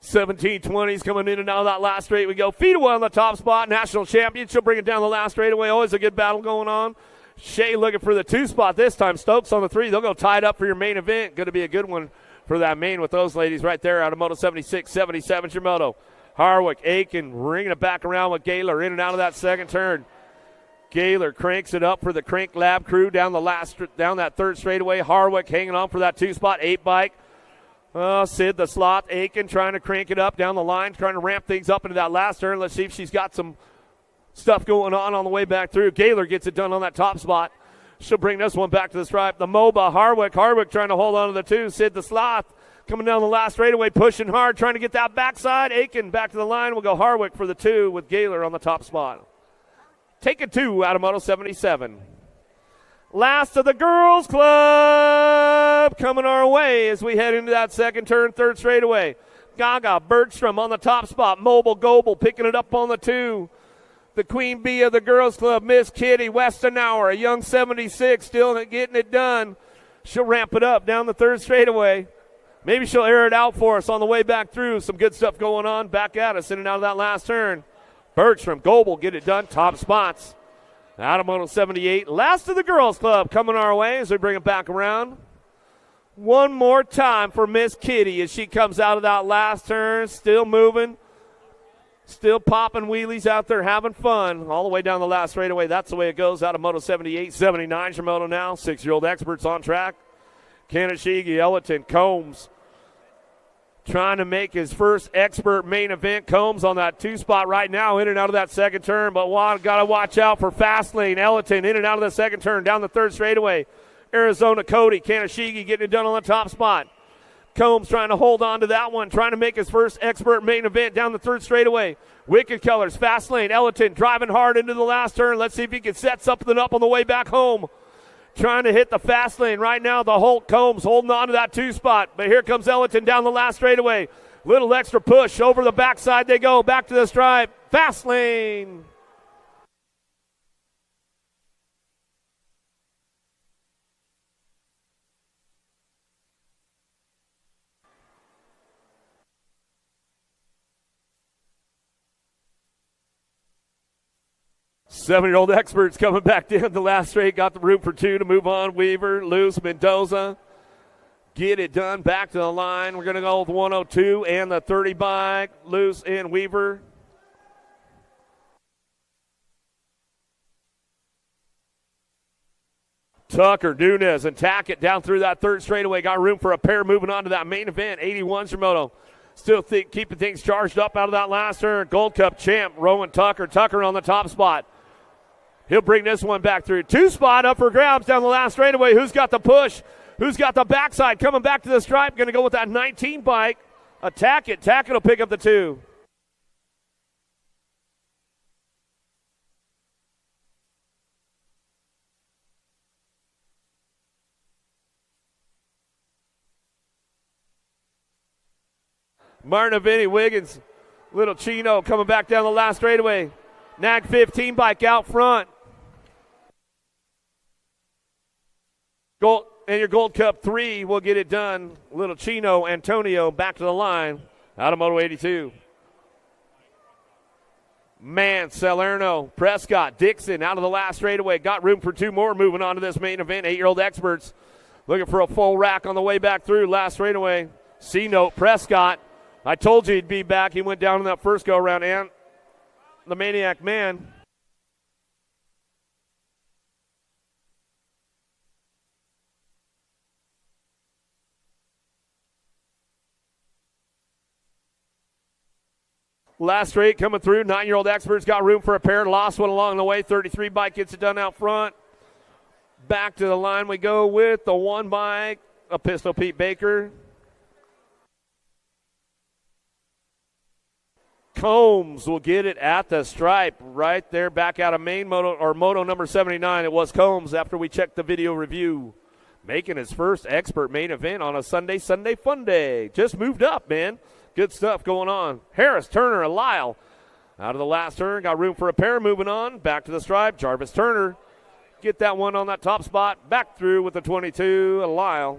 $17.20s coming in and out of that last straight. We go Feedaway on the top spot. National champion. She'll bring it down the last straightaway. Always a good battle going on. Shea looking for the 2 spot this time. Stokes on the 3. They'll go tied up for your main event. Going to be a good one for that main with those ladies right there out of Moto 76, 77 is your moto. Harwick, Aiken, ringing it back around with Gaylor in and out of that 2nd turn. Gaylor cranks it up for the Crank Lab crew down that 3rd straightaway. Harwick hanging on for that 2 spot, 8 bike. Sid the slot, Aiken trying to crank it up down the line, trying to ramp things up into that last turn. Let's see if she's got some stuff going on the way back through. Gaylor gets it done on that top spot. She'll bring this one back to the stripe. The MOBA, Harwick trying to hold on to the 2. Sid the Sloth coming down the last straightaway, pushing hard, trying to get that backside. Aiken back to the line. We'll go Harwick for the 2 with Gaylor on the top spot. Take a 2 out of Moto 77. Last of the Girls Club coming our way as we head into that 2nd turn, 3rd straightaway. Gaga, Bergstrom on the top spot. Mobile, Goebel picking it up on the 2. The Queen Bee of the Girls Club, Miss Kitty Westenauer, a young 76, still getting it done. She'll ramp it up down the 3rd straightaway. Maybe she'll air it out for us on the way back through. Some good stuff going on back at us in and out of that last turn. Bergstrom, Goebel, get it done. Top spots. Out of Moto 78. Last of the Girls Club coming our way as we bring it back around. One more time for Miss Kitty as she comes out of that last turn. Still moving. Still popping wheelies out there, having fun all the way down the last straightaway. That's the way it goes out of Moto 78. 79 is your moto now. 6-year-old experts on track. Kanashigi, Ellerton, Combs trying to make his first expert main event. Combs on that 2 spot right now, in and out of that 2nd turn. But got to watch out for fast lane. Ellerton in and out of the 2nd turn, down the 3rd straightaway. Arizona Cody, Kanashigi getting it done on the top spot. Combs trying to hold on to that one, trying to make his first expert main event down the 3rd straightaway. Wicked Colors, fast lane. Ellerton driving hard into the last turn. Let's see if he can set something up on the way back home. Trying to hit the fast lane right now. The Holt Combs holding on to that 2 spot. But here comes Ellerton down the last straightaway. Little extra push over the backside they go. Back to the stripe. Fast lane. Seven-year-old experts coming back down the last straight. Got the room for 2 to move on. Weaver, Luce, Mendoza. Get it done. Back to the line. We're going to go with 102 and the 30 bike. Luce and Weaver. Tucker, Nunez, and Tackett down through that 3rd straightaway. Got room for a pair moving on to that main event. 81's your moto. Still keeping things charged up out of that last turn. Gold Cup champ, Rowan Tucker. Tucker on the top spot. He'll bring this one back through. 2 spot up for grabs down the last straightaway. Who's got the push? Who's got the backside? Coming back to the stripe. Going to go with that 19 bike. Tackett. Tackett will pick up the 2. Martin of Vinny Wiggins. Little Chino coming back down the last straightaway. Nag 15 bike out front. Gold, and your Gold Cup 3 will get it done. Little Chino, Antonio back to the line. Out of Moto 82. Salerno, Prescott, Dixon out of the last straightaway. Got room for two more moving on to this main event. 8-year-old experts looking for a full rack on the way back through. Last straightaway. C-Note, Prescott. I told you he'd be back. He went down in that first go-around. And the Maniac Man. Last straight coming through. 9-year-old experts got room for a pair. Lost one along the way. 33 bike gets it done out front. Back to the line we go with the one bike. A Pistol Pete Baker. Combs will get it at the stripe right there back out of main moto, or moto number 79. It was Combs after we checked the video review. Making his first expert main event on a Sunday fun day. Just moved up, man. Good stuff going on. Harris, Turner, and Lyle out of the last turn. Got room for a pair moving on. Back to the stripe. Jarvis Turner. Get that one on that top spot. Back through with the 22. And Lyle.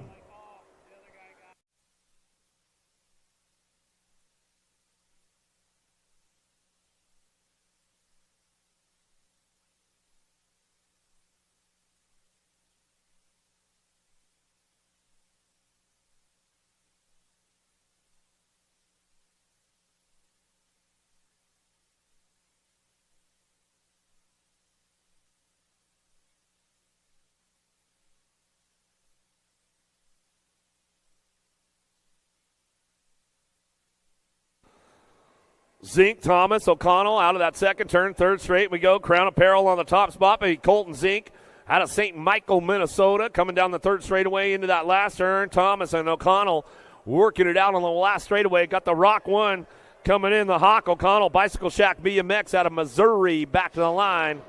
Zink, Thomas, O'Connell out of that second turn. Third straight we go. Crown Apparel on the top spot. Maybe Colton Zink out of St. Michael, Minnesota. Coming down the third straightaway into that last turn. Thomas and O'Connell working it out on the last straightaway. Got the Rock one coming in. The Hawk, O'Connell, Bicycle Shack BMX out of Missouri. Back to the line.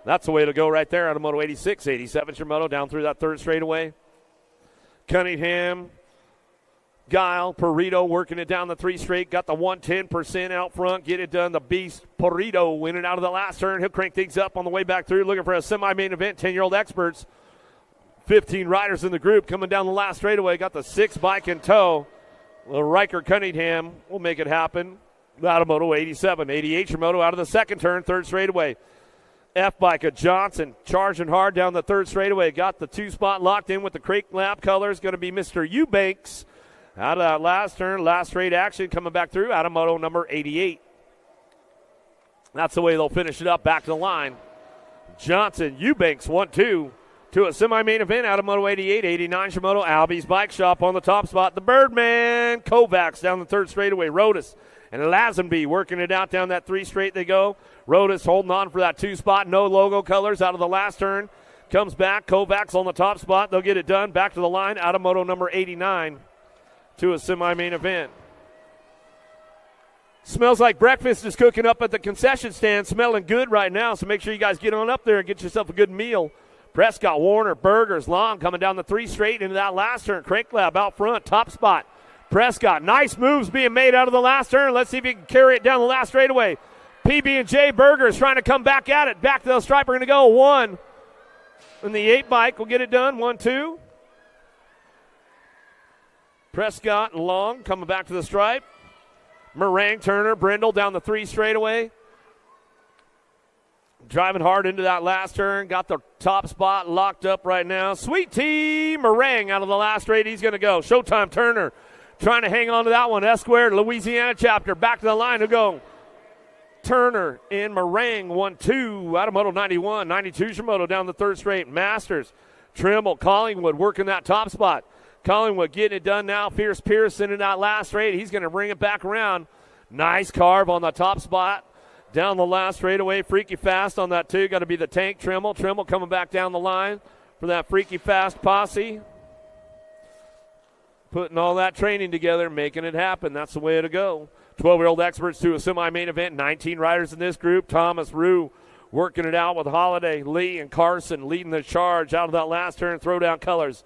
That's the way to go right there out of Moto 86. 87's your moto down through that third straightaway. Cunningham, Guile, Perito working it down the three straight. Got the 110% out front. Get it done. The Beast, Perito, winning out of the last turn. He'll crank things up on the way back through. Looking for a semi-main event. 10-year-old experts. 15 riders in the group coming down the last straightaway. Got the 6 bike in tow. Little Riker Cunningham will make it happen. Out of Moto 87. 88 your moto out of the second turn. Third straightaway. F-Bike of Johnson charging hard down the third straightaway. Got the 2-spot locked in with the Crate Lab colors. Going to be Mr. Eubanks. Out of that last turn, last straight action coming back through out of moto number 88. That's the way they'll finish it up back to the line. Johnson, Eubanks, 1-2 to a semi-main event out of moto 88. 89 Shimoto, Albie's Bike Shop on the top spot. The Birdman, Kovacs down the third straightaway. Rodas and Lazenby working it out down that 3 straight they go. Rodas holding on for that 2-spot. No logo colors out of the last turn. Comes back, Kovacs on the top spot. They'll get it done. Back to the line out of moto number 89. To a semi-main event. Smells like breakfast is cooking up at the concession stand. Smelling good right now, so make sure you guys get on up there and get yourself a good meal. Prescott, Warner, Burgers, Long coming down the 3 straight into that last turn. Crank Lab out front, top spot. Prescott, nice moves being made out of the last turn. Let's see if he can carry it down the last straightaway. PB&J Burgers trying to come back at it. Back to the stripe. We're going to go 1. And the 8 bike will get it done. 1-2. Prescott and Long coming back to the stripe. Meringue, Turner, Brindle down the 3 straightaway. Driving hard into that last turn. Got the top spot locked up right now. Sweet Tea Meringue out of the last straight. He's going to go. Showtime Turner trying to hang on to that one. S-Squared, Louisiana chapter. Back to the line to go. Turner in Meringue. 1-2 out of Moto 91. 92's your moto down the third straight. Masters, Trimble, Collingwood working that top spot. Collingwood getting it done now. Fierce Pearson in that last straight. He's going to bring it back around. Nice carve on the top spot. Down the last straightaway. Freaky Fast on that too. Got to be the tank Trimble. Trimble coming back down the line for that Freaky Fast posse. Putting all that training together, making it happen. That's the way to go. 12-year-old experts to a semi-main event. 19 riders in this group. Thomas Rue working it out with Holiday, Lee, and Carson leading the charge out of that last turn. Throwdown colors.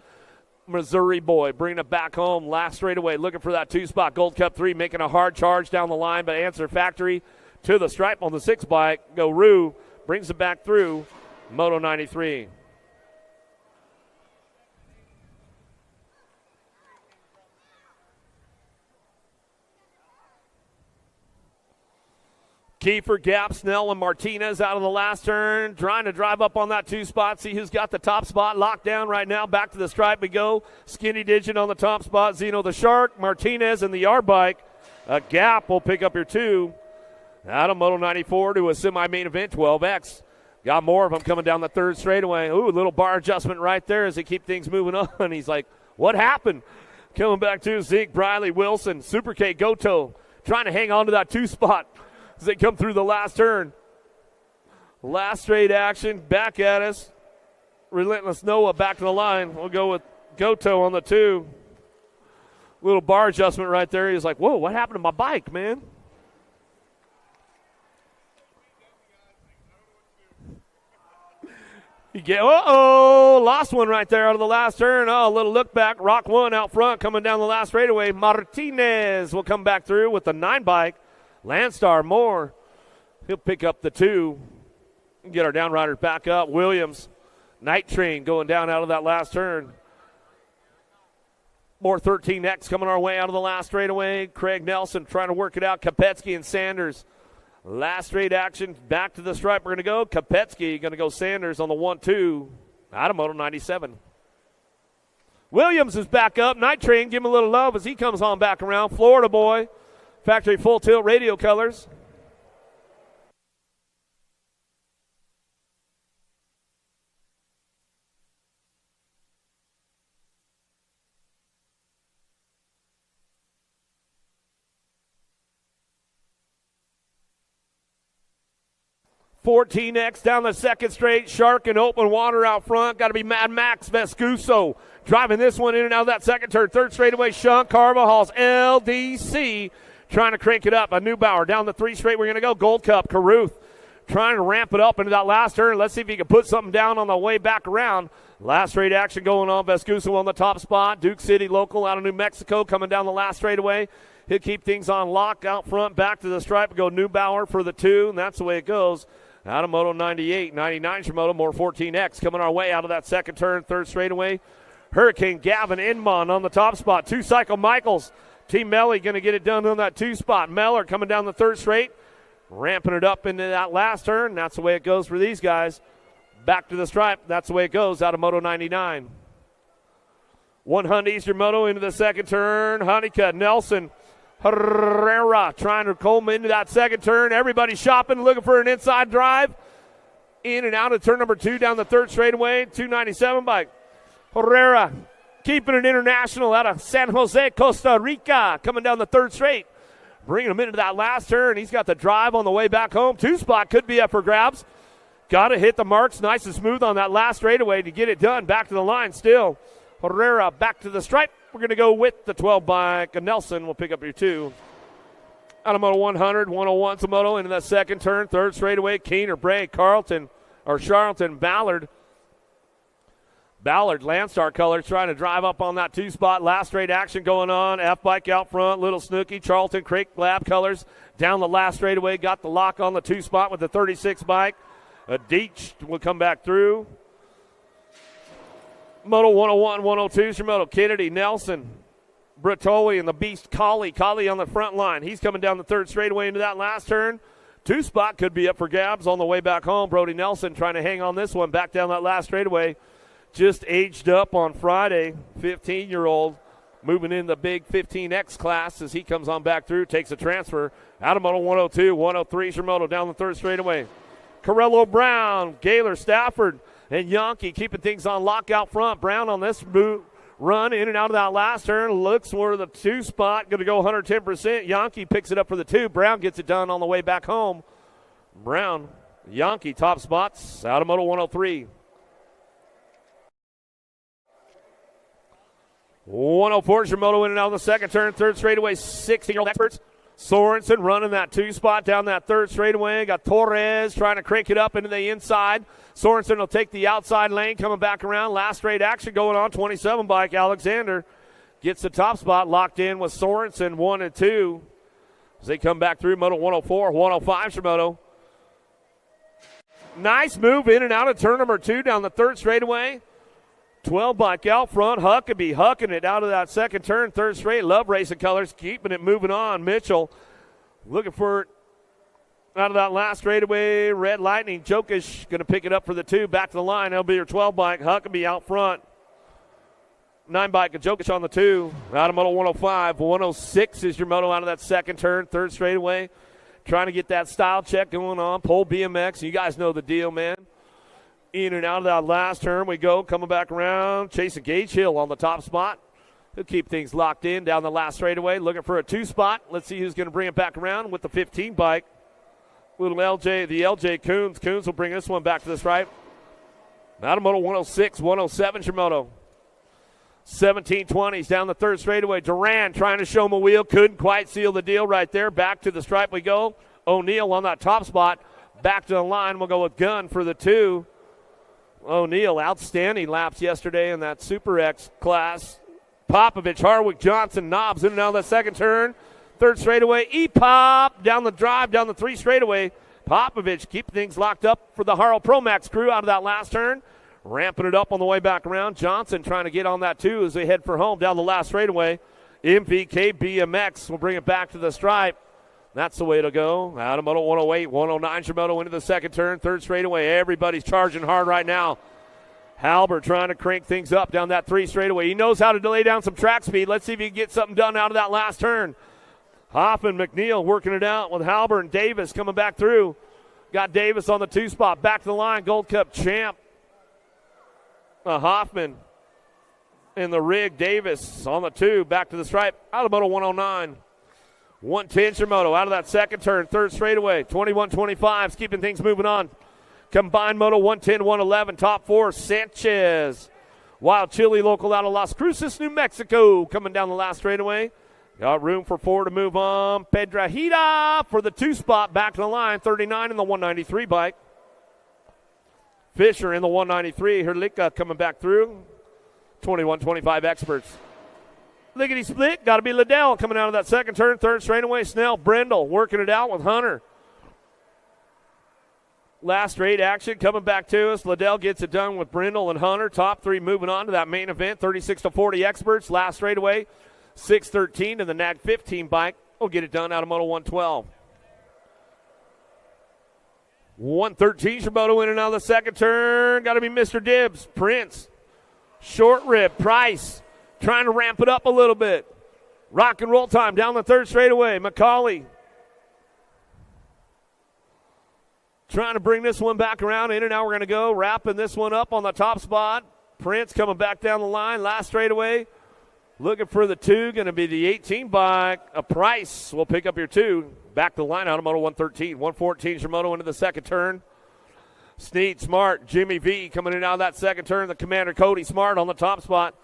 Missouri boy, bringing it back home. Last straightaway, looking for that 2-spot. Gold Cup 3, making a hard charge down the line, but Answer Factory to the stripe on the 6 bike. Go Rue, brings it back through Moto 93. Kiefer, Gap, Snell, and Martinez out of the last turn, trying to drive up on that 2 spot, see who's got the top spot locked down right now. Back to the stripe we go. Skinny Digit on the top spot, Zeno the Shark, Martinez, and the R bike. A Gap will pick up your 2. Out of Moto 94 to a semi-main event, 12X. Got more of them coming down the 3rd straightaway. Ooh, little bar adjustment right there as they keep things moving on. He's like, what happened? Coming back to Zeke, Briley, Wilson, Super K, Goto, trying to hang on to that 2 spot as they come through the last turn. Last straight action, back at us. Relentless Noah back to the line. We'll go with Goto on the 2. Little bar adjustment right there. He's like, whoa, what happened to my bike, man? Lost one right there out of the last turn. Oh, a little look back. Rock 1 out front coming down the last straightaway. Martinez will come back through with the 9 bike. Landstar Moore, he'll pick up the 2 and get our downriders back up. Williams, Night Train going down out of that last turn. More 13X coming our way out of the last straightaway. Craig Nelson trying to work it out. Kopetsky and Sanders. Last straight action, back to the stripe. We're going to go. Kopetsky going to go Sanders on the 1-2 out of Moto 97. Williams is back up. Night Train, give him a little love as he comes on back around. Florida boy. Factory full tilt radio colors. $14X down the 2nd straight. Shark and open water out front. Got to be Mad Max Vescuso driving this one in and out of that 2nd turn. 3rd straightaway, Sean Carvajal's LDC trying to crank it up. A Neubauer down the 3 straight. We're going to go Gold Cup. Caruth trying to ramp it up into that last turn. Let's see if he can put something down on the way back around. Last straight action going on. Vescuso on the top spot. Duke City local out of New Mexico coming down the last straightaway. He'll keep things on lock out front. Back to the stripe. Go Neubauer for the 2, and that's the way it goes. Out of Moto 98, 99's your Moto, more 14X coming our way out of that 2nd turn, 3rd straightaway. Hurricane Gavin Inman on the top spot. 2 Cycle Michaels. Team Melly going to get it done on that 2 spot. Meller coming down the 3rd straight, ramping it up into that last turn. That's the way it goes for these guys. Back to the stripe. That's the way it goes out of Moto 99. 100 Eastern Moto into the 2nd turn. Honeycutt, Nelson, Herrera trying to comb into that 2nd turn. Everybody shopping, looking for an inside drive. In and out of turn number 2 down the 3rd straightaway. 297 bike. Herrera keeping it international out of San Jose, Costa Rica. Coming down the 3rd straight. Bringing him into that last turn. He's got the drive on the way back home. 2 spot could be up for grabs. Got to hit the marks nice and smooth on that last straightaway to get it done. Back to the line still. Herrera back to the stripe. We're going to go with the 12 bike. Nelson will pick up your 2. Out of Moto 100, 101 to Moto into that 2nd turn. 3rd straightaway, Keener, Bray, Charlton, Ballard. Ballard, Landstar colors, trying to drive up on that 2 spot. Last straight action going on. F-bike out front, Little Snooky, Charlton, Creek Lab colors. Down the last straightaway, got the lock on the 2 spot with the 36 bike. Deech will come back through. Moto 101, 102 is your Moto. Kennedy, Nelson, Bertoli, and the beast Collie. Collie on the front line. He's coming down the 3rd straightaway into that last turn. 2 spot could be up for Gabs on the way back home. Brody Nelson trying to hang on this one back down that last straightaway. Just aged up on Friday. 15-year-old moving in the big 15X class as he comes on back through. Takes a transfer. Out of Moto 102, 103 is your Moto down the 3rd straightaway. Carello Brown, Gaylor Stafford, and Yankee keeping things on lock out front. Brown on this run in and out of that last turn. Looks for the 2 spot. Going to go 110%. Yankee picks it up for the 2. Brown gets it done on the way back home. Brown, Yankee, top spots. Out of Moto 103. 104 is your Moto in and out of the 2nd turn. 3rd straightaway, 16-year-old experts. Sorensen running that 2 spot down that 3rd straightaway. Got Torres trying to crank it up into the inside. Sorensen will take the outside lane, coming back around. Last straight action going on. 27 bike Alexander gets the top spot locked in with Sorensen 1 and 2. As they come back through Moto 104, 105 Shimoto. Nice move in and out of turn number 2 down the 3rd straightaway. 12 bike out front. Huckabee hucking it out of that 2nd turn, 3rd straight. Love racing colors, keeping it moving on. Mitchell looking for it out of that last straightaway. Red Lightning. Jokic going to pick it up for the 2. Back to the line. That'll be your 12 bike. Huckabee out front. 9 bike. Jokic on the 2. Out of Moto 105. 106 is your moto out of that 2nd turn, 3rd straightaway. Trying to get that style check going on. Pole BMX. You guys know the deal, man. In and out of that last turn we go. Coming back around. Chasing Gage Hill on the top spot. He'll keep things locked in down the last straightaway. Looking for a 2 spot. Let's see who's going to bring it back around with the 15 bike. Little LJ, the LJ Coons. Coons will bring this one back to the stripe. Out of Moto 106, 107 Shimoto. 1720s down the 3rd straightaway. Duran trying to show him a wheel. Couldn't quite seal the deal right there. Back to the stripe we go. O'Neal on that top spot. Back to the line. We'll go with Gunn for the 2. O'Neal, outstanding laps yesterday in that Super X class. Popovich, Harwick, Johnson, Knobs in and out of the 2nd turn. 3rd straightaway. E-Pop down the drive, down the 3 straightaway. Popovich keep things locked up for the Harl Pro Max crew out of that last turn. Ramping it up on the way back around. Johnson trying to get on that too as they head for home down the last straightaway. MVK BMX will bring it back to the stripe. That's the way to go. Out of Moto 108, 109 Shimoto into the 2nd turn, 3rd straightaway. Everybody's charging hard right now. Halbert trying to crank things up down that 3 straightaway. He knows how to lay down some track speed. Let's see if he can get something done out of that last turn. Hoffman, McNeil working it out with Halbert and Davis coming back through. Got Davis on the 2 spot. Back to the line. Gold Cup champ. Hoffman in the rig. Davis on the 2. Back to the stripe. Out of Moto 109. 110 Shimoto out of that 2nd turn, 3rd straightaway. 21-25's keeping things moving on. Combined Moto 110, 111. Top 4, Sanchez. Wild Chili local out of Las Cruces, New Mexico. Coming down the last straightaway. Got room for 4 to move on. Pedrahita for the 2 spot. Back to the line. 39 in the 193 bike. Fisher in the 193. Herlicka coming back through. 21-25 experts. Lickety split. Got to be Liddell coming out of that 2nd turn. 3rd straightaway. Snell. Brindle working it out with Hunter. Last straight action coming back to us. Liddell gets it done with Brindle and Hunter. Top 3 moving on to that main event. 36-40 experts. Last straightaway. 6:13 to the NAG 15 bike. We'll get it done out of Moto 112. 113 Shimoto in and out of the 2nd turn. Got to be Mr. Dibbs. Prince. Short rib. Price. Trying to ramp it up a little bit. Rock and roll time down the 3rd straightaway. McCauley trying to bring this one back around. In and out we're going to go. Wrapping this one up on the top spot. Prince coming back down the line. Last straightaway. Looking for the 2. Going to be the 18 bike. A Price will pick up your 2. Back to the line out of Moto 113. 114 Shimoto into the 2nd turn. Sneed, Smart, Jimmy V coming in out of that 2nd turn. The Commander Cody Smart on the top spot.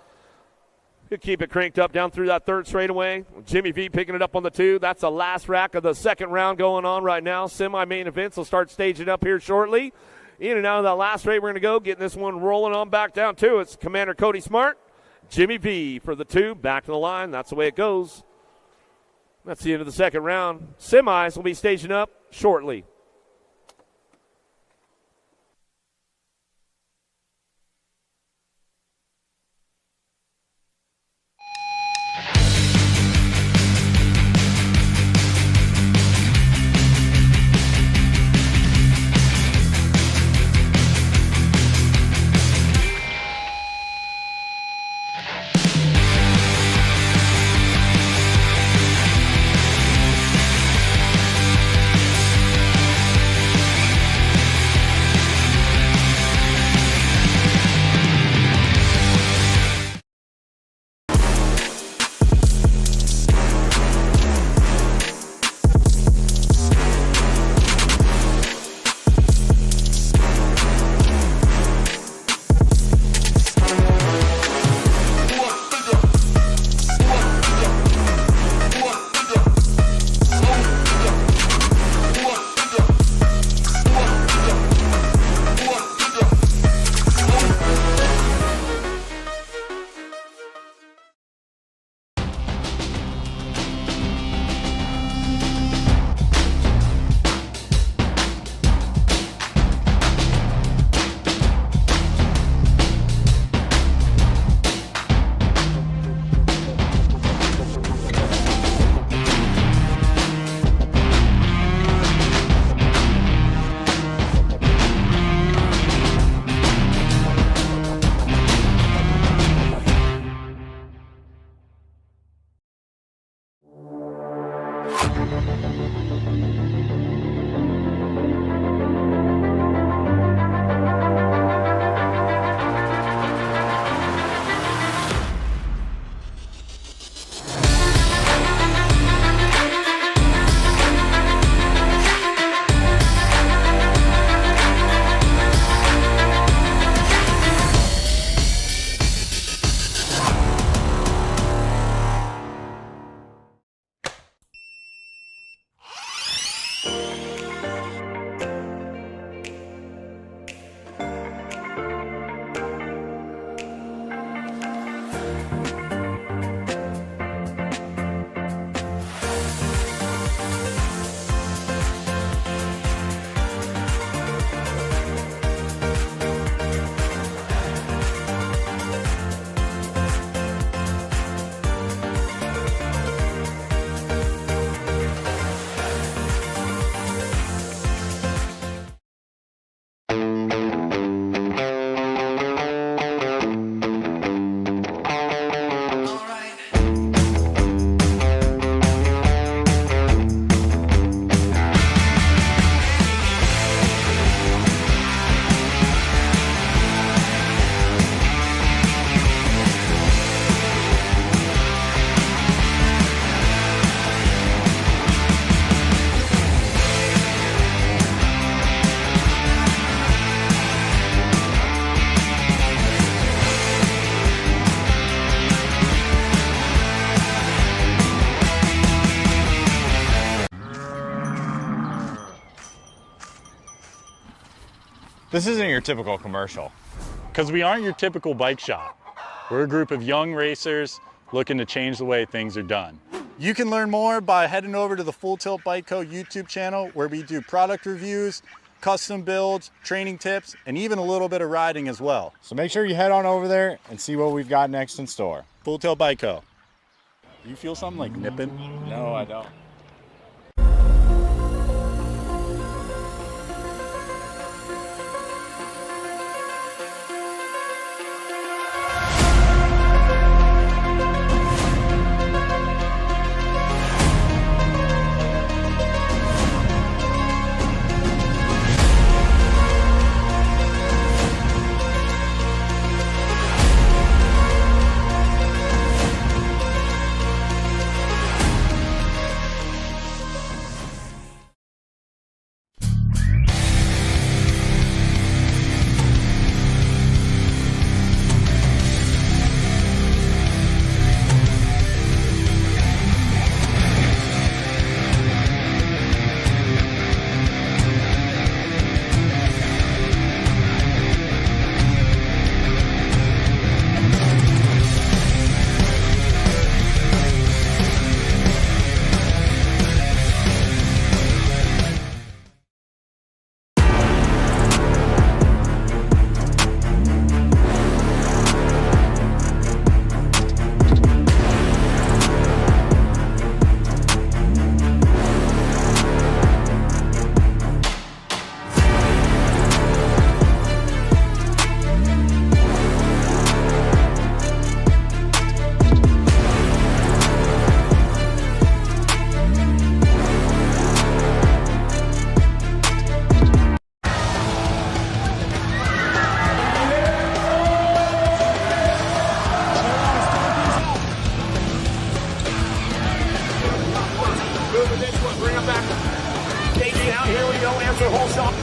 He'll keep it cranked up down through that 3rd straightaway. Jimmy V picking it up on the 2. That's the last rack of the 2nd round going on right now. Semi-main events will start staging up here shortly. In and out of that last straight, we're going to go. Getting this one rolling on back down to it's Commander Cody Smart. Jimmy V for the 2. Back to the line. That's the way it goes. That's the end of the 2nd round. Semis will be staging up shortly. This isn't your typical commercial, because we aren't your typical bike shop. We're a group of young racers looking to change the way things are done. You can learn more by heading over to the Full Tilt Bike Co. YouTube channel, where we do product reviews, custom builds, training tips, and even a little bit of riding as well. So make sure you head on over there and see what we've got next in store. Full Tilt Bike Co. You feel something like nipping? No, I don't. Bring him back. Casey out. Here we go. Answer whole shot.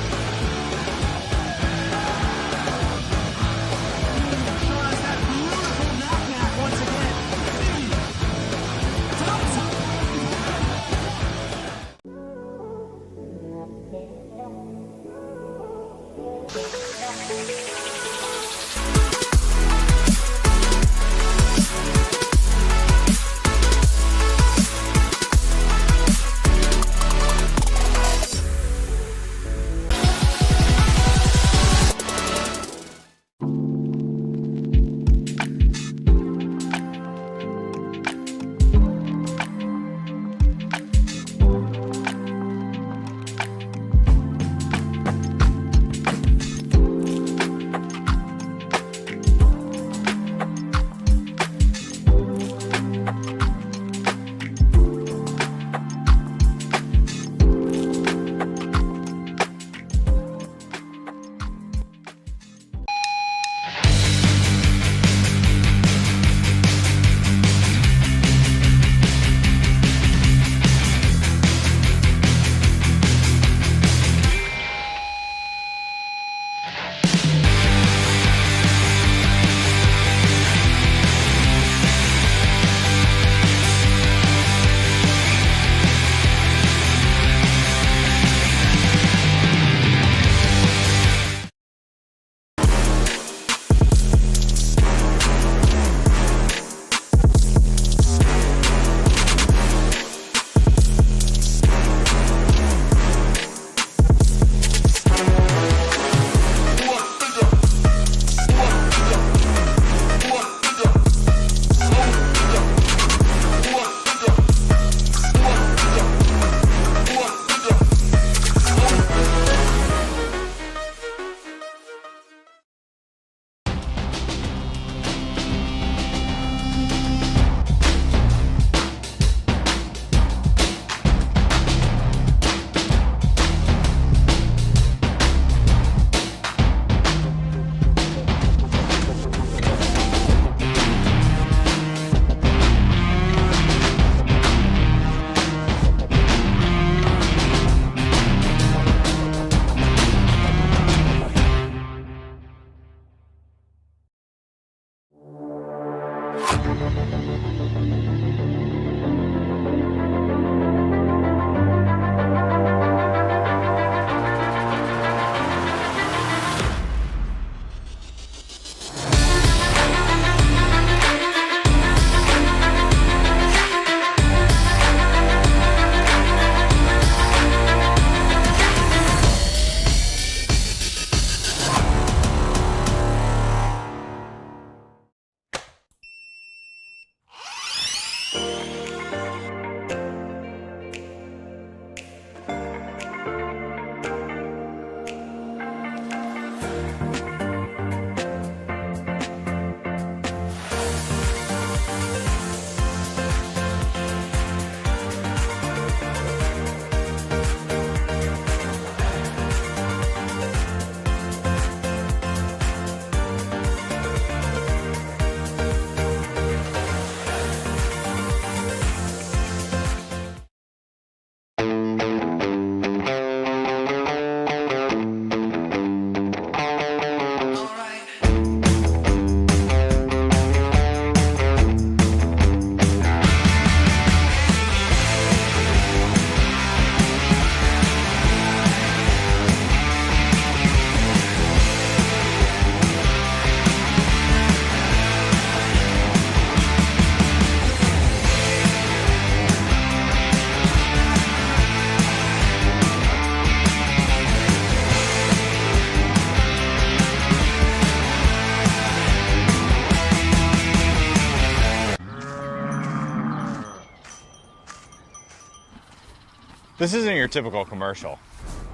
This isn't your typical commercial,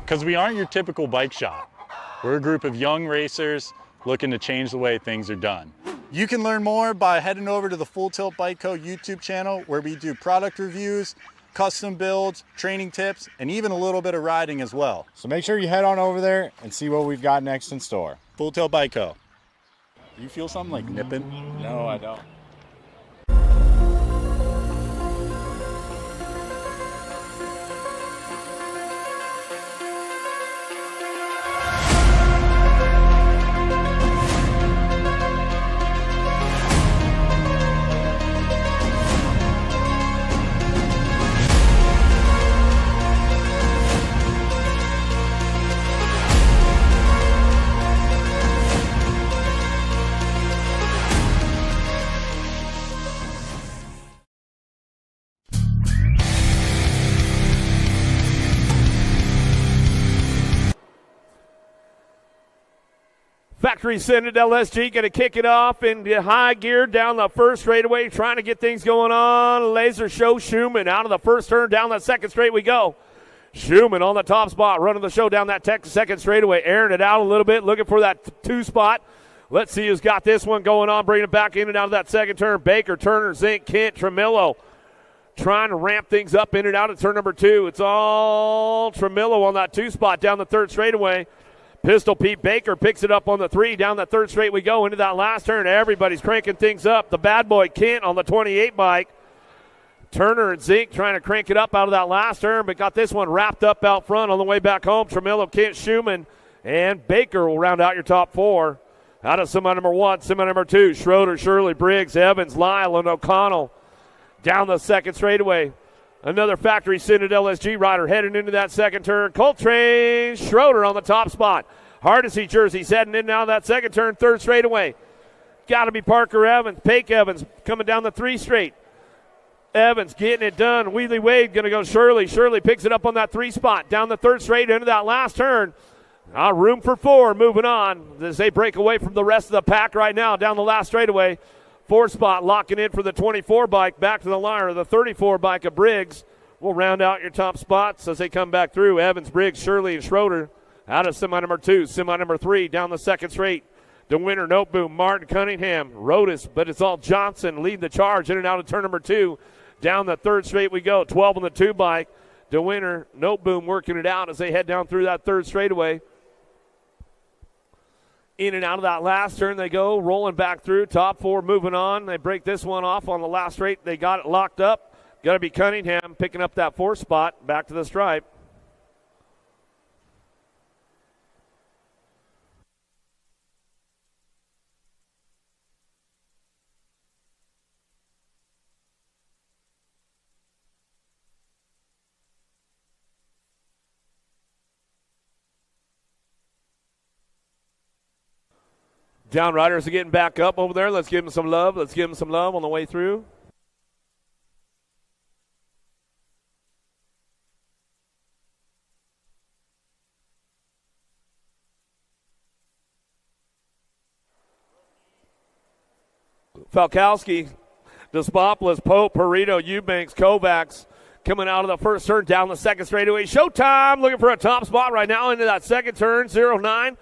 because we aren't your typical bike shop. We're a group of young racers looking to change the way things are done. You can learn more by heading over to the Full Tilt Bike Co. YouTube channel, where we do product reviews, custom builds, training tips, and even a little bit of riding as well. So make sure you head on over there and see what we've got next in store. Full Tilt Bike Co. You feel something like nipping? No, I don't. Factory Senate LSG going to kick it off into high gear down the first straightaway, trying to get things going on. Laser Show Schumann out of the first turn, down that second straight we go. Schumann on the top spot, running the show down that second straightaway, airing it out a little bit, looking for that two spot. Let's see who's got this one going on, bringing it back in and out of that second turn. Baker, Turner, Zink, Kent, Tremillo trying to ramp things up in and out of turn number two. It's all Tremillo on that two spot down the third straightaway. Pistol Pete Baker picks it up on the three. Down that third straight we go into that last turn. Everybody's cranking things up. The bad boy Kent on the 28 bike. Turner and Zink trying to crank it up out of that last turn, but got this one wrapped up out front on the way back home. Tremillo, Kent, Schumann, and Baker will round out your top four. Out of semi number one, semi number two, Schroeder, Shirley, Briggs, Evans, Lyle, and O'Connell. Down the second straightaway. Another Factory Senate LSG rider heading into that second turn. Coltrane Schroeder on the top spot. Hardesty jerseys heading in and out of that second turn, third straightaway. Got to be Parker Evans, Pake Evans coming down the three straight. Evans getting it done. Wheelie Wade going to go Shirley. Shirley picks it up on that three spot. Down the third straight into that last turn. Room for four moving on as they break away from the rest of the pack right now down the last straightaway. Four spot locking in for the 24 bike. Back to the line of the 34 bike of Briggs. We'll round out your top spots as they come back through. Evans, Briggs, Shirley, and Schroeder out of semi number two. Semi number three down the second straight. DeWinter, Noteboom, Martin, Cunningham, Rodas, but it's all Johnson leading the charge in and out of turn number two. Down the third straight we go. 12 on the two bike. DeWinter, Noteboom working it out as they head down through that third straightaway. In and out of that last turn they go, rolling back through. Top four moving on. They break this one off on the last straight. They got it locked up. Got to be Cunningham picking up that fourth spot. Back to the stripe. Down riders are getting back up over there. Let's give them some love. Let's give them some love on the way through. Falkowski, Despopoulos, Pope, Perito, Eubanks, Kovacs coming out of the first turn down the second straightaway. Showtime looking for a top spot right now into that second turn, 0-9.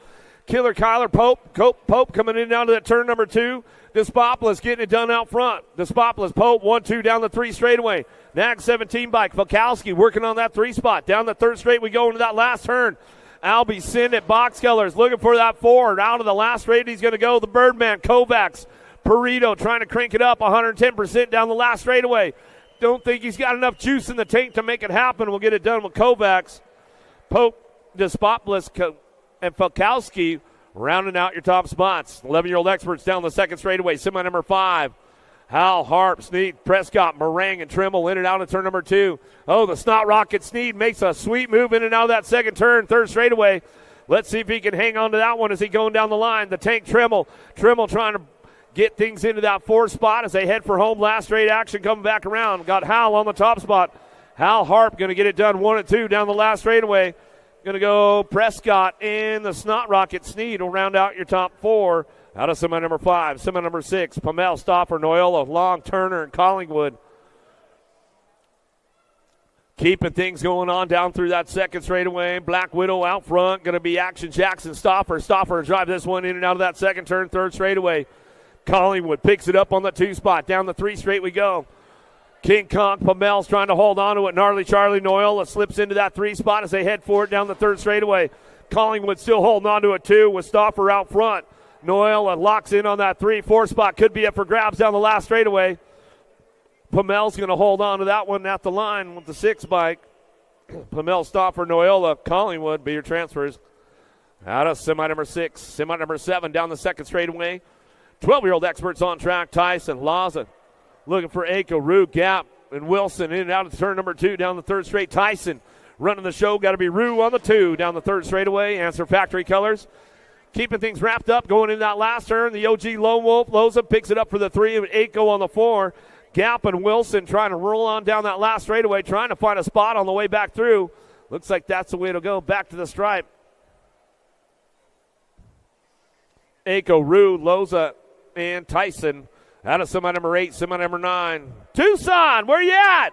Killer Kyler Pope coming in down to that turn number two. Despopoulos getting it done out front. Despopoulos, Pope, 1-2 down the three straightaway. Nag 17 bike. Falkowski working on that three spot. Down the third straight we go into that last turn. Albie Sin at Box Colors looking for that forward. Out of the last straight he's going to go. The Birdman, Kovacs. Perito trying to crank it up 110% down the last straightaway. Don't think he's got enough juice in the tank to make it happen. We'll get it done with Kovacs. Pope, Despopoulos, and Falkowski rounding out your top spots. 11-year-old experts down the second straightaway. Semi number five. Hal, Harp, Sneed, Prescott, Meringue, and Trimble in and out of turn number two. Oh, the Snot Rocket Sneed makes a sweet move in and out of that second turn, third straightaway. Let's see if he can hang on to that one as he going down the line. The tank Trimble trying to get things into that fourth spot as they head for home. Last straight action coming back around. Got Hal on the top spot. Hal Harp going to get it done 1-2 down the last straightaway. Going to go Prescott and the Snot Rocket Sneed will round out your top four. Out of semi number five, semi number six, Pamel, Stoffer, Noyola, Long, Turner, and Collingwood. Keeping things going on down through that second straightaway. Black Widow out front. Going to be Action Jackson Stoffer. Stoffer drive this one in and out of that second turn, third straightaway. Collingwood picks it up on the 2 spot. Down the 3 straight we go. King Kong Pamel's trying to hold on to it. Gnarly Charlie Noyola slips into that 3 spot as they head for it down the third straightaway. Collingwood still holding on to it too with Stoffer out front. Noyola locks in on that 3-4 spot. Could be up for grabs down the last straightaway. Pamel's going to hold on to that one at the line with the 6 bike. Pamel, Stoffer, Noyola, Collingwood be your transfers. Out of semi number 6, semi number 7 down the second straightaway. 12-year-old experts on track. Tyson, Laza looking for Aiko, Rue, Gap, and Wilson in and out of turn number 2 down the third straight. Tyson running the show. Got to be Rue on the 2 down the third straightaway. Answer factory colors. Keeping things wrapped up going into that last turn. The OG Lone Wolf. Loza picks it up for the 3 and Aiko on the 4. Gap and Wilson trying to roll on down that last straightaway, trying to find a spot on the way back through. Looks like that's the way to go. Back to the stripe. Aiko, Rue, Loza, and Tyson. Out of semi number 8, semi number 9. Tucson, where you at?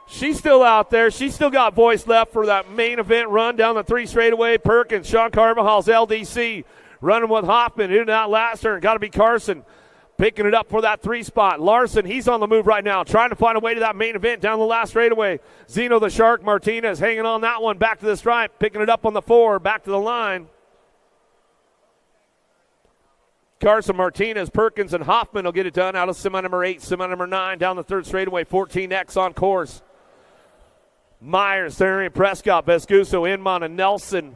She's still out there. She's still got voice left for that main event run down the 3 straightaway. Perkins, Sean Carvajal's LDC running with Hoffman in that last turn. Got to be Carson picking it up for that 3 spot. Larson, he's on the move right now, trying to find a way to that main event down the last straightaway. Zeno the Shark Martinez hanging on that one, back to the stripe, picking it up on the 4, back to the line. Carson, Martinez, Perkins, and Hoffman will get it done out of semi number 8, semi number 9, down the third straightaway, 14X on course. Myers, Therian, Prescott, Vescuso, Inman, and Nelson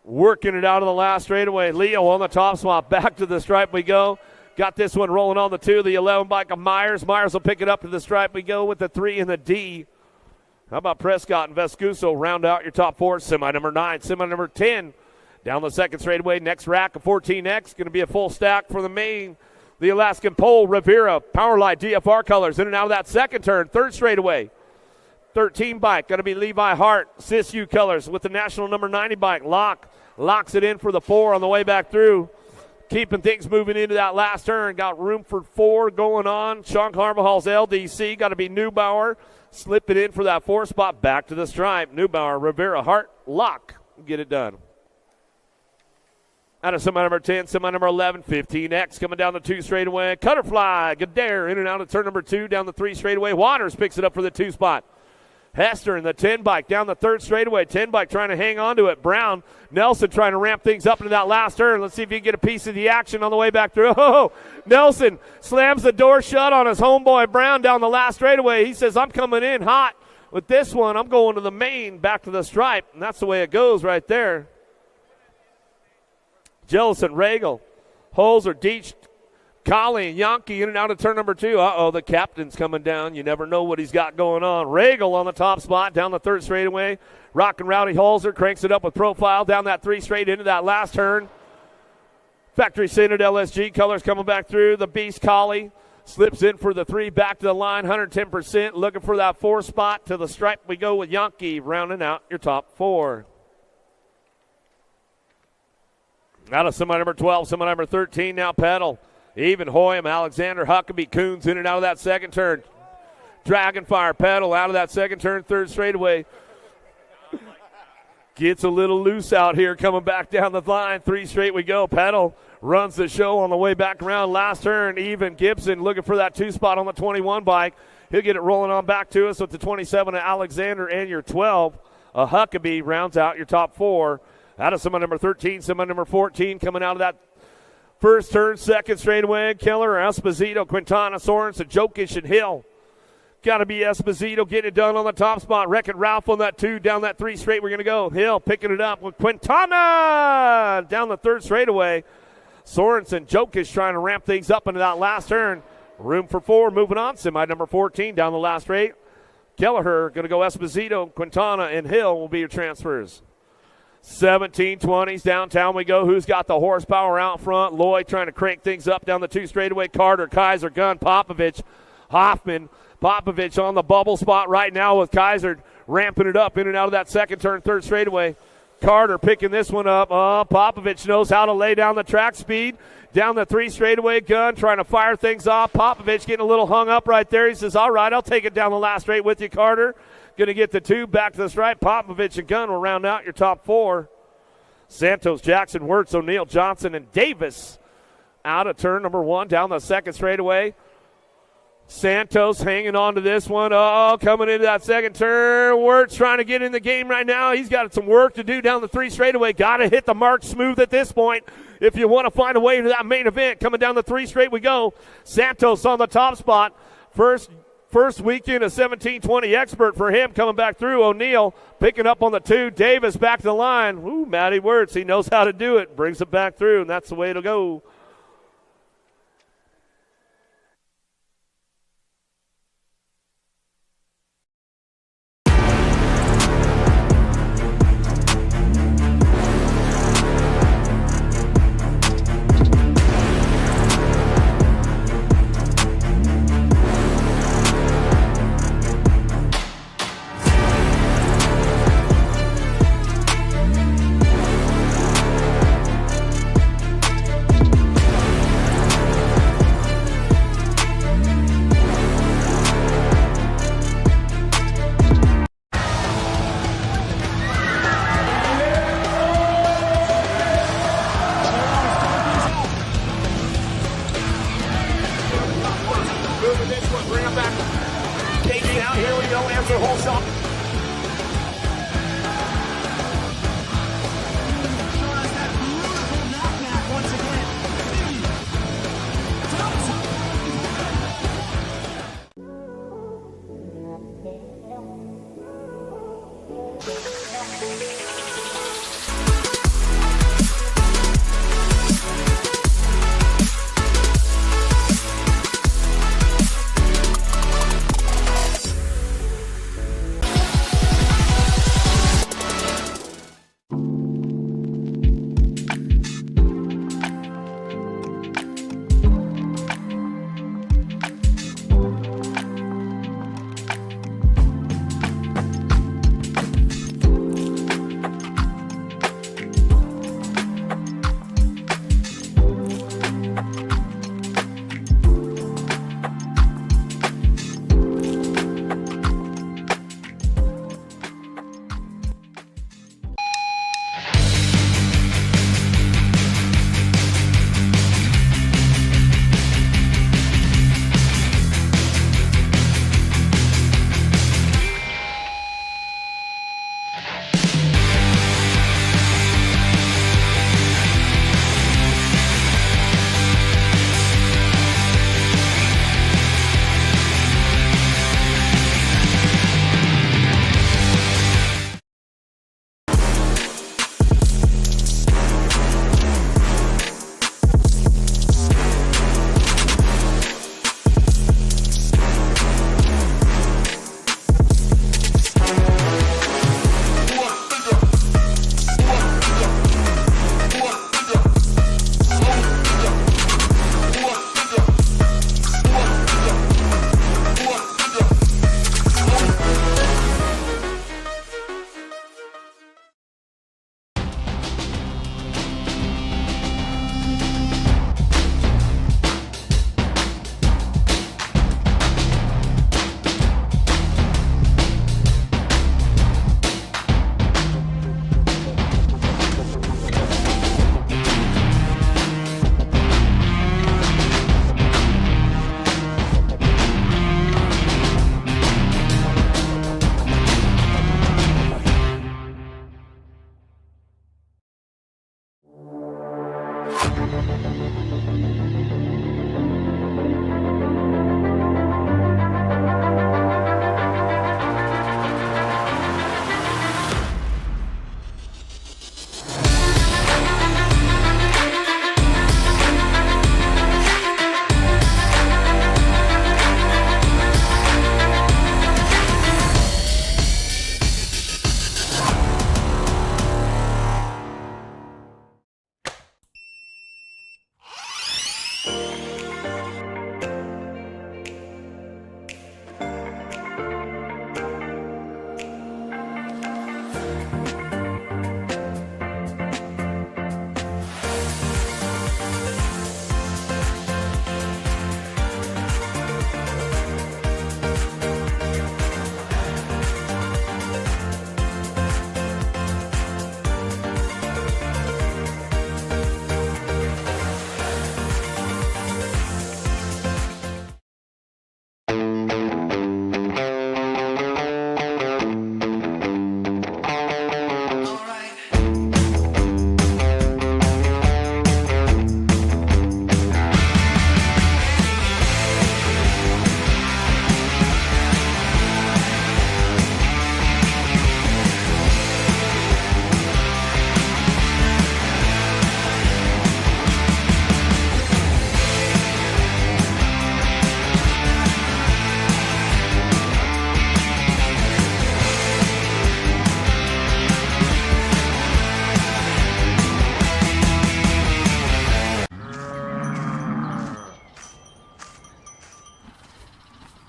working it out of the last straightaway. Leo on the top spot, back to the stripe we go. Got this one rolling on the 2, the 11 bike of Myers. Myers will pick it up to the stripe. We go with the 3 and the D. How about Prescott and Vescuso round out your top 4? Semi number 9, semi number 10. Down the second straightaway, next rack of 14X. Going to be a full stack for the main. The Alaskan Pole, Rivera, Powerlight, DFR colors. In and out of that second turn, third straightaway. 13 bike, going to be Levi Hart, SISU colors with the national number 90 bike. Locks it in for the 4 on the way back through. Keeping things moving into that last turn. Got room for 4 going on. Sean Carvajal's LDC. Got to be Neubauer. Slip it in for that 4 spot. Back to the stripe. Neubauer, Rivera, Hart, Lock. Get it done. Out of semi number 10, semi number 11, 15X coming down the 2 straightaway. Cutterfly, Gadare in and out of turn number 2, down the 3 straightaway. Waters picks it up for the 2 spot. Hester in the 10 bike down the third straightaway. 10 bike trying to hang on to it. Brown, Nelson trying to ramp things up into that last turn. Let's see if he can get a piece of the action on the way back through. Oh, Nelson slams the door shut on his homeboy Brown down the last straightaway. He says, I'm coming in hot with this one. I'm going to the main, back to the stripe. And that's the way it goes right there. Jellison, Regal, Holzer, Deach, Collie, and Yankee in and out of turn number 2. The captain's coming down. You never know what he's got going on. Regal on the top spot down the third straightaway. Rockin' Rowdy Holzer cranks it up with profile down that 3 straight into that last turn. Factory Synod LSG colors coming back through. The Beast Collie slips in for the 3, back to the line, 110%. Looking for that 4 spot to the stripe. We go with Yankee rounding out your top 4. Out of semi number 12, semi number 13, now Pedal. Even Hoyam, Alexander, Huckabee, Coons in and out of that second turn. Dragonfire, Pedal out of that second turn, third straightaway. Gets a little loose out here coming back down the line. 3 straight we go. Pedal runs the show on the way back around. Last turn, Even Gibson looking for that 2 spot on the 21 bike. He'll get it rolling on back to us with the 27 of Alexander and your 12. Huckabee rounds out your top 4. Out of semi number 13, semi number 14 coming out of that first turn, second straightaway. Keller, Esposito, Quintana, Sorensen, Jokic, and Hill. Got to be Esposito getting it done on the top spot. Wrecking Ralph on that 2, down that 3 straight. We're going to go. Hill picking it up with Quintana down the third straightaway. Sorensen, Jokic trying to ramp things up into that last turn. Room for 4, moving on. Semi number 14 down the last straight. Kelleher going to go Esposito, Quintana, and Hill will be your transfers. 17-20s, downtown we go. Who's got the horsepower out front? Lloyd trying to crank things up down the 2 straightaway. Carter, Kaiser, Gunn, Popovich, Hoffman. Popovich on the bubble spot right now with Kaiser ramping it up in and out of that second turn, third straightaway. Carter picking this one up. Popovich knows how to lay down the track speed. Down the 3 straightaway. Gunn trying to fire things off. Popovich getting a little hung up right there. He says, all right, I'll take it down the last straight with you, Carter. going to get the 2 back to the stripe. Popovich and Gunn will round out your top 4. Santos, Jackson, Wirtz, O'Neill, Johnson, and Davis out of turn number 1 down the second straightaway. Santos hanging on to this one. Oh, coming into that second turn. Wirtz trying to get in the game right now. He's got some work to do down the 3 straightaway. Got to hit the mark smooth at this point if you want to find a way to that main event. Coming down the 3 straight we go. Santos on the top spot. First weekend of 17-20 expert for him coming back through. O'Neill picking up on the 2. Davis back to the line. Ooh, Matty Wirtz, he knows how to do it. Brings it back through, and that's the way it'll go.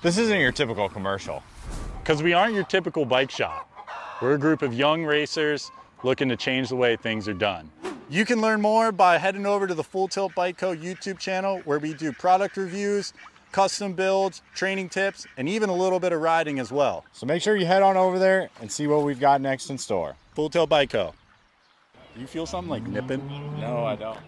This isn't your typical commercial, because we aren't your typical bike shop. We're a group of young racers looking to change the way things are done. You can learn more by heading over to the Full Tilt Bike Co. YouTube channel, where we do product reviews, custom builds, training tips, and even a little bit of riding as well. So make sure you head on over there and see what we've got next in store. Full Tilt Bike Co. Do you feel something like nipping? No, I don't.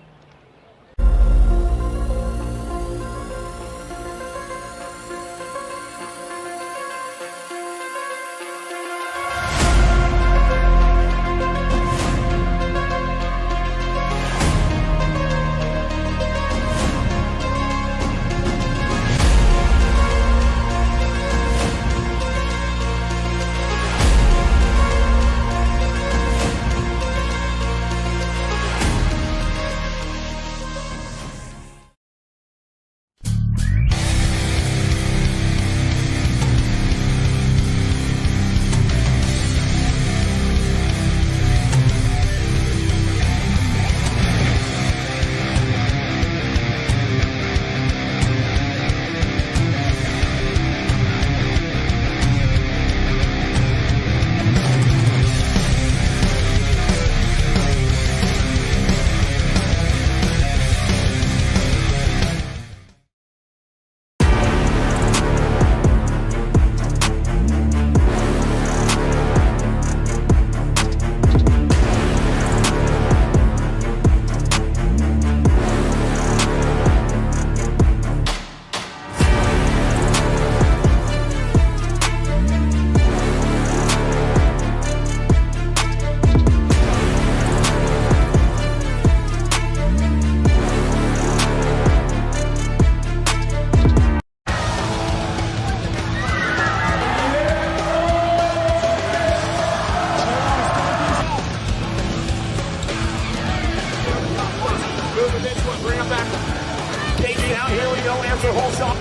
Bring him back. KG out. Here we go. Answer whole shot.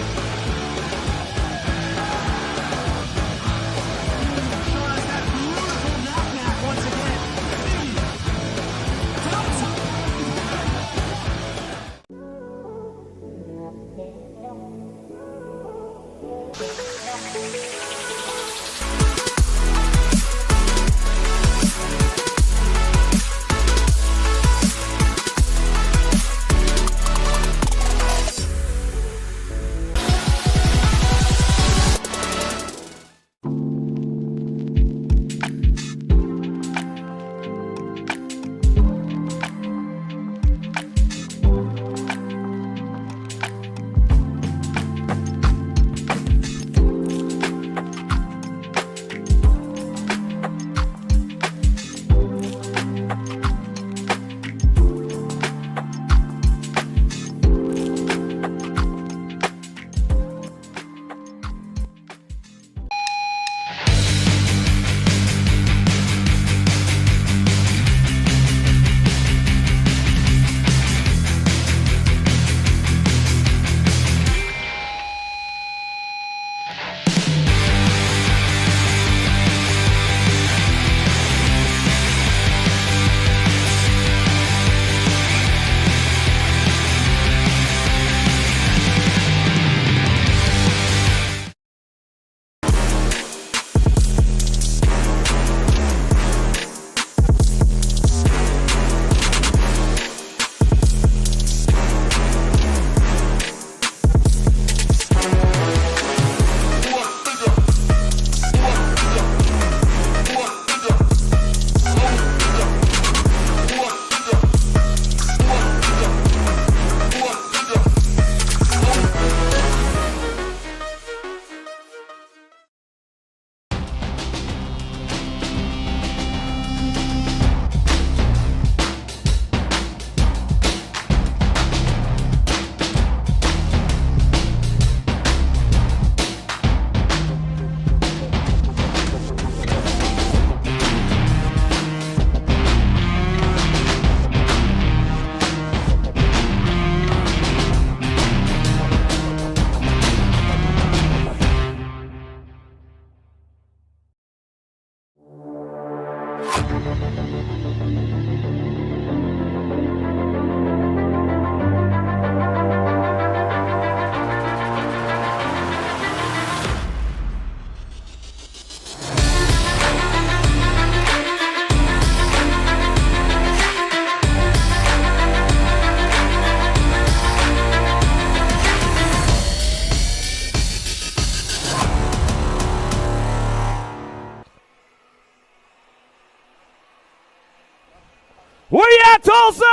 Where you at, Tulsa?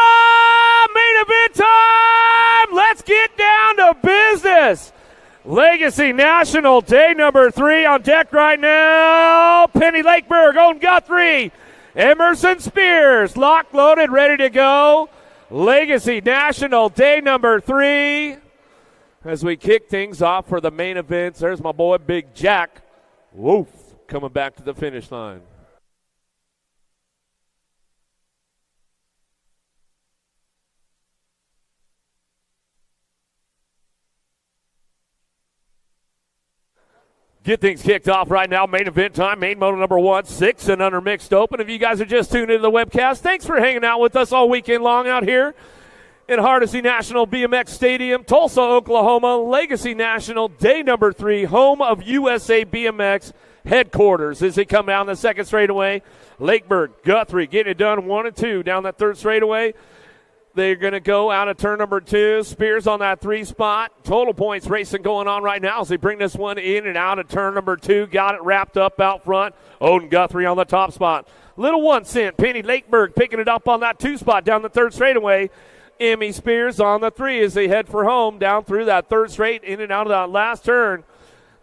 Main event time! Let's get down to business. Legacy National, day number 3 on deck right now. Penny Lakeberg, Owen Guthrie, Emerson Spears, locked, loaded, ready to go. Legacy National, day number 3. As we kick things off for the main events, there's my boy Big Jack. Woof, coming back to the finish line. Get things kicked off right now. Main event time. Main moto number 1, 6 and under mixed open. If you guys are just tuned into the webcast, thanks for hanging out with us all weekend long out here in Hardesty National BMX Stadium, Tulsa, Oklahoma. Legacy National, day number 3, home of USA BMX headquarters. As they come down the second straightaway, Lakeberg, Guthrie getting it done 1 and 2 down that third straightaway. They're going to go out of turn number 2. Spears on that 3 spot. Total points racing going on right now as they bring this one in and out of turn number 2. Got it wrapped up out front. Owen Guthrie on the top spot. Little 1 cent. Penny Lakeberg picking it up on that 2 spot down the third straightaway. Emmy Spears on the 3 as they head for home down through that third straight in and out of that last turn.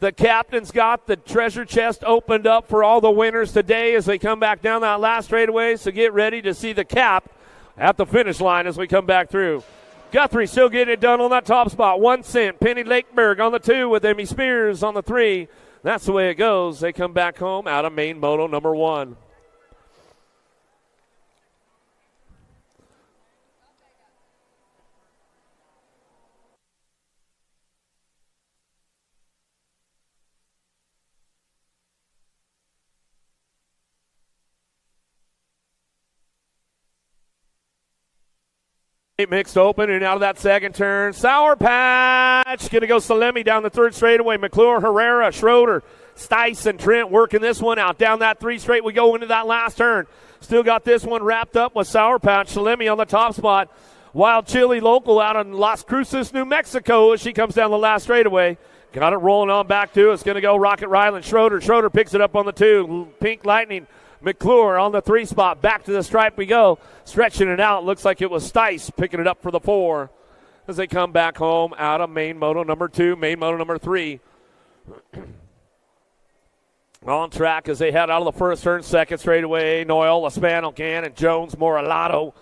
The captain's got the treasure chest opened up for all the winners today as they come back down that last straightaway. So get ready to see the cap at the finish line as we come back through. Guthrie still getting it done on that top spot. 1 cent. Penny Lakeberg on the 2 with Emmy Spears on the 3. That's the way it goes. They come back home out of main moto number 1. Mixed open and out of that second turn. Sour Patch going to go Salemi down the third straightaway. McClure, Herrera, Schroeder, Stice, and Trent working this one out. Down that 3 straight we go into that last turn. Still got this one wrapped up with Sour Patch. Salemi on the top spot. Wild Chili local out in Las Cruces, New Mexico as she comes down the last straightaway. Got it rolling on back to. It's going to go Rocket Ryland. Schroeder picks it up on the 2. Pink Lightning. McClure on the 3 spot. Back to the stripe we go. Stretching it out. Looks like it was Stice picking it up for the 4 as they come back home out of main moto number 2, main moto number 3. On track as they head out of the first turn, second straightaway. Noel, Espanol, Gannon, Jones, Moralato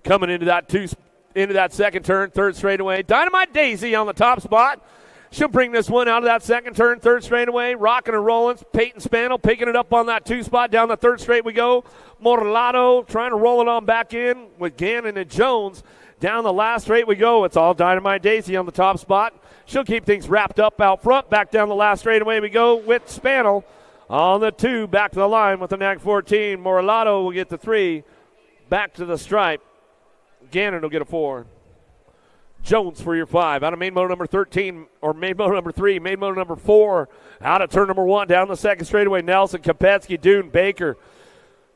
coming into that second turn, third straightaway. Dynamite Daisy on the top spot. She'll bring this one out of that second turn, third straightaway. Rocking and rolling. Peyton Spanel picking it up on that 2 spot. Down the third straight we go. Moralato trying to roll it on back in with Gannon and Jones. Down the last straight we go. It's all Dynamite Daisy on the top spot. She'll keep things wrapped up out front. Back down the last straightaway we go with Spanel on the 2. Back to the line with the NAG 14. Moralato will get the 3. Back to the stripe. Gannon will get a 4. Jones for your 5. Out of main motor number 13, or main motor number 3, main motor number 4. Out of turn number 1, down the second straightaway. Nelson, Kopetsky, Dune, Baker.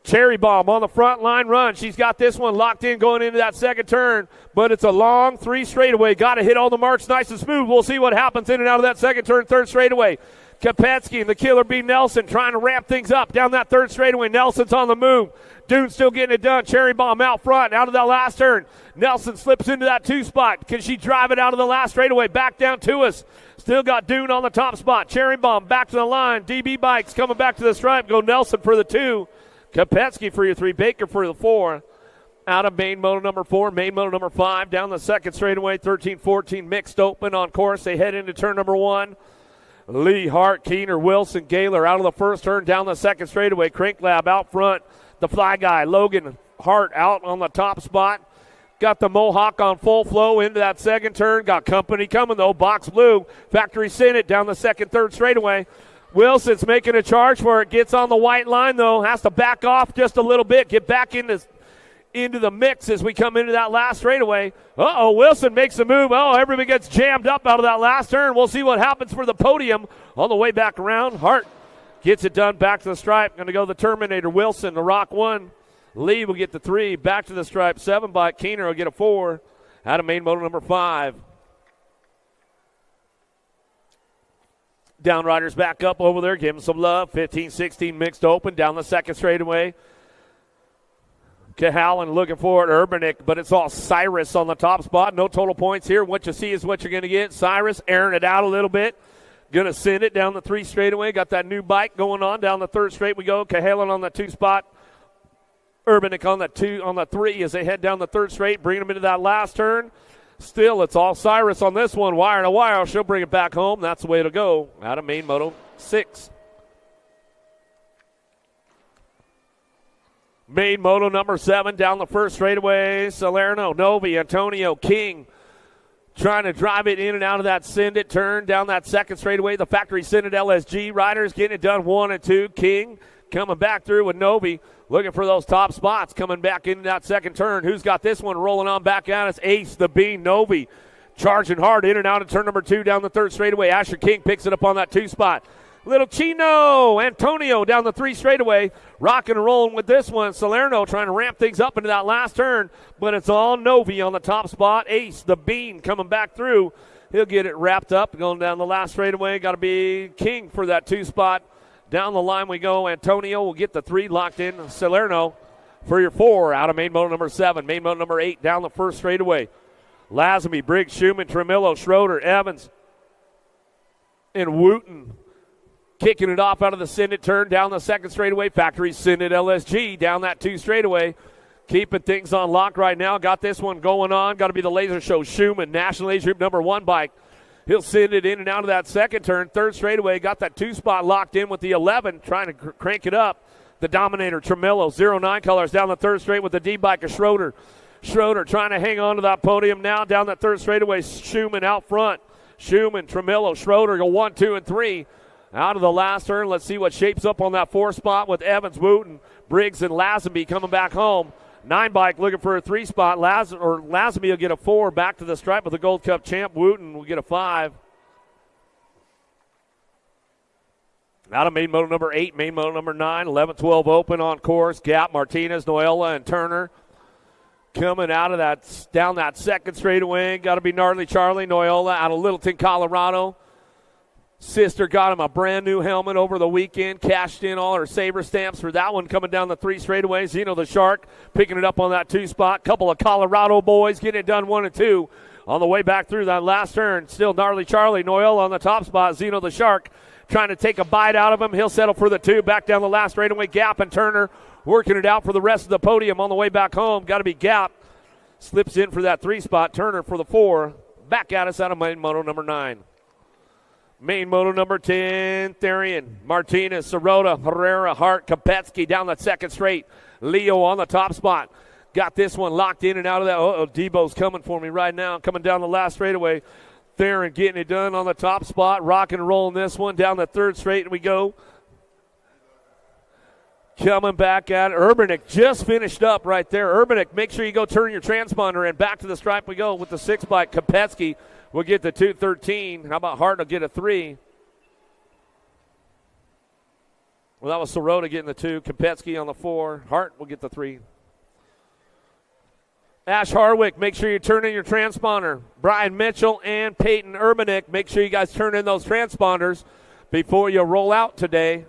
Cherry Bomb on the front line run. She's got this one locked in going into that second turn, but it's a long 3 straightaway. Got to hit all the marks nice and smooth. We'll see what happens in and out of that second turn, third straightaway. Kopetsky and the Killer Bee Nelson trying to ramp things up down that third straightaway. Nelson's on the move. Dune still getting it done. Cherry Bomb out front, out of that last turn. Nelson slips into that 2 spot. Can she drive it out of the last straightaway? Back down to us. Still got Dune on the top spot. Cherry Bomb back to the line. DB Bikes coming back to the stripe. Go Nelson for the 2. Kopetsky for your 3. Baker for the 4. Out of main moto number 4, main moto number 5. Down the second straightaway, 13-14 mixed open on course. They head into turn number 1. Lee, Hart, Keener, Wilson, Gaylor out of the first turn, down the second straightaway. Crank Lab out front. The Fly Guy, Logan Hart out on the top spot. Got the Mohawk on full flow into that second turn. Got company coming, though. Box Blue, Factory Senate down the second, third straightaway. Wilson's making a charge for it. Gets on the white line, though. Has to back off just a little bit. Get back into the mix as we come into that last straightaway. Wilson makes a move. Everybody gets jammed up out of that last turn. We'll see what happens for the podium on the way back around. Hart gets it done back to the stripe. Going to go the Terminator. Wilson, the Rock 1. Lee will get the 3. Back to the stripe. 7 by Keener will get a 4. Out of main moto number 5. Downriders back up over there. Give them some love. 15-16 mixed open. Down the second straightaway. Cahalan looking for it, Urbanik, but it's all Cyrus on the top spot. No total points here. What you see is what you're going to get. Cyrus airing it out a little bit. Going to send it down the 3 straightaway. Got that new bike going on. Down the 3rd straight we go. Cahalan on the 2 spot. Urbanik on the 3 as they head down the 3rd straight. Bringing them into that last turn. Still, it's all Cyrus on this one. Wire to wire. She'll bring it back home. That's the way to go. Out of main moto 6. Main moto number 7 down the 1st straightaway. Salerno, Novi, Antonio, King trying to drive it in and out of that send it turn down that 2nd straightaway. The factory send it LSG riders getting it done 1 and 2. King coming back through with Novi looking for those top spots coming back into that 2nd turn. Who's got this one rolling on back at us? Ace, the Bean, Novi charging hard in and out of turn number 2 down the 3rd straightaway. Asher King picks it up on that 2 spot. Little Chino, Antonio down the 3 straightaway, rocking and rolling with this one. Salerno trying to ramp things up into that last turn, but it's all Novi on the top spot. Ace, the Bean, coming back through. He'll get it wrapped up, going down the last straightaway. Got to be King for that 2 spot. Down the line we go. Antonio will get the 3 locked in. Salerno for your 4 out of main moto number 7. Main moto number 8 down the 1st straightaway. Lazenby, Briggs, Schumann, Tremillo, Schroeder, Evans, and Wooten. Kicking it off out of the send it turn down the 2nd straightaway. Factory send it LSG down that 2 straightaway. Keeping things on lock right now. Got this one going on. Got to be the Laser Show Schumann, National Age Group number 1 bike. He'll send it in and out of that 2nd turn. 3rd straightaway. Got that 2 spot locked in with the 11. Trying to crank it up. The Dominator, Tremillo, 09 colors down the 3rd straight with the D bike of Schroeder. Schroeder trying to hang on to that podium now. Down that 3rd straightaway. Schumann out front. Schumann, Tremillo, Schroeder go 1, 2, and 3. Out of the last turn, let's see what shapes up on that 4 spot with Evans, Wooten, Briggs, and Lazenby coming back home. 9 bike looking for a 3 spot. Lazenby will get a 4 back to the stripe with the Gold Cup champ. Wooten will get a 5. Out of main moto number 8, main moto number 9, 11-12 open on course. Gap, Martinez, Noella, and Turner. Coming out of that, down that 2nd straightaway. Got to be Gnarly Charlie, Noella out of Littleton, Colorado. Sister got him a brand new helmet over the weekend, cashed in all her Sabre stamps for that one coming down the 3 straightaway. Zeno the Shark picking it up on that 2 spot. Couple of Colorado boys getting it done 1 and 2 on the way back through that last turn. Still Gnarly Charlie, Noel on the top spot. Zeno the Shark trying to take a bite out of him. He'll settle for the 2 back down the last straightaway. Gap and Turner working it out for the rest of the podium on the way back home. Got to be Gap. Slips in for that 3 spot. Turner for the 4. Back at us out of main moto number 9. Main moto number 10, Therian, Martinez, Sirota, Herrera, Hart, Kopetsky down the 2nd straight. Leo on the top spot. Got this one locked in and out of that. Debo's coming for me right now. Coming down the last straightaway. Therian getting it done on the top spot. Rocking and rolling this one down the 3rd straight. And we go. Coming back at it. Urbanik just finished up right there. Urbanik, make sure you go turn your transponder and back to the stripe we go with the 6 bike. Kopetsky will get the 213. How about Hart will get a 3? Well, that was Sirota getting the 2. Kopetsky on the 4. Hart will get the 3. Ash Harwick, make sure you turn in your transponder. Brian Mitchell and Peyton Urbanik, make sure you guys turn in those transponders before you roll out today.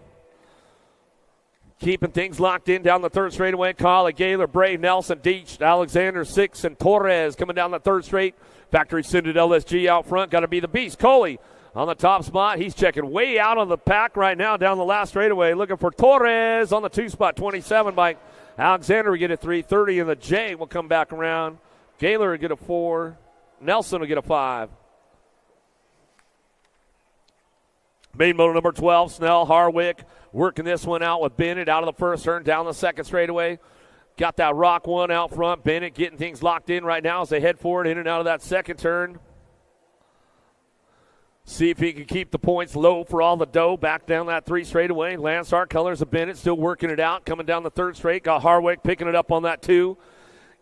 Keeping things locked in down the 3rd straightaway. Collie, Gaylor, Bray, Nelson, Deach, Alexander, 6, and Torres coming down the 3rd straight. Factory sended LSG out front. Got to be the Beast. Coley on the top spot. He's checking way out of the pack right now down the last straightaway. Looking for Torres on the 2 spot. 27 by Alexander will get a 3. 30 in the J will come back around. Gaylor will get a 4. Nelson will get a 5. Main motor number 12, Snell, Harwick, working this one out with Bennett out of the 1st turn, down the 2nd straightaway. Got that rock one out front. Bennett getting things locked in right now as they head forward in and out of that 2nd turn. See if he can keep the points low for all the dough. Back down that 3 straightaway. Lansar, colors of Bennett, still working it out. Coming down the 3rd straight. Got Harwick picking it up on that 2.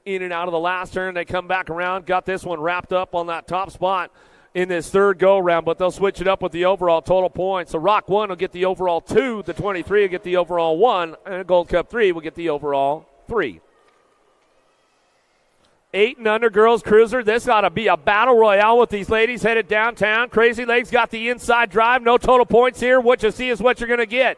In and out of the last turn. They come back around. Got this one wrapped up on that top spot in this 3rd go-round, but they'll switch it up with the overall total points. So Rock 1 will get the overall 2. The 23 will get the overall 1. And Gold Cup 3 will get the overall 3. 8 and under girls cruiser. This ought to be a battle royale with these ladies headed downtown. Crazy Legs got the inside drive. No total points here. What you see is what you're going to get.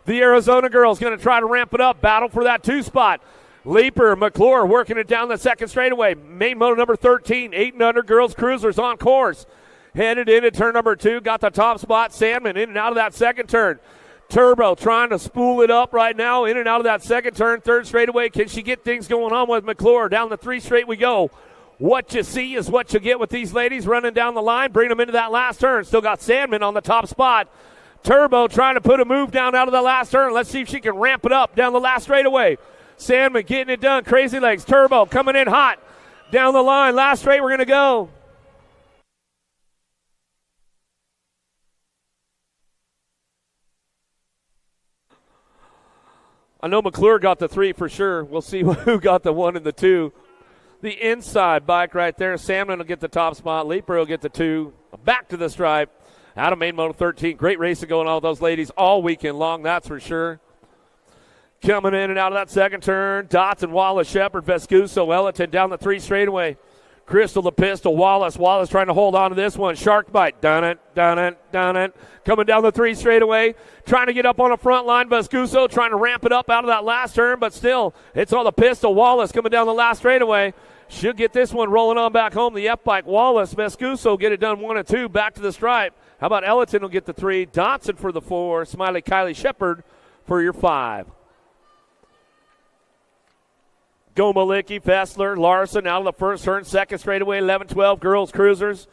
The Arizona girls going to try to ramp it up. Battle for that 2 spot. Leaper, McClure working it down the second straightaway. Main moto number 13, 8 and under girls cruisers on course. Headed into turn number 2, got the top spot. Sandman in and out of that second turn. Turbo trying to spool it up right now, in and out of that second turn. Third straightaway, can she get things going on with McClure? Down the 3 straight we go. What you see is what you get with these ladies running down the line. Bring them into that last turn. Still got Sandman on the top spot. Turbo trying to put a move down out of the last turn. Let's see if she can ramp it up down the last straightaway. Sandman getting it done. Crazy Legs. Turbo coming in hot down the line. Last straight we're going to go. I know McClure got the 3 for sure. We'll see who got the 1 and the 2. The inside bike right there. Salmon will get the top spot. Leaper will get the 2. Back to the stripe. Out of main moto 13. Great racing going on with those ladies all weekend long, that's for sure. Coming in and out of that second turn. Dotson, Wallace, Shepard, Vescuso, Ellerton down the 3 straightaway. Crystal the pistol. Wallace trying to hold on to this one. Shark bite. Done it. Coming down the 3 straightaway. Trying to get up on the front line. Vescuso trying to ramp it up out of that last turn, but still, it's on the pistol. Wallace coming down the last straightaway. Should get this one rolling on back home. The F-bike. Wallace, Vescuso get it done 1 and 2. Back to the stripe. How about Ellerton will get the 3. Dotson for the 4. Smiley, Kylie, Shepard for your 5. Gomalicki, Fessler, Larson out of the first turn, second straightaway, 11-12 girls cruisers.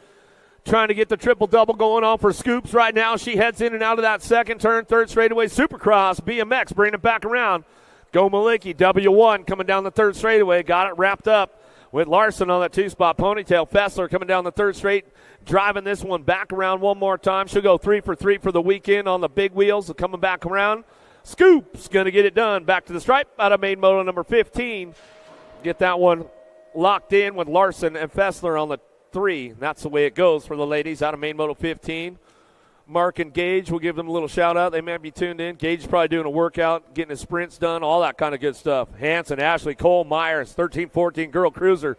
Trying to get the triple-double going on for Scoops right now. She heads in and out of that second turn, third straightaway, Supercross, BMX, bringing it back around. Gomalicki, W1 coming down the third straightaway, got it wrapped up with Larson on that 2-spot ponytail. Fessler coming down the third straight, driving this one back around one more time. She'll go 3 for 3 for the weekend on the big wheels, coming back around. Scoops going to get it done. Back to the stripe out of main moto number 15. Get that one locked in with Larson and Fessler on the 3. That's the way it goes for the ladies out of main moto 15. Mark and Gage, we'll give them a little shout out. They may be tuned in. Gage is probably doing a workout, getting his sprints done, all that kind of good stuff. Hanson, Ashley, Cole, Myers, 13-14 girl cruiser.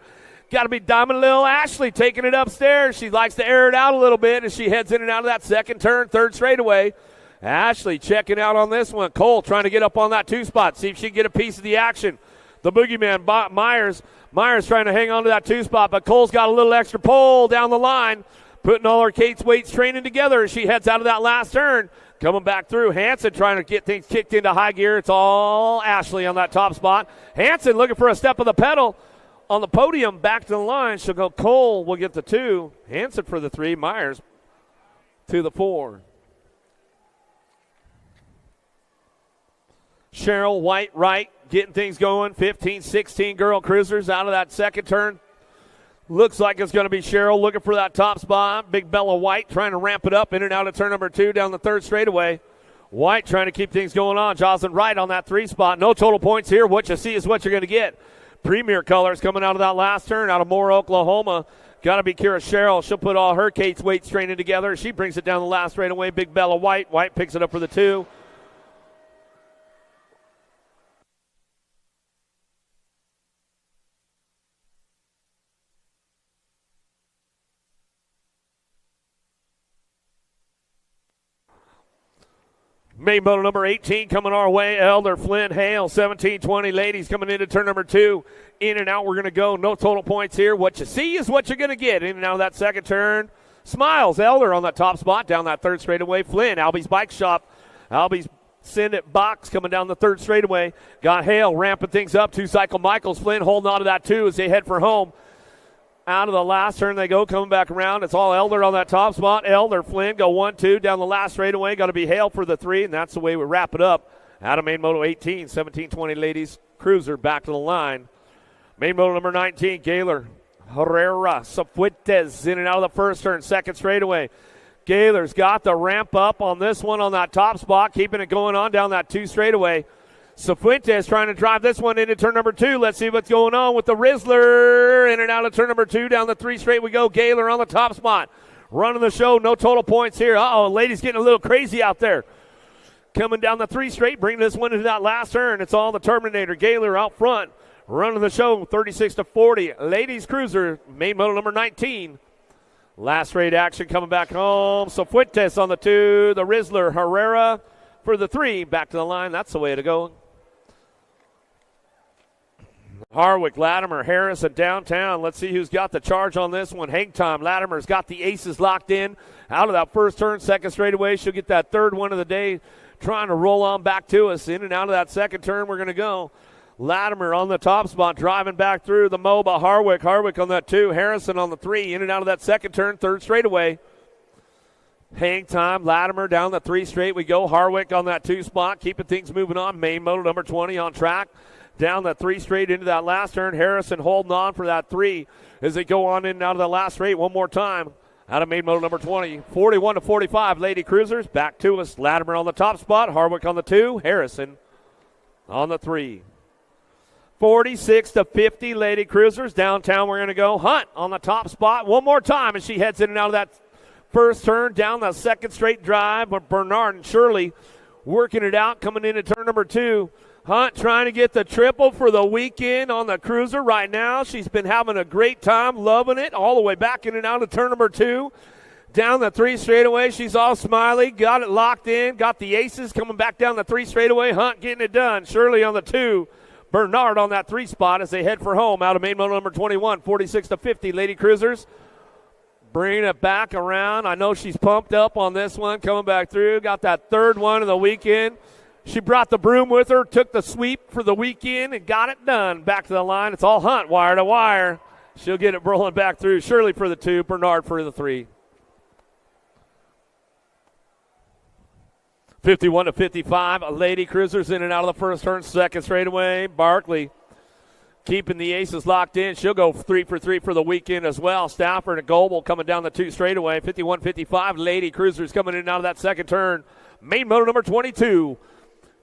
Got to be Diamond Little Ashley taking it upstairs. She likes to air it out a little bit as she heads in and out of that second turn, third straightaway. Ashley checking out on this one. Cole trying to get up on that 2 spot, see if she can get a piece of the action. The boogeyman, Myers trying to hang on to that 2 spot, but Cole's got a little extra pole down the line, putting all her Kate's weights training together as she heads out of that last turn. Coming back through, Hanson trying to get things kicked into high gear. It's all Ashley on that top spot. Hanson looking for a step of the pedal on the podium, back to the line. She'll go. Cole will get the 2. Hanson for the 3. Myers to the 4. Cheryl White right, getting things going. 15-16 girl cruisers out of that second turn. Looks like it's going to be Cheryl looking for that top spot. Big Bella White trying to ramp it up in and out of turn number 2 down the third straightaway. White trying to keep things going on. Jocelyn Wright on that 3 spot. No total points here. What you see is what you're going to get. Premier colors coming out of that last turn out of Moore, Oklahoma. Got to be Kira Cheryl. She'll put all her Kate's weights training together. She brings it down the last straightaway. Big Bella White. White picks it up for the 2. Main moto number 18 coming our way. Elder, Flynn, Hale, 17-20 ladies coming into turn number 2. In and out we're going to go. No total points here. What you see is what you're going to get. In and out of that second turn. Smiles, Elder on that top spot. Down that third straightaway. Flynn, Albie's Bike Shop. Albie's Send It Box coming down the third straightaway. Got Hale ramping things up. 2-cycle Michaels. Flynn holding on to that 2 as they head for home. Out of the last turn they go, coming back around. It's all Elder on that top spot. Elder, Flynn go 1-2 down the last straightaway. Got to be Hale for the 3, and that's the way we wrap it up. Out of main moto 18, 17-20 ladies cruiser back to the line. Main moto number 19, Gaylor, Herrera, Safuentes in and out of the first turn, second straightaway. Gaylor's got the ramp up on this one on that top spot, keeping it going on down that 2 straightaway. Safuentes trying to drive this one into turn number 2. Let's see what's going on with the Rizzler. In and out of turn number 2. Down the 3 straight we go. Gaylor on the top spot. Running the show. No total points here. Uh-oh, ladies getting a little crazy out there. Coming down the 3 straight. Bringing this one into that last turn. It's all the Terminator. Gaylor out front. Running the show. 36-40. Ladies cruiser. Main moto number 19. Last straight action coming back home. Safuentes on the 2. The Rizzler. Herrera for the 3. Back to the line. That's the way to go. Harwick, Latimer, Harris, and downtown. Let's see who's got the charge on this one. Hang time. Latimer's got the aces locked in. Out of that first turn, second straightaway. She'll get that third one of the day, trying to roll on back to us. In and out of that second turn, we're going to go. Latimer on the top spot, driving back through the MOBA. Harwick on that 2. Harrison on the 3. In and out of that second turn, third straightaway. Hang time. Latimer down the 3 straight. We go. Harwick on that 2 spot, keeping things moving on. Main moto number 20 on track. Down the 3 straight into that last turn. Harrison holding on for that 3 as they go on in and out of the last straight one more time. Out of main moto number 20. 41-45, Lady Cruisers. Back to us. Latimer on the top spot. Harwick on the 2. Harrison on the 3. 46-50, Lady Cruisers. Downtown, we're going to go. Hunt on the top spot one more time as she heads in and out of that first turn. Down the second straight drive. But Bernard and Shirley working it out, coming into turn number 2. Hunt trying to get the triple for the weekend on the Cruiser right now. She's been having a great time, loving it, all the way back in and out of turn number 2. Down the 3 straightaway, she's all smiley, got it locked in, got the aces coming back down the 3 straightaway. Hunt getting it done. Shirley on the 2. Bernard on that 3 spot as they head for home. Out of main moto number 21, 46-50, Lady Cruisers. Bringing it back around. I know she's pumped up on this one, coming back through. Got that third one of the weekend. She brought the broom with her, took the sweep for the weekend, and got it done. Back to the line. It's all Hunt, wire to wire. She'll get it rolling back through. Shirley for the 2, Bernard for the 3. 51-55, Lady Cruisers in and out of the first turn, second straightaway. Barkley keeping the aces locked in. She'll go 3 for 3 for the weekend as well. Stafford and Goebel coming down the 2 straightaway. 51-55, Lady Cruisers coming in and out of that second turn. Main moto number 22.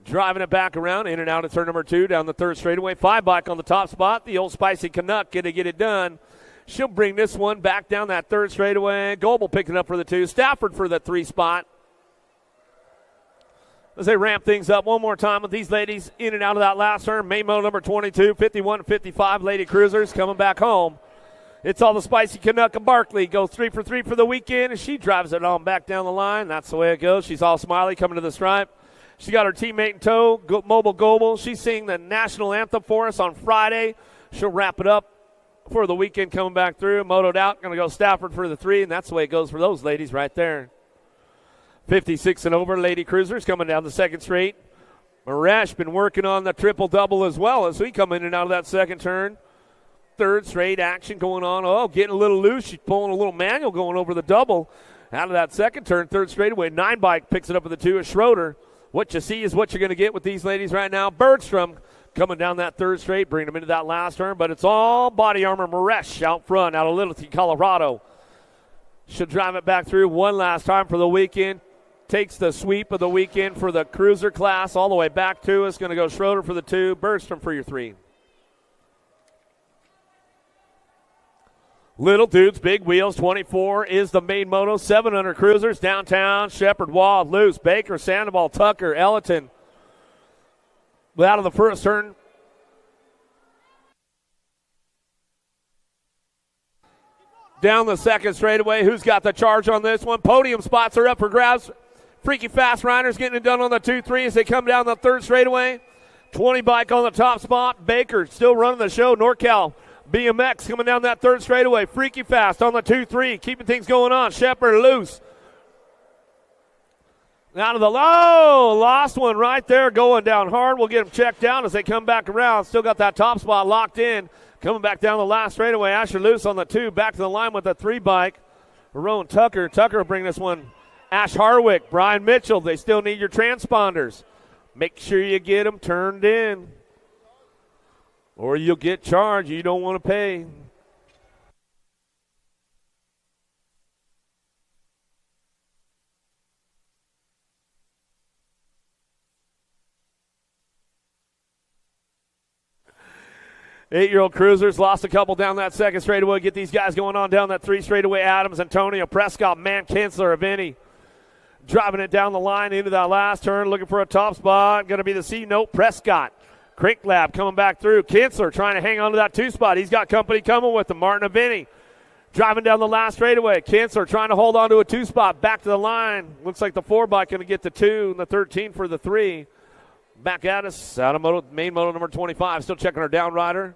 Driving it back around, in and out of turn number 2, down the third straightaway. 5 bike on the top spot. The old Spicy Canuck going to get it done. She'll bring this one back down that third straightaway. Goebel picking up for the 2. Stafford for the 3 spot. As they ramp things up one more time with these ladies in and out of that last turn. Main moto number 22, 51-55, Lady Cruisers coming back home. It's all the Spicy Canuck and Barkley. Goes 3 for 3 for the weekend, and she drives it on back down the line. That's the way it goes. She's all smiley coming to the stripe. She got her teammate in tow, Mobile Goebel. She's singing the national anthem for us on Friday. She'll wrap it up for the weekend coming back through. Motoed out, going to go Stafford for the 3, and that's the way it goes for those ladies right there. 56 and over, Lady Cruisers coming down the second straight. Maresh been working on the triple-double as well as we come in and out of that second turn. Third straight action going on. Oh, getting a little loose. She's pulling a little manual going over the double. Out of that second turn, third straightaway. 9 bike picks it up with the 2 of Schroeder. What you see is what you're going to get with these ladies right now. Bergstrom coming down that third straight, bringing them into that last turn, but it's all body armor. Maresh out front, out of Littleton, Colorado. She'll drive it back through one last time for the weekend. Takes the sweep of the weekend for the cruiser class all the way back to us. Going to go Schroeder for the 2, Bergstrom for your 3. Little dudes, big wheels, 24 is the main moto. 700 cruisers, downtown, Shepherd, Wald, Luce, Baker, Sandoval, Tucker, Ellerton. Out of the first turn. Down the second straightaway. Who's got the charge on this one? Podium spots are up for grabs. Freaky Fast Riders getting it done on the 2-3 as they come down the third straightaway. 20 bike on the top spot. Baker still running the show. NorCal BMX coming down that third straightaway. Freaky Fast on the 2-3, keeping things going on. Shepherd loose. Out of the low, lost one right there, going down hard. We'll get them checked down as they come back around. Still got that top spot locked in. Coming back down the last straightaway. Asher loose on the 2, back to the line with the 3 bike. Rowan Tucker. Tucker will bring this one. Ash Harwick, Brian Mitchell. They still need your transponders. Make sure you get them turned in, or you'll get charged. You don't want to pay. Eight-year-old cruisers lost a couple down that second straightaway. Get these guys going on down that 3 straightaway. Adams, Antonio, Prescott, Man, Kinsler, Vinny. Driving it down the line into that last turn, looking for a top spot. Going to be the C-Note, Prescott. Crink Lab coming back through. Kinsler trying to hang on to that 2 spot. He's got company coming with him. Martin and Vinny driving down the last straightaway. Kinsler trying to hold on to a 2 spot. Back to the line. Looks like the 4 bike going to get the 2 and the 13 for the 3. Back at us out of main moto number 25. Still checking our down rider.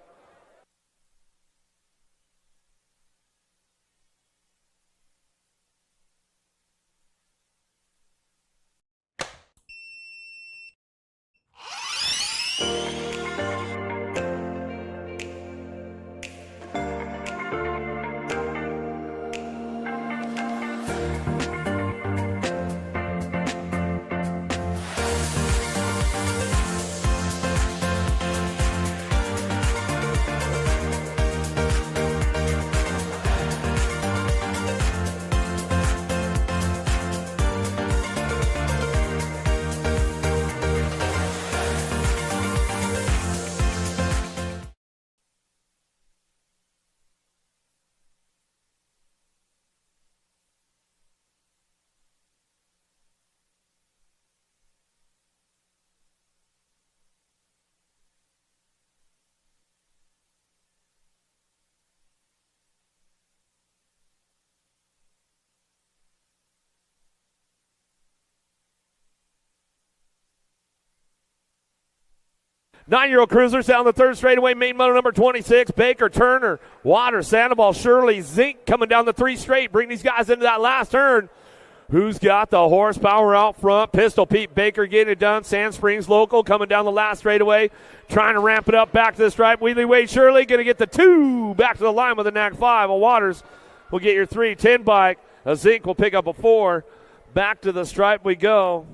9-year-old cruisers down the third straightaway. Main motor number 26. Baker, Turner, Waters, Sandoval, Shirley, Zink coming down the 3 straight. Bring these guys into that last turn. Who's got the horsepower out front? Pistol Pete Baker getting it done. Sand Springs local coming down the last straightaway. Trying to ramp it up back to the stripe. Wheelie Wade Shirley going to get the 2 back to the line with a nag 5. A Waters will get your 3. 10 bike. A Zink will pick up a 4. Back to the stripe we go.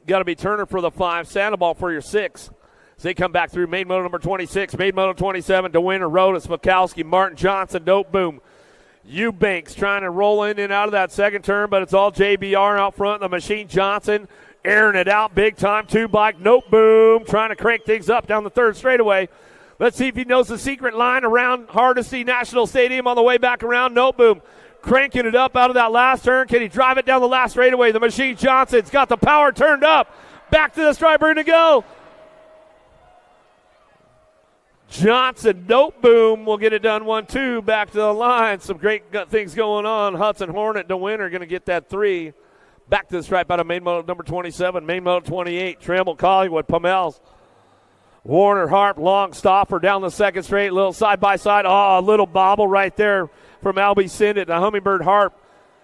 Got to be Turner for the 5, Sandoval for your 6. As they come back through, main motor number 26, main motor 27, DeWinter, Rodas, Mikowski, Martin Johnson, Dope Boom. Eubanks trying to roll in and out of that second turn, but it's all JBR out front. The Machine Johnson airing it out big time. 2 bike, Note Boom, trying to crank things up down the third straightaway. Let's see if he knows the secret line around Hardesty National Stadium on the way back around. Note Boom cranking it up out of that last turn. Can he drive it down the last straightaway? The Machine Johnson's got the power turned up. Back to the striper to go. Johnson, Note Boom will get it done 1-2. Back to the line. Some great things going on. Hudson Hornet, DeWinter going to get that 3. Back to the stripe out of main motor number 27, main motor 28. Tramble, Collingwood, Pamels. Warner, Harp, Long, Stoffer down the second straight. Little side by side. Oh, a little bobble right there from Albie Sindit. The Hummingbird Harp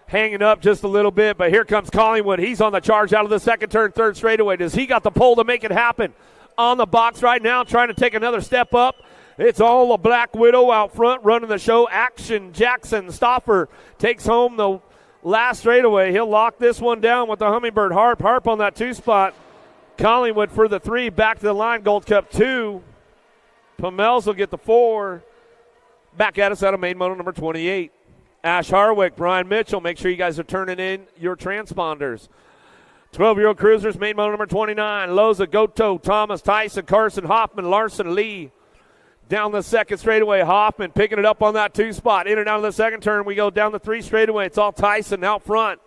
hanging up just a little bit, but here comes Collingwood. He's on the charge out of the second turn, third straightaway. Does he got the pole to make it happen? On the box right now, trying to take another step up. It's all a Black Widow out front running the show. Action Jackson Stoffer takes home the last straightaway. He'll lock this one down with the Hummingbird Harp. Harp on that 2 spot. Collingwood for the 3. Back to the line. Gold Cup 2. Pamels will get the 4. Back at us out of main motor number 28. Ash Harwick, Brian Mitchell. Make sure you guys are turning in your transponders. 12-year-old cruisers, main motor number 29. Loza, Goto, Thomas, Tyson, Carson, Hoffman, Larson, Lee. Down the second straightaway, Hoffman picking it up on that 2 spot. In and out of the second turn, we go down the 3 straightaway. It's all Tyson out front.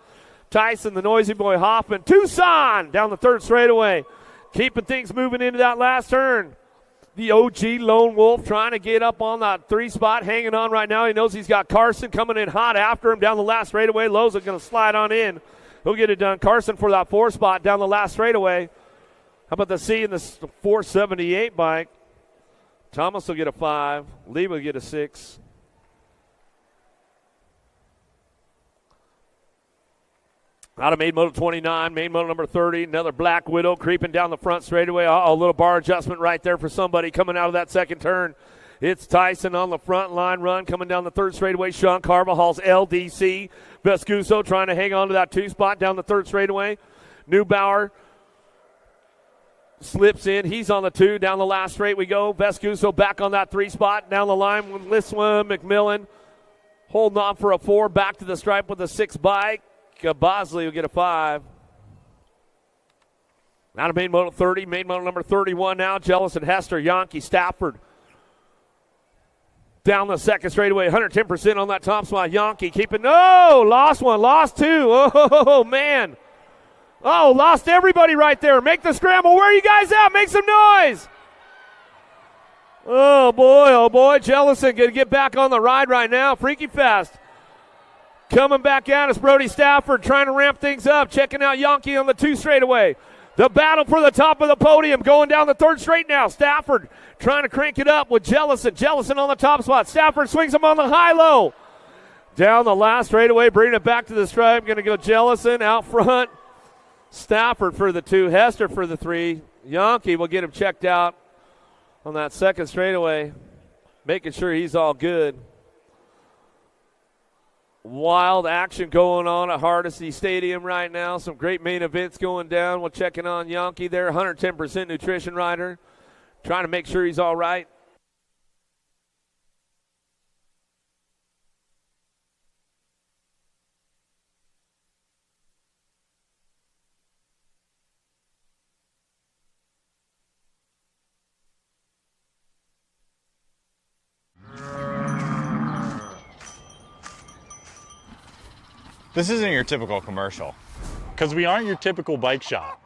Tyson, the noisy boy, Hoffman. Tucson down the third straightaway. Keeping things moving into that last turn. The OG Lone Wolf trying to get up on that 3 spot, hanging on right now. He knows he's got Carson coming in hot after him down the last straightaway. Loza going to slide on in. He'll get it done. Carson for that 4 spot down the last straightaway. How about the C in the 478 bike? Thomas will get a 5. Lee will get a 6. Out of main motor 29, main motor number 30, another Black Widow creeping down the front straightaway. A little bar adjustment right there for somebody coming out of that second turn. It's Tyson on the front line run coming down the third straightaway. Sean Carvajal's LDC. Vescuso trying to hang on to that 2 spot down the third straightaway. Neubauer slips in. He's on the 2. Down the last straight we go. Vescuso back on that 3 spot. Down the line with Liswa, McMillan. Holding on for a 4. Back to the stripe with a 6 bike. Bosley will get a 5. Out of main motor 30. Main motor number 31 now. Jellison, Hester, Yankee, Stafford. Down the second straightaway. 110% on that top spot. Yankee keeping. No! Lost 1. Lost 2. Oh, man. Oh, lost everybody right there. Make the scramble. Where are you guys at? Make some noise. Oh, boy. Jellison going to get back on the ride right now. Freaky Fest. Coming back at us, Brody Stafford trying to ramp things up. Checking out Yankee on the 2 straightaway. The battle for the top of the podium going down the third straight now. Stafford trying to crank it up with Jellison. Jellison on the top spot. Stafford swings him on the high-low. Down the last straightaway, bringing it back to the stripe. Going to go Jellison out front. Stafford for the 2. Hester for the 3. Yankee will get him checked out on that second straightaway. Making sure he's all good. Wild action going on at Hardesty Stadium right now. Some great main events going down. We're checking on Yankee there, 110% nutrition rider. Trying to make sure he's all right. This isn't your typical commercial, because we aren't your typical bike shop.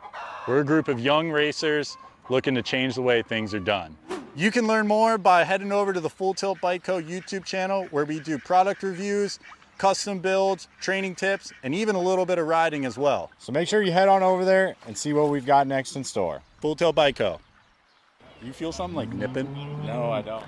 We're a group of young racers looking to change the way things are done. You can learn more by heading over to the Full Tilt Bike Co. YouTube channel, where we do product reviews, custom builds, training tips, and even a little bit of riding as well. So make sure you head on over there and see what we've got next in store. Full Tail Bike Co. Do you feel something like nipping? No, I don't.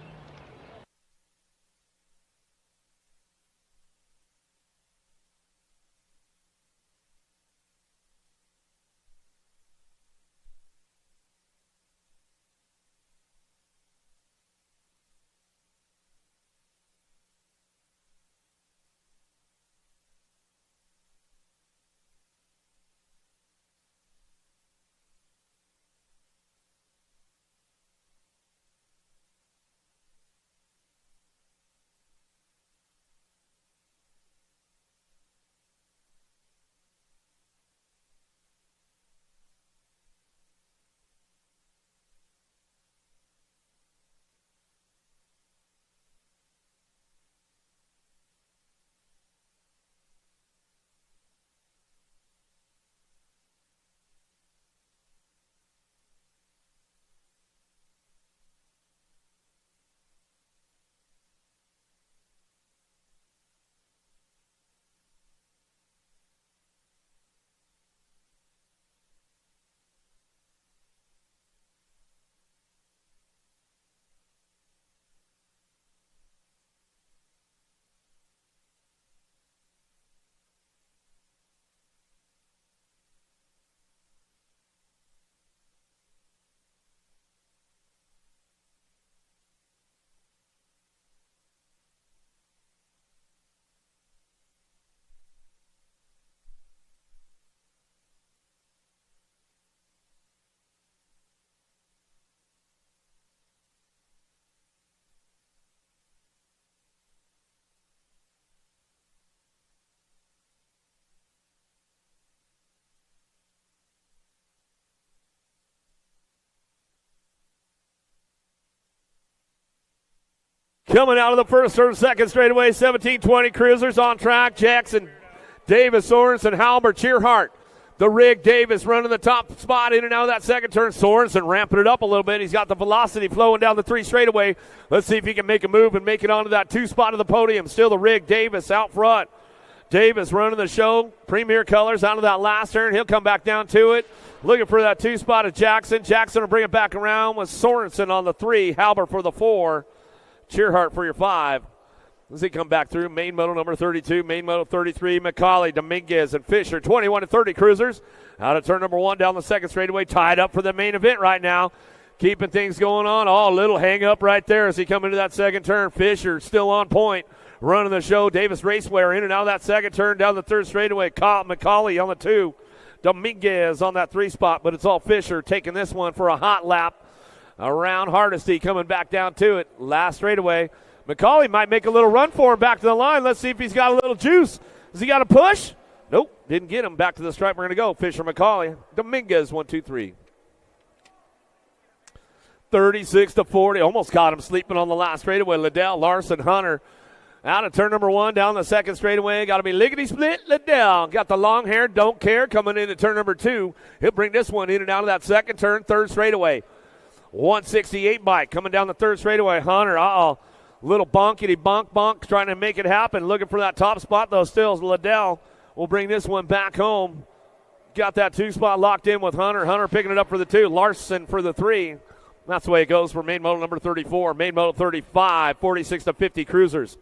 Coming out of the first or second straightaway, 17-20 cruisers on track. Jackson, Davis, Sorensen, Halbert, Cheerhart. The rig, Davis running the top spot in and out of that second turn. Sorensen ramping it up a little bit. He's got the velocity flowing down the 3 straightaway. Let's see if he can make a move and make it onto that 2 spot of the podium. Still the rig, Davis out front. Davis running the show. Premier colors out of that last turn. He'll come back down to it. Looking for that 2 spot of Jackson. Jackson will bring it back around with Sorensen on the 3. Halbert for the 4. Cheerhart for your 5. Does he come back through? Main model number 32, main model 33, McCauley, Dominguez, and Fisher. 21-30 cruisers. Out of turn number 1 down the second straightaway. Tied up for the main event right now. Keeping things going on. Oh, little hang up right there as he come into that second turn. Fisher still on point. Running the show. Davis Raceware in and out of that second turn down the third straightaway. McCauley on the 2. Dominguez on that 3 spot, but it's all Fisher taking this one for a hot lap. Around Hardesty coming back down to it. Last straightaway. McCauley might make a little run for him back to the line. Let's see if he's got a little juice. Has he got a push? Nope, didn't get him. Back to the stripe. We're going to go. Fisher, McCauley. Dominguez, 1, 2, 3. 36-40. Almost got him sleeping on the last straightaway. Liddell, Larson, Hunter. Out of turn number 1 down the second straightaway. Got to be lickety-split. Liddell got the long hair. Don't care. Coming into turn number 2. He'll bring this one in and out of that second turn. Third straightaway. 168 bike coming down the third straightaway. Hunter, little bonkety bonk trying to make it happen. Looking for that top spot though still. Liddell will bring this one back home. Got that 2 spot locked in with Hunter. Hunter picking it up for the 2. Larson for the 3. That's the way it goes for main model number 34. Main model 35, 46-50 cruisers.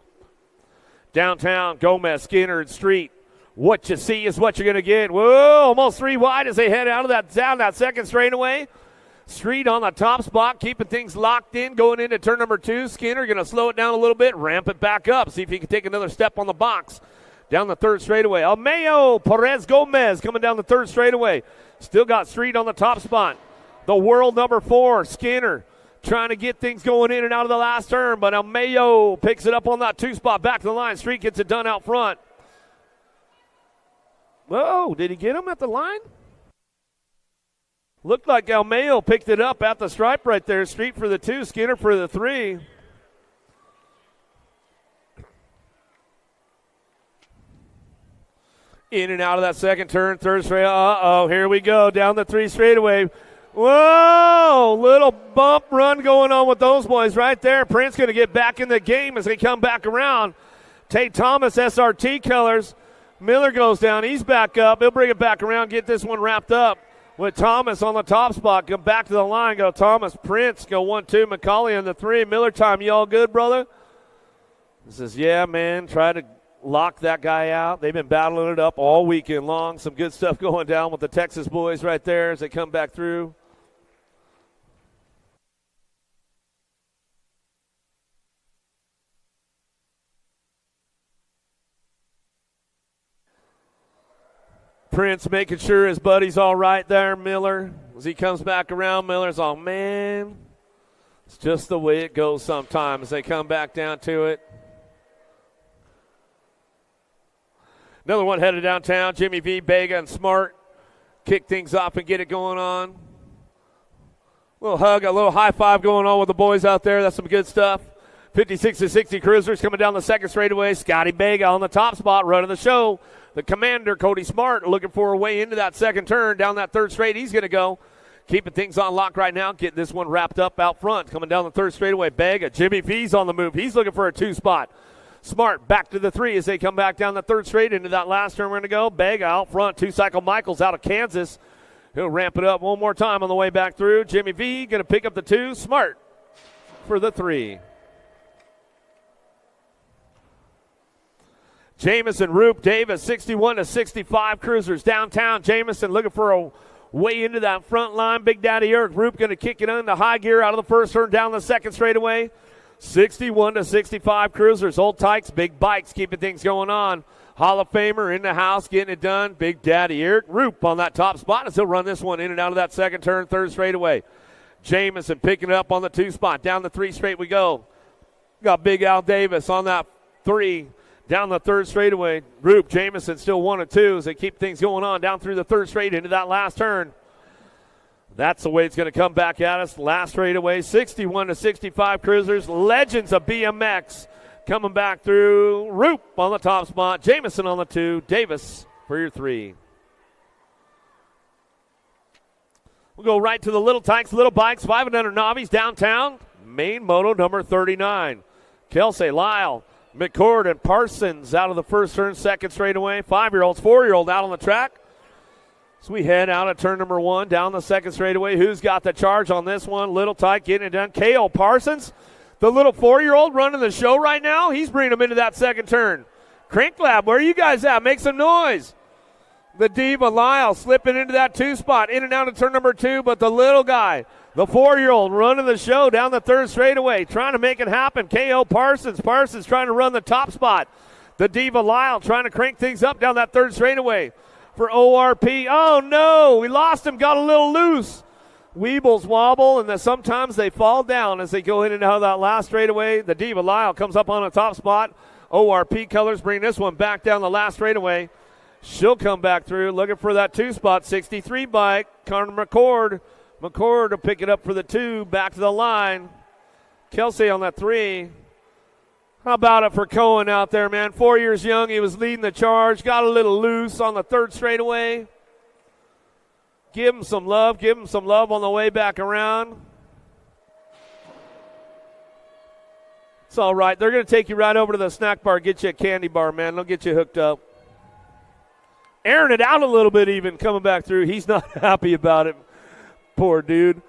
Downtown, Gomez, Skinner, and Street. What you see is what you're going to get. Whoa, almost 3 wide as they head out of that down that second straightaway. Street on the top spot, keeping things locked in, going into turn number 2. Skinner going to slow it down a little bit, ramp it back up, see if he can take another step on the box. Down the third straightaway. Almejo, Perez Gomez coming down the third straightaway. Still got Street on the top spot. The world number 4, Skinner, trying to get things going in and out of the last turn, but Almejo picks it up on that 2 spot back to the line. Street gets it done out front. Whoa, did he get him at the line? Looked like Almejo picked it up at the stripe right there. Street for the 2, Skinner for the 3. In and out of that second turn, third straight. Here we go, down the 3 straightaway. Whoa, little bump run going on with those boys right there. Prince going to get back in the game as they come back around. Tate Thomas, SRT colors. Miller goes down. He's back up. He'll bring it back around, get this one wrapped up with Thomas on the top spot. Come back to the line. Go Thomas. Prince. Go 1-2. McCauley on the 3. Miller time. You all good, brother? He says, yeah, man. Try to lock that guy out. They've been battling it up all weekend long. Some good stuff going down with the Texas boys right there as they come back through. Prince making sure his buddy's all right there, Miller. As he comes back around, Miller's all, man, it's just the way it goes sometimes. They come back down to it. Another one headed downtown. Jimmy V, Bega, and Smart kick things off and get it going on. A little hug, a little high five going on with the boys out there. That's some good stuff. 56-60 Cruisers coming down the second straightaway. Scotty Bega on the top spot, running the show. The commander, Cody Smart, looking for a way into that second turn. Down that third straight, he's going to go. Keeping things on lock right now. Getting this one wrapped up out front. Coming down the third straightaway, Bega. Jimmy V's on the move. He's looking for a 2-spot. Smart back to the 3 as they come back down the third straight into that last turn. We're going to go. Bega out front. 2-cycle Michaels out of Kansas. He'll ramp it up one more time on the way back through. Jimmy V going to pick up the 2. Smart for the 3. Jamison, Roop, Davis, 61-65 Cruisers downtown. Jamison looking for a way into that front line. Big Daddy Eric Roop going to kick it into high gear out of the first turn down the second straightaway. 61-65 Cruisers. Old Tykes, big bikes keeping things going on. Hall of Famer in the house getting it done. Big Daddy Eric Roop on that top spot as he'll run this one in and out of that second turn, third straightaway. Jamison picking it up on the 2 spot. Down the 3 straight we go. Got Big Al Davis on that 3. Down the third straightaway, Roop, Jamison still 1 and 2 as they keep things going on down through the third straight into that last turn. That's the way it's going to come back at us. Last straightaway, 61-65 Cruisers. Legends of BMX coming back through. Roop on the top spot, Jamison on the 2, Davis for your 3. We'll go right to the Little Tykes, Little Bikes, 5 and under Nobbies downtown. Main moto number 39. Kelsey, Lyle, McCord and Parsons out of the first turn, second straightaway. 5-year-olds, 4-year-old out on the track. So we head out at turn number 1, down the second straightaway. Who's got the charge on this one? Little Tyke getting it done. K.O. Parsons, the little 4-year-old running the show right now. He's bringing him into that second turn. Crank Lab, where are you guys at? Make some noise. The Diva Lyle slipping into that 2 spot, in and out of turn number 2, but the little guy, the 4-year-old running the show down the third straightaway, trying to make it happen. K.O. Parsons. Parsons trying to run the top spot. The Diva Lyle trying to crank things up down that third straightaway for ORP. Oh, no. We lost him. Got a little loose. Weebles wobble, and then sometimes they fall down as they go in and out of that last straightaway. The Diva Lyle comes up on the top spot. ORP colors bring this one back down the last straightaway. She'll come back through looking for that 2 spot. 63 bike. Connor McCord. McCord will pick it up for the 2, back to the line. Kelsey on that 3. How about it for Cohen out there, man? 4 years young, he was leading the charge. Got a little loose on the third straightaway. Give him some love. Give him some love on the way back around. It's all right. They're going to take you right over to the snack bar, get you a candy bar, man. They'll get you hooked up. Airing it out a little bit even, coming back through. He's not happy about it. Poor dude.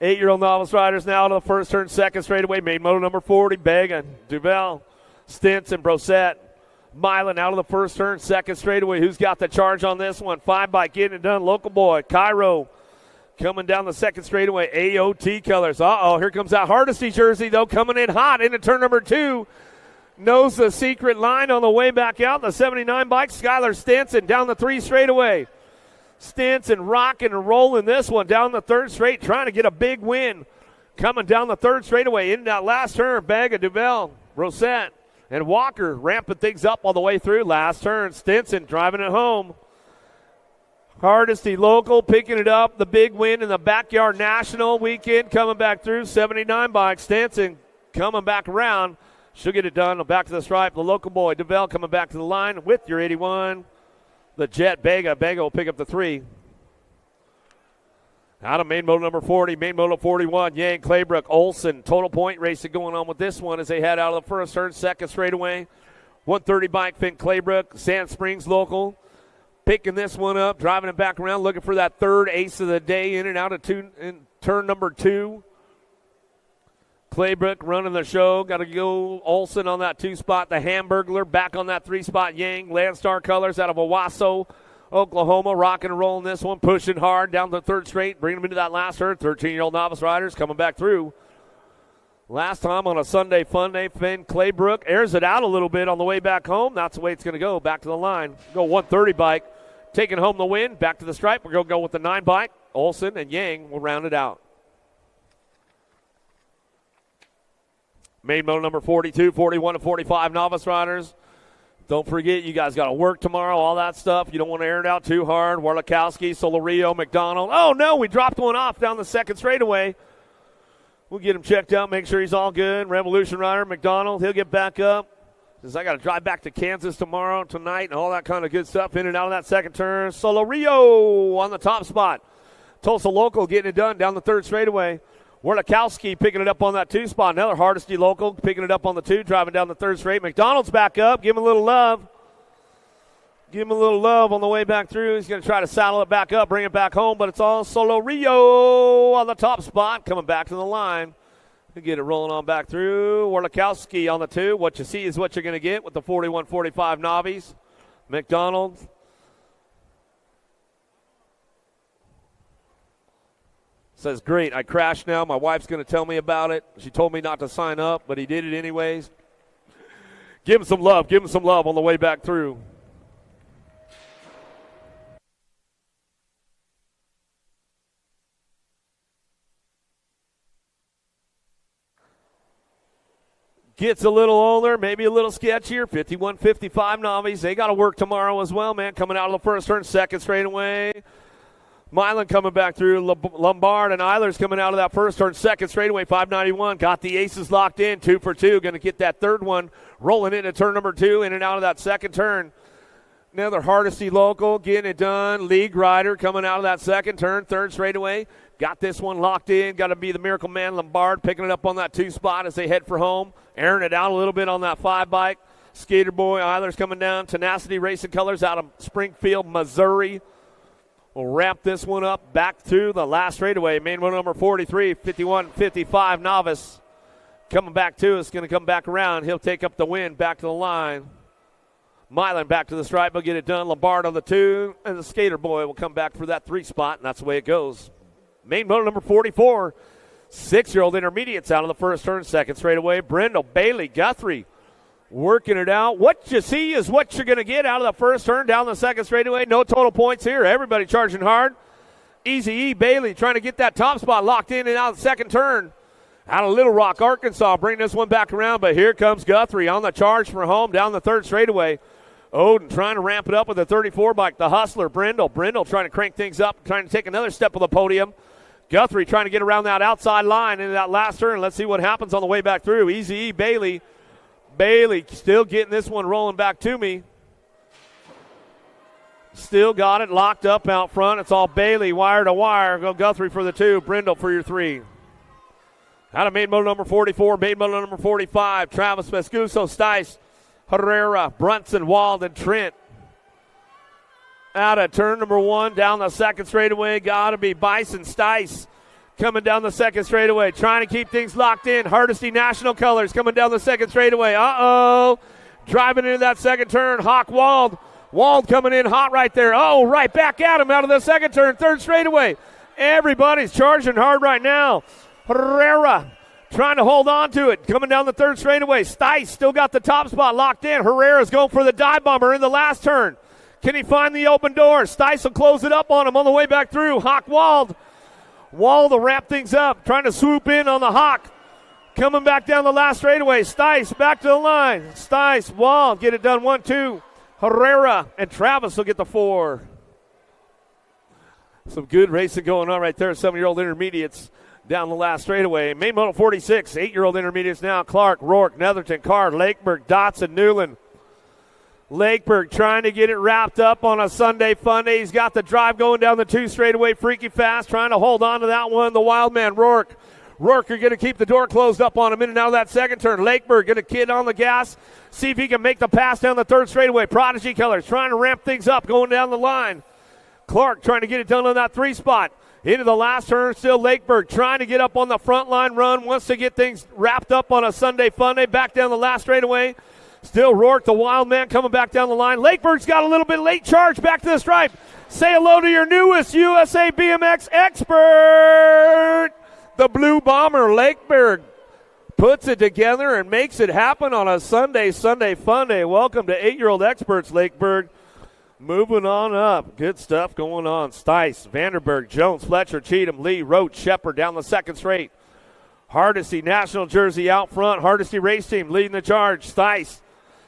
8-year-old novice riders now to the first turn, second straightaway. Main moto number 40, Bega, Duval, Stinson, Brosette. Milan out of the first turn, second straightaway. Who's got the charge on this one? 5 bike getting it done. Local boy, Cairo, coming down the second straightaway. AOT colors. Uh-oh, here comes that Hardesty jersey, though, coming in hot into turn number 2. Knows the secret line on the way back out. The 79 bike, Skylar Stinson down the 3 straightaway. Stinson rocking and rolling this one down the third straight, trying to get a big win. Coming down the third straightaway in that last turn, Bega, Duvel, Rosette, and Walker ramping things up all the way through. Last turn, Stinson driving it home. Hardesty local picking it up. The big win in the Backyard National weekend coming back through. 79 bike, Stinson coming back around. She'll get it done. Back to the stripe. The local boy, Duvel, coming back to the line with your 81. The Jet, Bega. Bega will pick up the 3. Out of main moto number 40, main moto 41, Yang, Claybrook, Olson. Total point racing going on with this one as they head out of the first turn, second straightaway. 130 bike, Finn Claybrook, Sand Springs local. Picking this one up, driving it back around, looking for that third ace of the day in and out of turn number 2. Claybrook running the show. Got to go Olson on that 2 spot. The Hamburglar back on that 3 spot. Yang, Landstar Colors out of Owasso, Oklahoma, rocking and rolling this one, pushing hard down the third straight, bringing them into that last turn. 13-year-old novice riders coming back through. Last time on a Sunday fun day, Finn Claybrook airs it out a little bit on the way back home. That's the way it's going to go. Back to the line. Go 130 bike. Taking home the win. Back to the stripe. We're going to go with the 9 bike. Olson and Yang will round it out. Main moto number 42, 41, and 45 novice riders. Don't forget, you guys got to work tomorrow, all that stuff. You don't want to air it out too hard. Warlikowski, Solorio, McDonald. Oh, no, we dropped one off down the second straightaway. We'll get him checked out, make sure he's all good. Revolution rider, McDonald, he'll get back up. Says, I got to drive back to Kansas tomorrow, tonight, and all that kind of good stuff. In and out of that second turn. Solorio on the top spot. Tulsa local getting it done down the third straightaway. Warlikowski picking it up on that 2 spot. Another Hardesty local picking it up on the 2, driving down the third straight. McDonald's back up. Give him a little love. Give him a little love on the way back through. He's going to try to saddle it back up, bring it back home, but it's all Solorio on the top spot, coming back to the line. He'll get it rolling on back through. Warlikowski on the 2. What you see is what you're going to get with the 41-45 Nobbies. McDonald. Says, great, I crashed now. My wife's going to tell me about it. She told me not to sign up, but he did it anyways. Give him some love. Give him some love on the way back through. Gets a little older, maybe a little sketchier. 51-55 Nobbies. They got to work tomorrow as well, man. Coming out of the first turn, second straightaway. Milan coming back through. Lombard and Eilers coming out of that first turn, second straightaway, 591. Got the aces locked in, 2 for 2. Going to get that third one rolling into turn number 2, in and out of that second turn. Another Hardesty local getting it done. League rider coming out of that second turn, third straightaway. Got this one locked in. Got to be the Miracle Man Lombard picking it up on that 2 spot as they head for home. Airing it out a little bit on that 5 bike. Skater Boy Eilers coming down. Tenacity Racing Colors out of Springfield, Missouri. We'll wrap this one up back to the last straightaway. Main one number 43, 51-55 novice. Coming back to us, going to come back around. He'll take up the win back to the line. Milan back to the stripe. He'll get it done. Lombard on the 2. And the Skater Boy will come back for that 3 spot, and that's the way it goes. Main motor number 44, 6-year-old intermediates out of the first turn, second straightaway. Brindle, Bailey, Guthrie working it out. What you see is what you're going to get out of the first turn down the second straightaway. No total points here. Everybody charging hard. Easy E. Bailey trying to get that top spot locked in and out of the second turn. Out of Little Rock, Arkansas, bring this one back around, but here comes Guthrie on the charge for home down the third straightaway. Odin trying to ramp it up with the 34 bike. The Hustler, Brindle. Brindle trying to crank things up, trying to take another step of the podium. Guthrie trying to get around that outside line into that last turn. Let's see what happens on the way back through. Easy E. Bailey. Bailey still getting this one rolling back to me. Still got it locked up out front. It's all Bailey, wire to wire. Go Guthrie for the 2, Brindle for your 3. Out of main motor number 44, main motor number 45, Travis Mescuso, Stice, Herrera, Brunson, Walden, Trent. Out of turn number 1, down the second straightaway, got to be Bison, Stice. Coming down the second straightaway, trying to keep things locked in. Hardesty National Colors coming down the second straightaway. Uh-oh. Driving into that second turn. Hawk Wald. Wald coming in hot right there. Oh, right back at him out of the second turn. Third straightaway. Everybody's charging hard right now. Herrera trying to hold on to it. Coming down the third straightaway. Stice still got the top spot locked in. Herrera's going for the dive bomber in the last turn. Can he find the open door? Stice will close it up on him on the way back through. Hawk Wald. Wald to wrap things up, trying to swoop in on the Hawk. Coming back down the last straightaway. Stice back to the line. Stice, Wald, get it done 1-2. Herrera and Travis will get the 4. Some good racing going on right there. 7-year-old intermediates down the last straightaway. Main moto 46, 8-year-old intermediates now. Clark, Rourke, Netherton, Carr, Lakeberg, Dotson, Newland. Lakeberg trying to get it wrapped up on a Sunday fun day. He's got the drive going down the 2 straightaway, freaky fast, trying to hold on to that one. The wild man, Rourke. Rourke are going to keep the door closed up on him in and out of that second turn. Lakeberg going to kid on the gas, see if he can make the pass down the 3rd straightaway. Prodigy Colors trying to ramp things up, going down the line. Clark trying to get it done on that 3 spot. Into the last turn, still Lakeberg trying to get up on the front line run, wants to get things wrapped up on a Sunday fun day, back down the last straightaway. Still Rourke, the wild man, coming back down the line. Lakeberg's got a little bit late charge back to the stripe. Say hello to your newest USA BMX expert, the Blue Bomber. Lakeberg puts it together and makes it happen on a Sunday fun day. Welcome to 8-year-old experts, Lakeberg. Moving on up. Good stuff going on. Stice, Vanderberg, Jones, Fletcher, Cheatham, Lee, Roach, Shepard down the 2nd straight. Hardesty, national jersey out front. Hardesty race team leading the charge. Stice,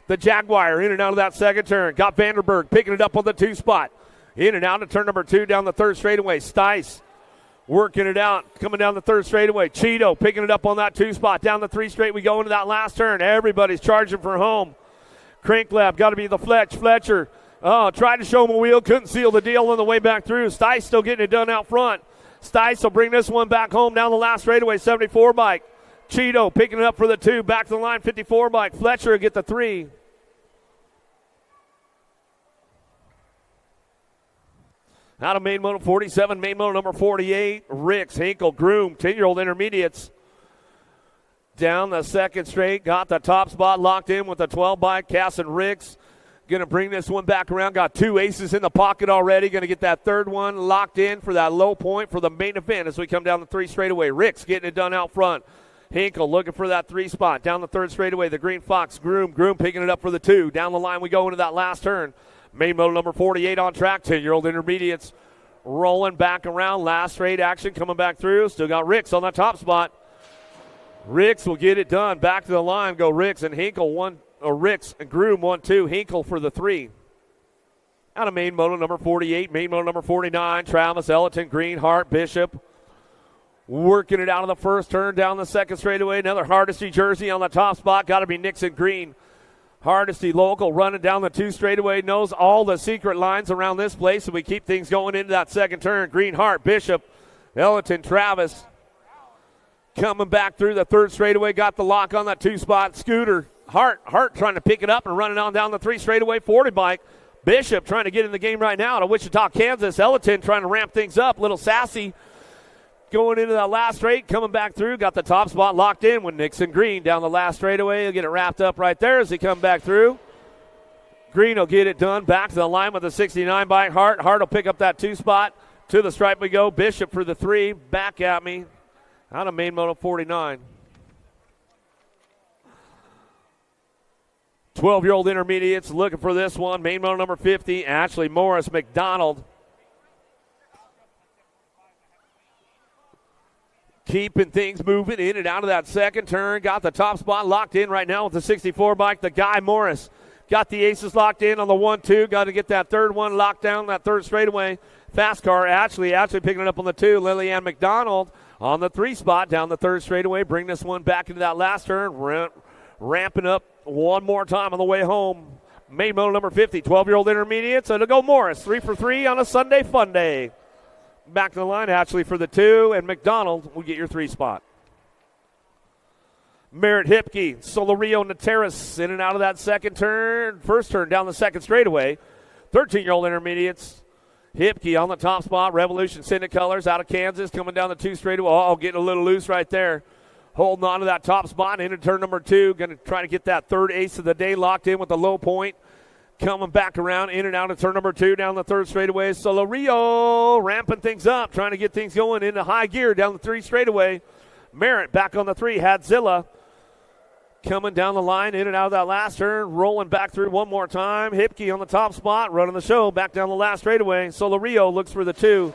the Jaguar, in and out of that 2nd turn. Got Vanderberg picking it up on the 2 spot. In and out of turn number 2 down the 3rd straightaway. Stice working it out, coming down the 3rd straightaway. Cheeto picking it up on that 2 spot. Down the 3 straight, we go into that last turn. Everybody's charging for home. Cranklab, got to be the Fletcher. Oh, tried to show him a wheel, couldn't seal the deal on the way back through. Stice still getting it done out front. Stice will bring this one back home down the last straightaway, 74 bike. Cheeto picking it up for the 2, back to the line, 54 bike. Fletcher will get the 3. Out of main moto 47, main moto number 48, Ricks, Hinkle, Groom, 10-year-old intermediates. Down the 2nd straight, got the top spot locked in with the 12 bike. Cass and Ricks going to bring this one back around. Got 2 aces in the pocket already. Going to get that 3rd one locked in for that low point for the main event as we come down the 3 straightaway. Ricks getting it done out front. Hinkle looking for that 3 spot. Down the 3rd straightaway, the Green Fox. Groom picking it up for the 2. Down the line we go into that last turn. Main moto number 48 on track. 10-year-old intermediates rolling back around. Last straight action coming back through. Still got Ricks on that top spot. Ricks will get it done. Back to the line go Ricks and Hinkle. Ricks and Groom 1-2. Hinkle for the 3. Out of main moto number 48. Main moto number 49. Travis, Ellerton, Green, Hart, Bishop. Working it out of the 1st turn down the 2nd straightaway. Another Hardesty jersey on the top spot. Got to be Nixon Green. Hardesty local running down the 2 straightaway. Knows all the secret lines around this place, so we keep things going into that 2nd turn. Green, Hart, Bishop, Ellerton, Travis. Coming back through the 3rd straightaway. Got the lock on that 2 spot. Scooter. Hart trying to pick it up and running on down the 3 straightaway. 40 bike. Bishop trying to get in the game right now to Wichita, Kansas. Ellerton trying to ramp things up. Little sassy. Going into that last straight, coming back through, got the top spot locked in with Nixon Green down the last straightaway. He'll get it wrapped up right there as he come back through. Green will get it done. Back to the line with the 69 by Hart. Hart will pick up that 2 spot. To the stripe we go. Bishop for the 3. Back at me. Out of main moto 49. 12-year-old intermediates looking for this one. Main moto number 50. Ashley Morris McDonald. Keeping things moving in and out of that 2nd turn. Got the top spot locked in right now with the 64 bike. The Guy Morris got the aces locked in on the 1-2. Got to get that 3rd one locked down, that 3rd straightaway. Fast car, Ashley picking it up on the 2. Lillian McDonald on the 3 spot down the 3rd straightaway. Bring this one back into that last turn. Ramping up one more time on the way home. Main moto number 50, 12-year-old intermediates. And it'll go Morris, 3 for 3 on a Sunday fun day. Back to the line, Ashley for the 2, and McDonald will get your 3 spot. Merritt Hipke, Solorio Nateras in and out of that 2nd turn. 1st turn down the 2nd straightaway. 13-year-old intermediates. Hipke on the top spot. Revolution Syndic Colors out of Kansas coming down the 2 straightaway. Oh, getting a little loose right there. Holding on to that top spot into turn number 2. Going to try to get that 3rd ace of the day locked in with the low point. Coming back around in and out of turn number 2 down the 3rd straightaway. Solorio ramping things up, trying to get things going into high gear down the 3 straightaway. Merritt back on the 3. Hadzilla coming down the line in and out of that last turn. Rolling back through one more time. Hipke on the top spot, running the show back down the last straightaway. Solorio looks for the 2.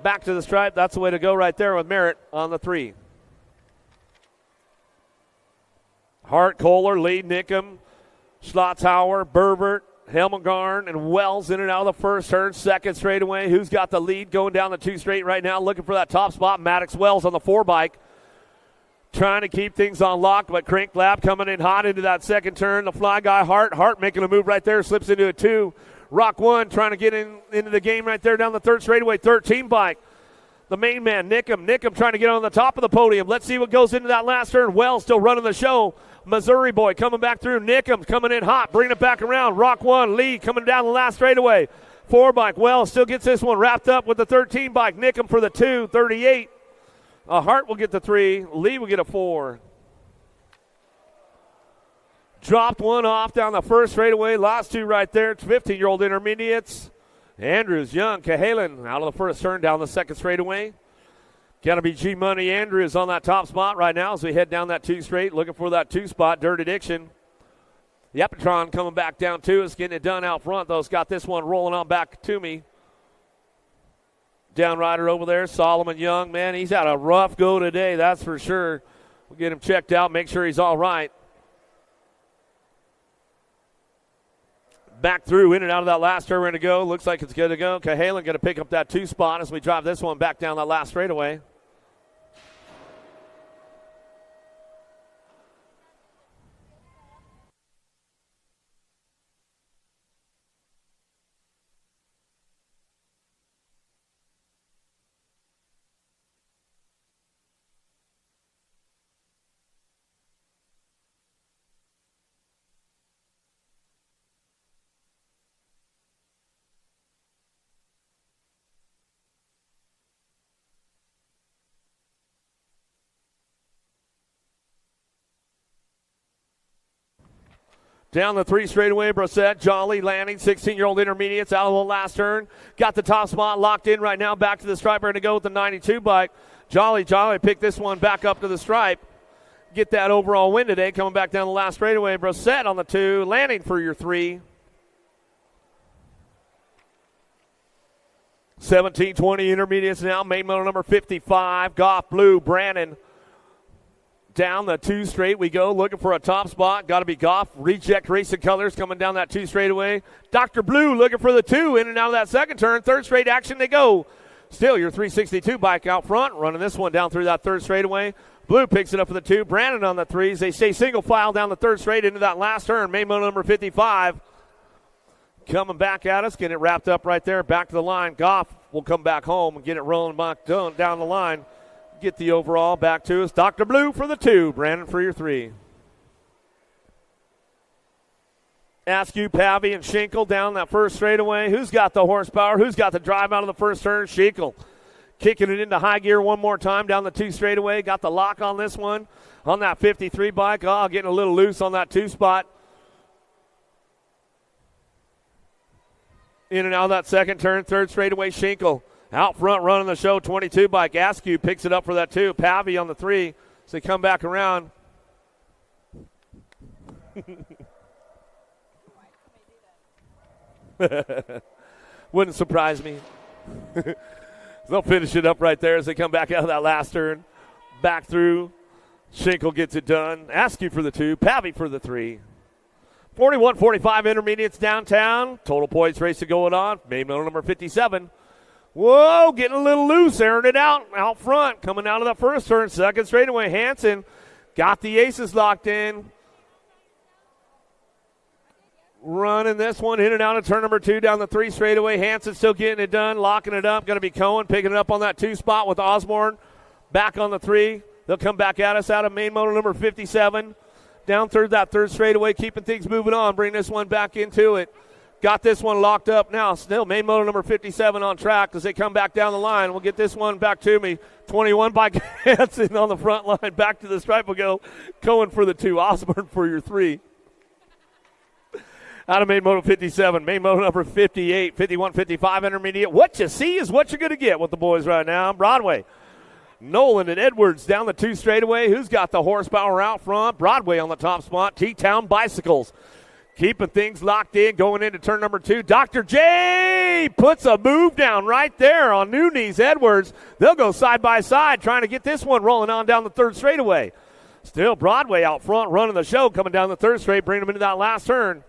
Back to the stripe. That's the way to go right there with Merritt on the 3. Hart, Kohler, Lee, Nickham, Schlotzhauer, Berbert, Helmengarn, and Wells in and out of the 1st turn. 2nd straightaway. Who's got the lead going down the 2 straight right now? Looking for that top spot. Maddox Wells on the 4 bike. trying to keep things on lock, but Crank Lab coming in hot into that second turn. The fly guy, Hart making a move right there, slips into a 2. Rock 1 trying to get into the game right there down the third straightaway, 13 bike. The main man, Nickum trying to get on the top of the podium. Let's see what goes into that last turn. Wells still running the show. Missouri boy coming back through. Nickum coming in hot, bringing it back around. Rock 1, Lee coming down the last straightaway. 4 bike, Wells still gets this one wrapped up with the 13 bike. Nickum for the 2, 38. Hart will get the 3. Lee will get a 4. Dropped one off down the first straightaway. Last 2 right there. 15-year-old intermediates. Andrews, Young, Cahalan out of the first turn down the second straightaway. Got to be G-Money Andrews on that top spot right now as we head down that 2 straight. Looking for that 2 spot. Dirt Addiction. The Epitron coming back down 2 is getting it done out front, though. It's got this one rolling on back to me. Down rider over there, Solomon Young. Man, he's had a rough go today, that's for sure. We'll get him checked out, make sure he's all right. Back through, in and out of that last turn, ready to go. Looks like it's good to go. Cahalan going to pick up that 2 spot as we drive this one back down that last straightaway. Down the 3 straightaway, Brissett, Jolly, Lanning, 16-year-old intermediates out of the last turn. Got the top spot locked in right now. Back to the stripe, ready to go with the 92 bike. Jolly picked this one back up to the stripe. Get that overall win today. Coming back down the last straightaway, Brissett on the 2. Lanning for your 3. 17-20 intermediates now. Main motor number 55. Goff, Blue, Brannon. Down the 2 straight we go, looking for a top spot. Got to be Goff. Reject Racing Colors coming down that 2 straightaway. Dr. Blue looking for the 2, in and out of that second turn. 3rd straight action they go. Still your 362 bike out front, running this one down through that 3rd straightaway. Blue picks it up for the 2. Brandon on the 3s. They stay single file down the 3rd straight into that last turn. Main motor number 55 coming back at us, getting it wrapped up right there. Back to the line. Goff will come back home and get it rolling back down the line. Get the overall back to us. Dr. Blue for the 2. Brandon for your 3. Askew, Pavy, and Schinkel down that 1st straightaway. Who's got the horsepower? Who's got the drive out of the 1st turn? Schinkel kicking it into high gear one more time down the 2 straightaway. Got the lock on this one on that 53 bike. Oh, getting a little loose on that 2 spot. In and out of that second turn. 3rd straightaway, Schinkel. Out front running the show, 22 bike. Askew picks it up for that 2. Pavy on the 3. So they come back around. Wouldn't surprise me. They'll finish it up right there as they come back out of that last turn. Back through. Schinkel gets it done. Askew for the 2. Pavy for the 3. 41-45 intermediates downtown. Total points racing going on. Main motor number 57. Whoa, getting a little loose, airing it out front, coming out of the 1st turn, 2nd straightaway. Hansen got the aces locked in. Running this one in and out of turn number 2 down the 3 straightaway. Hansen still getting it done, locking it up. Going to be Cohen picking it up on that 2 spot with Osborne back on the 3. They'll come back at us out of main motor number 57. Down through that 3rd straightaway, keeping things moving on. Bring this one back into it. Got this one locked up now. Still main motor number 57 on track as they come back down the line. We'll get this one back to me. 21 by Hansen on the front line. Back to the stripe will go. Cohen for the 2. Osborne for your 3. Out of main motor 57. Main motor number 58. 51-55 intermediate. What you see is what you're going to get with the boys right now. Broadway. Nolan and Edwards down the 2 straightaway. Who's got the horsepower out front? Broadway on the top spot. T-Town Bicycles. Keeping things locked in, going into turn number 2. Dr. J puts a move down right there on Nunes Edwards. They'll go side by side, trying to get this one rolling on down the 3rd straightaway. Still Broadway out front running the show, coming down the 3rd straight, bringing him into that last turn.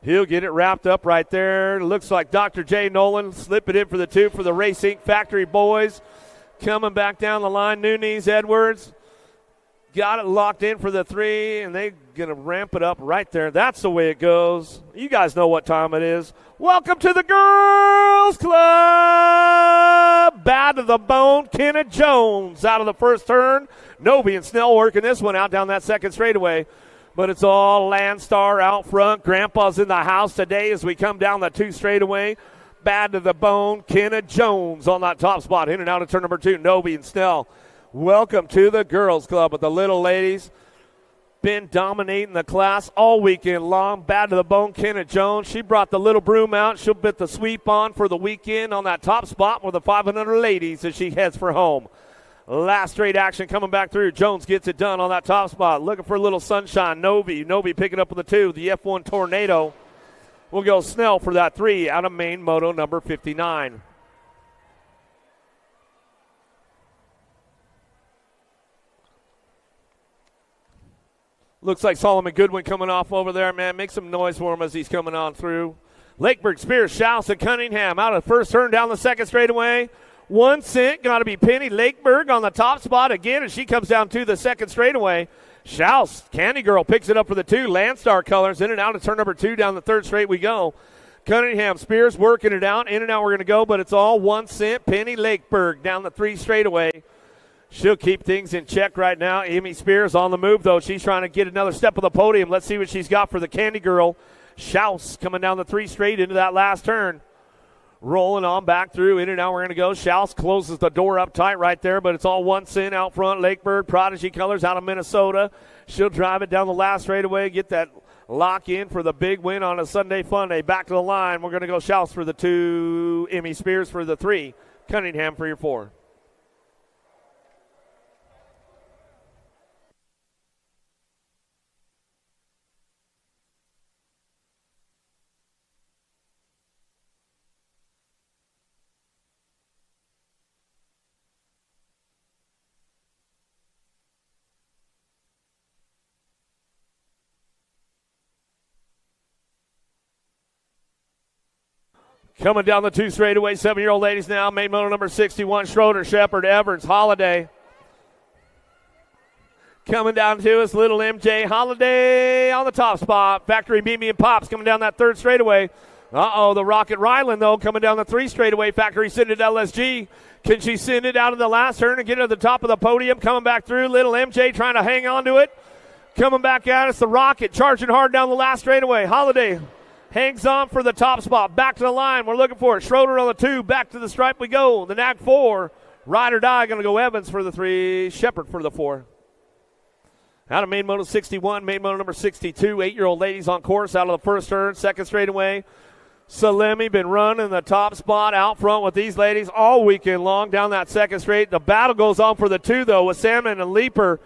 He'll get it wrapped up right there. Looks like Dr. J Nolan slipping in for the 2 for the Race Inc. Factory boys. Coming back down the line, Nunes Edwards. Got it locked in for the 3, and they're going to ramp it up right there. That's the way it goes. You guys know what time it is. Welcome to the Girls Club. Bad to the bone, Kenna Jones out of the first turn. Novy and Snell working this one out down that second straightaway. But it's all Landstar out front. Grandpa's in the house today as we come down the 2 straightaway. Bad to the bone, Kenna Jones on that top spot. In and out of turn number 2, Novy and Snell. Welcome to the Girls Club with the little ladies. Been dominating the class all weekend long. Bad to the bone, Kenna Jones. She brought the little broom out. She'll put the sweep on for the weekend on that top spot with the 500 ladies as she heads for home. Last straight action coming back through. Jones gets it done on that top spot. Looking for a little sunshine. Novy picking up with the 2. The F1 Tornado. We'll go Snell for that 3 out of main moto number 59. Looks like Solomon Goodwin coming off over there, man. Make some noise for him as he's coming on through. Lakeburg, Spears, Schaus, and Cunningham out of the first turn down the second straightaway. 1 cent, got to be Penny Lakeburg on the top spot again as she comes down to the second straightaway. Schaus, Candy Girl, picks it up for the 2. Landstar colors in and out of turn number 2 down the third straight we go. Cunningham, Spears working it out. In and out we're going to go, but it's all 1 cent. Penny Lakeburg down the 3 straightaway. She'll keep things in check right now. Amy Spears on the move, though. She's trying to get another step of the podium. Let's see what she's got for the Candy Girl. Schaus coming down the 3 straight into that last turn. Rolling on back through. In and out we're going to go. Schaus closes the door up tight right there, but it's all 1 cent out front. Lakeburg, Prodigy colors out of Minnesota. She'll drive it down the last straightaway, get that lock in for the big win on a Sunday fun day. Back to the line. We're going to go Schaus for the 2. Amy Spears for the 3. Cunningham for your 4. Coming down the 2 straightaway, 7-year-old ladies now. Main motor number 61, Schroeder, Shepard, Evans, Holiday. Coming down to us, little MJ Holiday on the top spot. Factory Mimi and Pops coming down that 3rd straightaway. The Rocket Ryland, though, coming down the 3 straightaway. Factory send it LSG. Can she send it out of the last turn and get to the top of the podium? Coming back through, little MJ trying to hang on to it. Coming back at us, the Rocket charging hard down the last straightaway. Holiday hangs on for the top spot. Back to the line. We're looking for it. Schroeder on the 2. Back to the stripe we go. The Nag 4. Ride or die. Going to go Evans for the 3. Shepard for the 4. Out of main moto 61. Main moto number 62. 8-year-old ladies on course out of the first turn. Second straightaway. Salemi been running the top spot out front with these ladies all weekend long down that second straight. The battle goes on for the 2, though, with Salmon and Leaper.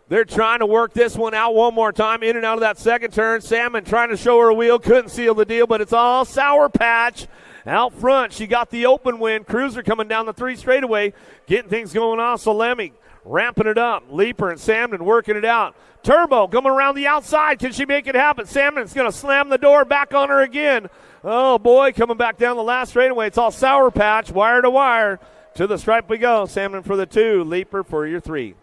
They're trying to work this one out one more time, in and out of that second turn. Salmon trying to show her a wheel, couldn't seal the deal, but it's all Sour Patch out front. She got the open win. Cruiser coming down the 3 straightaway, getting things going on. Salemi ramping it up. Leaper and Salmon working it out. Turbo coming around the outside. Can she make it happen? Salmon's going to slam the door back on her again. Oh, boy, coming back down the last straightaway. It's all Sour Patch, wire to wire. To the stripe we go. Salmon for the 2, Leaper for your 3.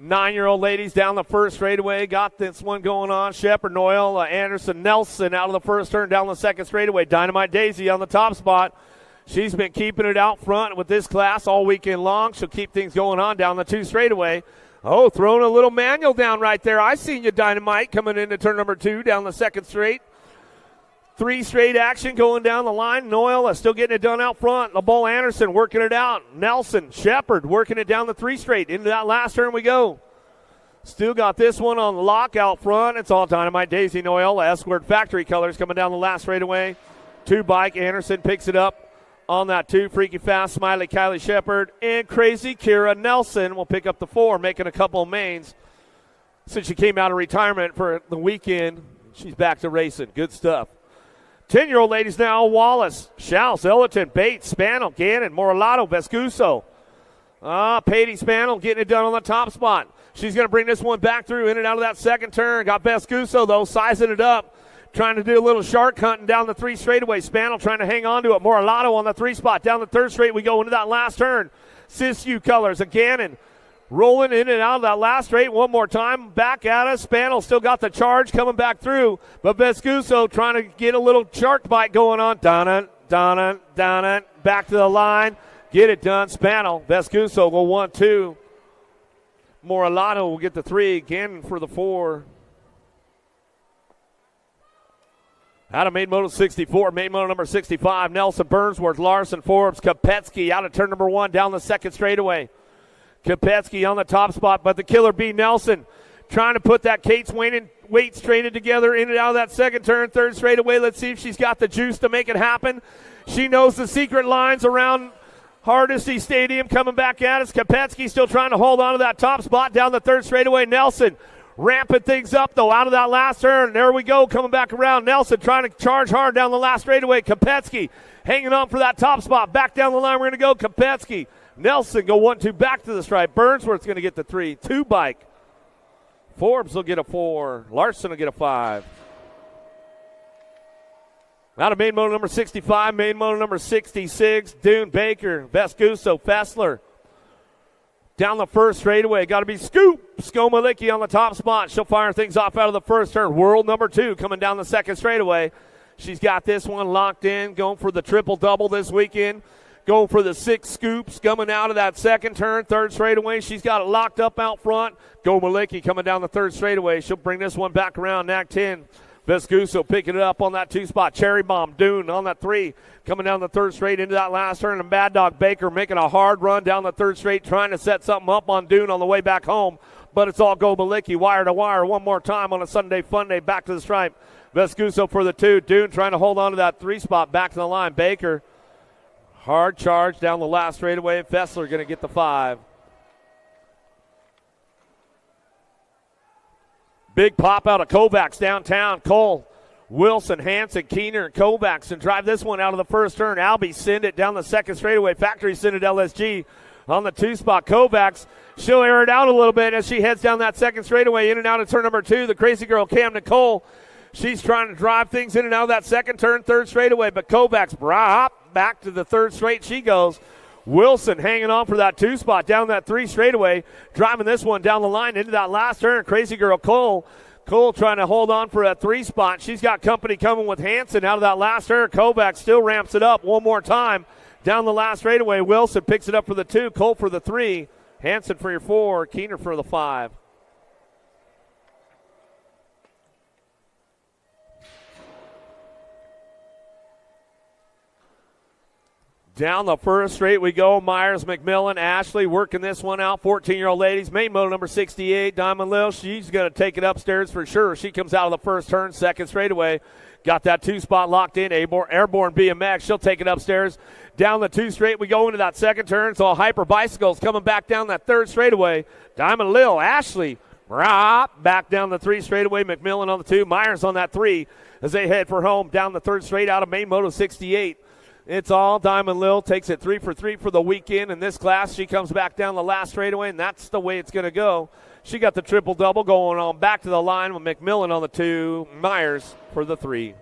9-year-old ladies down the first straightaway. Got this one going on. Shepard, Noel, Anderson, Nelson out of the first turn down the second straightaway. Dynamite Daisy on the top spot. She's been keeping it out front with this class all weekend long. She'll keep things going on down the 2 straightaway. Oh, throwing a little manual down right there. I seen you, Dynamite, coming into turn number 2 down the second straight. 3 straight action going down the line. Noel still getting it done out front. LeBeau Anderson working it out. Nelson, Shepard working it down the 3 straight. Into that last turn we go. Still got this one on the lock out front. It's all Dynamite Daisy Noel. Escort Factory colors coming down the last straightaway. 2 bike. Anderson picks it up on that 2. Freaky Fast, Smiley, Kylie Shepard, and Crazy Kira Nelson will pick up the 4, making a couple of mains. Since she came out of retirement for the weekend, she's back to racing. Good stuff. 10-year-old ladies now, Wallace, Schaus, Ellerton, Bates, Spanel, Gannon, Moralato, Vescuso. Patty Spanel getting it done on the top spot. She's going to bring this one back through in and out of that second turn. Got Vescuso, though, sizing it up. Trying to do a little shark hunting down the 3 straightaway. Spanel trying to hang on to it. Moralato on the 3 spot. Down the 3rd straight we go into that last turn. Siskiyou colors again, and rolling in and out of that last straight one more time. Back at us. Spanel still got the charge coming back through, but Vescuso trying to get a little shark bite going on. Donna, back to the line. Get it done. Spanel. Vescuso will 1-2. Moralato will get the 3 again for the 4. Out of main moto 64, main moto number 65, Nelson Burnsworth, Larson, Forbes, Kopetsky out of turn number 1 down the second straightaway. Kopetsky on the top spot, but the killer bee Nelson trying to put that Kate's weight straightened together in and out of that second turn, third straightaway. Let's see if she's got the juice to make it happen. She knows the secret lines around Hardesty Stadium coming back at us. Kopetsky still trying to hold on to that top spot down the third straightaway. Nelson ramping things up, though, out of that last turn. There we go, coming back around. Nelson trying to charge hard down the last straightaway. Kopetsky hanging on for that top spot. Back down the line, we're going to go. Kopetsky, Nelson go 1-2 back to the stripe. Burnsworth's going to get the 3. 2 bike. Forbes will get a 4. Larson will get a 5. Out of main moto number 65, main moto number 66, Dune, Baker, Vescuso, Fessler. Down the first straightaway, got to be Scoop. Skomalicki on the top spot. She'll fire things off out of the first turn. World number 2 coming down the second straightaway. She's got this one locked in, going for the triple-double this weekend. Going for the 6 scoops, coming out of that second turn, third straightaway. She's got it locked up out front. Skomalicki coming down the third straightaway. She'll bring this one back around, Knack 10. Vescuso picking it up on that 2 spot. Cherry Bomb, Dune on that 3. Coming down the third straight into that last turn. And Mad Dog Baker making a hard run down the third straight, trying to set something up on Dune on the way back home. But it's all Skomalicki, wire to wire. One more time on a Sunday fun day. Back to the stripe. Vescuso for the 2. Dune trying to hold on to that 3 spot. Back to the line. Baker. Hard charge down the last straightaway. Fessler going to get the 5. Big pop out of Kovacs downtown. Cole, Wilson, Hanson, Keener, and Kovacs, and drive this one out of the first turn. Albie send it down the second straightaway. Factory send it LSG on the 2 spot. Kovacs, she'll air it out a little bit as she heads down that second straightaway in and out of turn number 2. The crazy girl, Cam Nicole, she's trying to drive things in and out of that second turn, third straightaway. But Kovacs, back to the third straight she goes. Wilson hanging on for that 2 spot down that 3 straightaway, driving this one down the line into that last turn. Crazy girl Cole trying to hold on for that 3 spot. She's got company coming with Hanson out of that last turn. Kovacs still ramps it up one more time down the last straightaway. Wilson picks it up for the 2, Cole for the 3, Hanson for your 4, Keener for the 5. Down the first straight we go. Myers, McMillan, Ashley working this one out. 14-year-old ladies. Main moto number 68, Diamond Lil. She's going to take it upstairs for sure. She comes out of the first turn, second straightaway. Got that 2 spot locked in. Airborne BMX. She'll take it upstairs. Down the 2 straight we go into that second turn. So Hyper Bicycles coming back down that third straightaway. Diamond Lil, Ashley, back down the 3 straightaway. McMillan on the 2. Myers on that 3 as they head for home down the third straight out of main moto 68. It's all Diamond Lil, takes it 3 for 3 for the weekend in this class. She comes back down the last straightaway, and that's the way it's going to go. She got the triple-double going on back to the line with McMillan on the 2, Myers for the 3.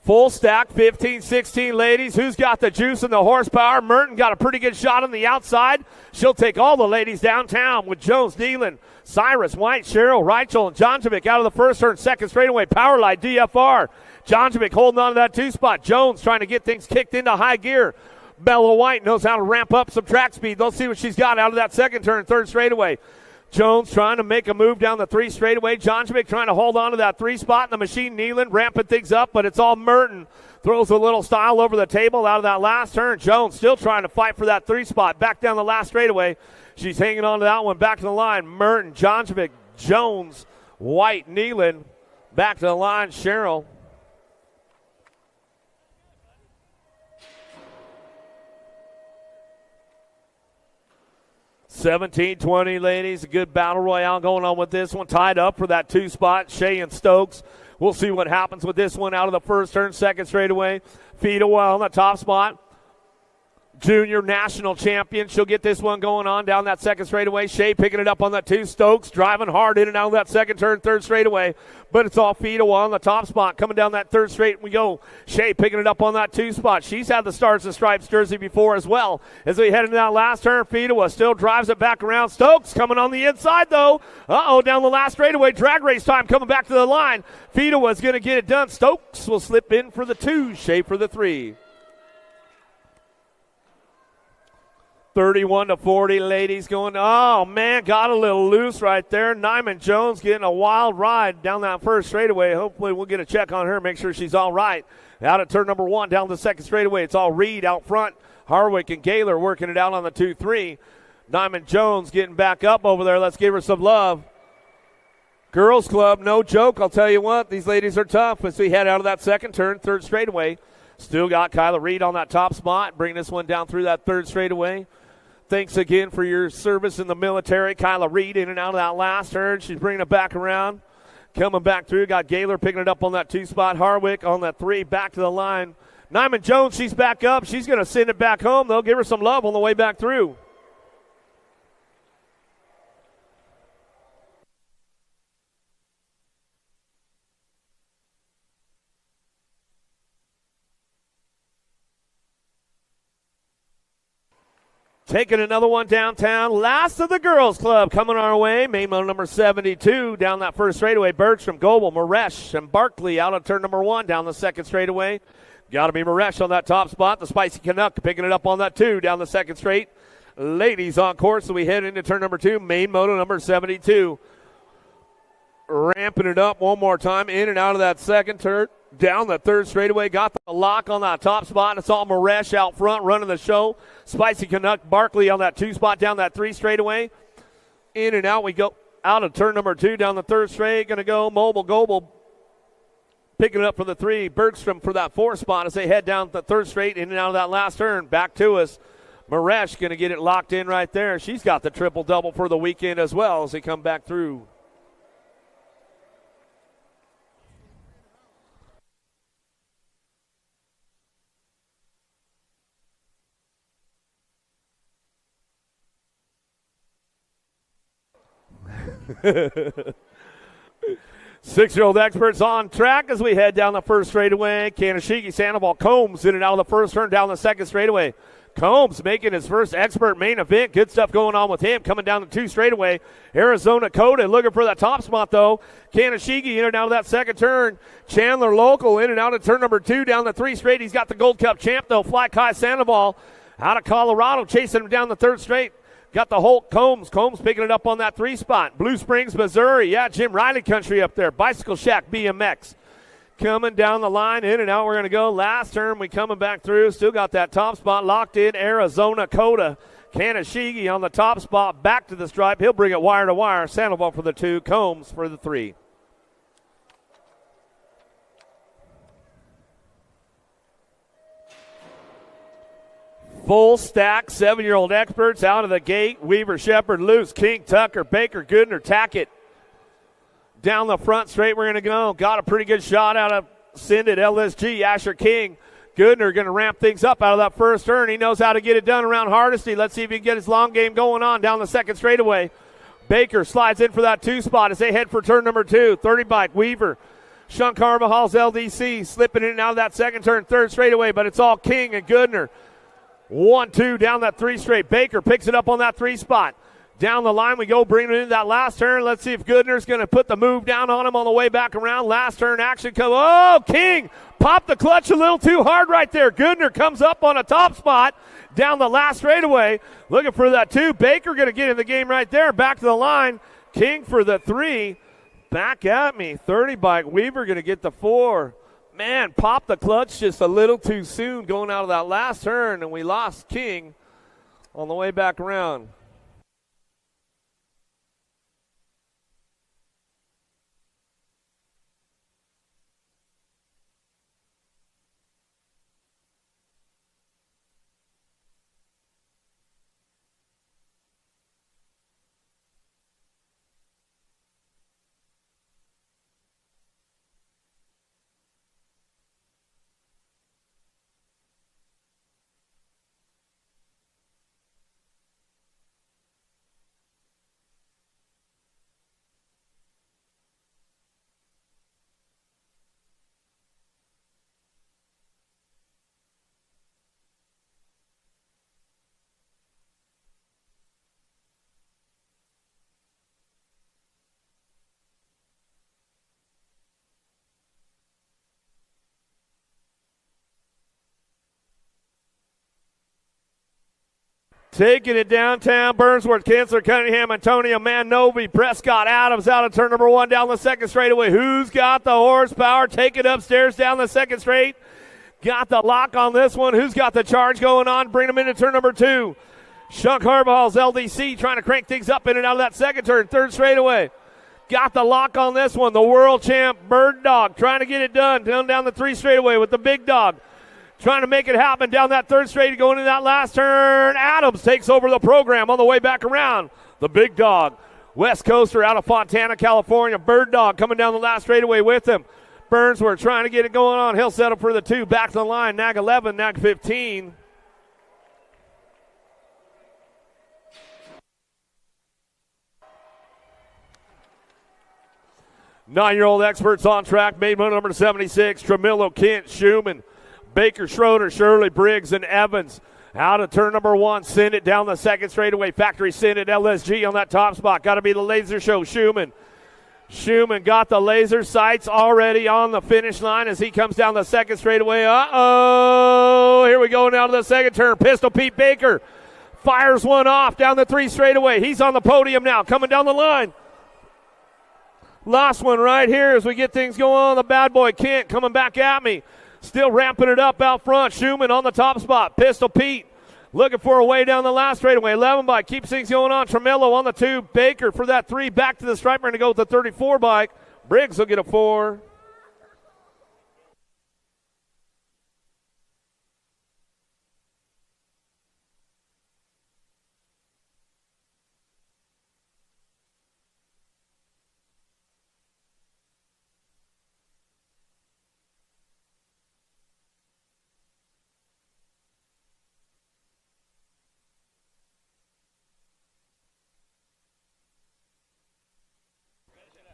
Full stack, 15-16 ladies. Who's got the juice and the horsepower? Merton got a pretty good shot on the outside. She'll take all the ladies downtown with Jones, Nealon, Cyrus, White, Cheryl, Reichel, and Jonjovic out of the first turn, second straightaway. Powerlight, DFR. Jonjovic holding on to that 2 spot. Jones trying to get things kicked into high gear. Bella White knows how to ramp up some track speed. Let's see what she's got out of that second turn, third straightaway. Jones trying to make a move down the 3 straightaway. Jonjovic trying to hold on to that 3 spot in the machine. Nealon ramping things up, but it's all Merton. Throws a little style over the table out of that last turn. Jones still trying to fight for that 3 spot. Back down the last straightaway. She's hanging on to that one. Back to the line. Merton, Jonjovic, Jones, White, Nealon. Back to the line. Cheryl. $17-20, ladies. A good battle royale going on with this one. Tied up for that 2 spot. Shea and Stokes. We'll see what happens with this one out of the first turn, second straightaway. Feet away on the top spot. junior national champion. She'll get this one going on down that second straightaway. Shea picking it up on that 2. Stokes driving hard in and out of that second turn, third straightaway. But it's all Fidowa on the top spot. Coming down that third straight, we go. Shea picking it up on that 2 spot. She's had the Stars and Stripes jersey before as well. As we head into that last turn, Fidowa still drives it back around. Stokes coming on the inside, though. Down the last straightaway. Drag race time coming back to the line. Fidowa's going to get it done. Stokes will slip in for the 2. Shea for the 3. 31-40, ladies going. Oh, man, got a little loose right there. Nyman Jones getting a wild ride down that first straightaway. Hopefully we'll get a check on her, make sure she's all right. Out at turn number 1, down the second straightaway. It's all Reed out front. Harwick and Gaylor working it out on the 2-3. Nyman Jones getting back up over there. Let's give her some love. Girls Club, no joke. I'll tell you what, these ladies are tough as we head out of that second turn, third straightaway. Still got Kyla Reed on that top spot, bringing this one down through that third straightaway. Thanks again for your service in the military. Kyla Reed in and out of that last turn. She's bringing it back around. Coming back through. Got Gaylor picking it up on that 2 spot. Harwick on that 3. Back to the line. Nyman Jones, she's back up. She's going to send it back home. They'll give her some love on the way back through. Taking another one downtown. Last of the Girls Club coming our way. Main model number 72 down that first straightaway. Bergstrom, Goebel, Maresh, and Barkley out of turn number 1 down the second straightaway. Got to be Maresh on that top spot. The Spicy Canuck picking it up on that 2 down the second straight. Ladies on course, so we head into turn number 2. Main moto number 72. Ramping it up one more time. In and out of that second turn. Down the third straightaway, got the lock on that top spot, and it's all Maresh out front running the show. Spicy Canuck, Barkley on that 2 spot down that 3 straightaway. In and out we go. Out of turn number 2 down the third straight, going to go Mobile Goebel picking it up for the 3. Bergstrom for that 4 spot as they head down the third straight, in and out of that last turn. Back to us. Maresh going to get it locked in right there. She's got the triple-double for the weekend as well as they come back through. Six-year-old experts on track as we head down the first straightaway. Kanashiki, Sandoval, Combs in and out of the first turn down the second straightaway. Combs making his first expert main event. Good stuff going on with him. Coming down the 2 straightaway. Arizona Coda looking for that top spot, though. Kanashiki in and out of that second turn. Chandler Local in and out of turn number 2 down the 3 straight. He's got the Gold Cup champ, though. Fly Kai Sandoval out of Colorado chasing him down the third straight. Got the Holt Combs. Combs picking it up on that 3 spot. Blue Springs, Missouri. Yeah, Jim Riley country up there. Bicycle Shack BMX. Coming down the line, in and out. We're going to go. Last turn, we coming back through. Still got that top spot locked in. Arizona Coda. Kanashigi on the top spot. Back to the stripe. He'll bring it wire to wire. Sandoval for the 2. Combs for the 3. Full stack, 7-year-old experts out of the gate. Weaver, Shepard, Luce, King, Tucker, Baker, Goodner, Tackett. Down the front straight, we're going to go. Got a pretty good shot out of Sinded, LSG, Asher King. Goodner going to ramp things up out of that first turn. He knows how to get it done around Hardesty. Let's see if he can get his long game going on down the second straightaway. Baker slides in for that 2 spot as they head for turn number 2. 30 bike, Weaver. Sean Carvajal's LDC slipping in and out of that second turn, third straightaway, but it's all King and Goodner. 1-2 down that 3 straight. Baker picks it up on that 3 spot. Down the line we go, bringing it into that last turn. Let's see if Goodner's going to put the move down on him on the way back around. Last turn action come. Oh, King popped the clutch a little too hard right there. Goodner comes up on a top spot down the last straightaway. Looking for that 2. Baker going to get in the game right there. Back to the line. King for the 3. Back at me. 30 bike. Weaver going to get the 4. Man, popped the clutch just a little too soon going out of that last turn, and we lost King on the way back around. Taking it downtown, Burnsworth, Kinsler, Cunningham, Antonio, Mannovi, Prescott, Adams out of turn number 1 down the second straightaway. Who's got the horsepower? Take it upstairs down the second straight. Got the lock on this one. Who's got the charge going on? Bring them into turn number 2. Shunk Harbaugh's LDC trying to crank things up in and out of that second turn. Third straightaway. Got the lock on this one. The world champ Bird Dog trying to get it done. Down the 3 straightaway with the big dog. Trying to make it happen down that third straight, going into that last turn. Adams takes over the program on the way back around. The big dog, West Coaster out of Fontana, California. Bird Dog coming down the last straightaway with him. Burnsworth trying to get it going on. He'll settle for the 2. Back to the line, Nag 11, Nag 15. Nine-year-old experts on track. Maiden number 76, Tremillo, Kent, Schumann, Baker, Schroeder, Shirley, Briggs, and Evans. Out of turn number 1, send it down the second straightaway. Factory send it, LSG on that top spot. Got to be the laser show, Schumann. Schumann got the laser sights already on the finish line as he comes down the second straightaway. Uh-oh, here we go now to the second turn. Pistol Pete Baker fires one off down the 3 straightaway. He's on the podium now, coming down the line. Last one right here as we get things going on. The bad boy Kent coming back at me. Still ramping it up out front. Schumann on the top spot. Pistol Pete looking for a way down the last straightaway. 11 bike keeps things going on. Tremillo on the 2. Baker for that 3. Back to the stripe. We're going to go with the 34 bike. Briggs will get a 4.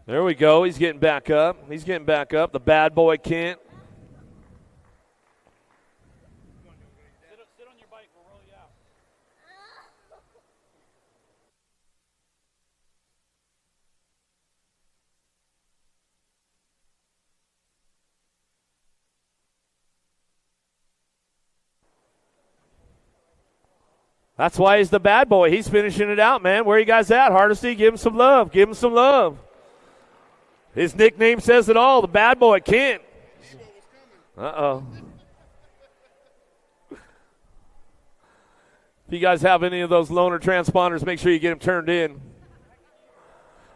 There we go. He's getting back up. He's getting back up. The bad boy Kent. Sit on your bike. We'll roll you out. That's why he's the bad boy. He's finishing it out, man. Where you guys at? Hardesty, give him some love. Give him some love. His nickname says it all, the bad boy, Kent. Uh-oh. If you guys have any of those loaner transponders, make sure you get them turned in.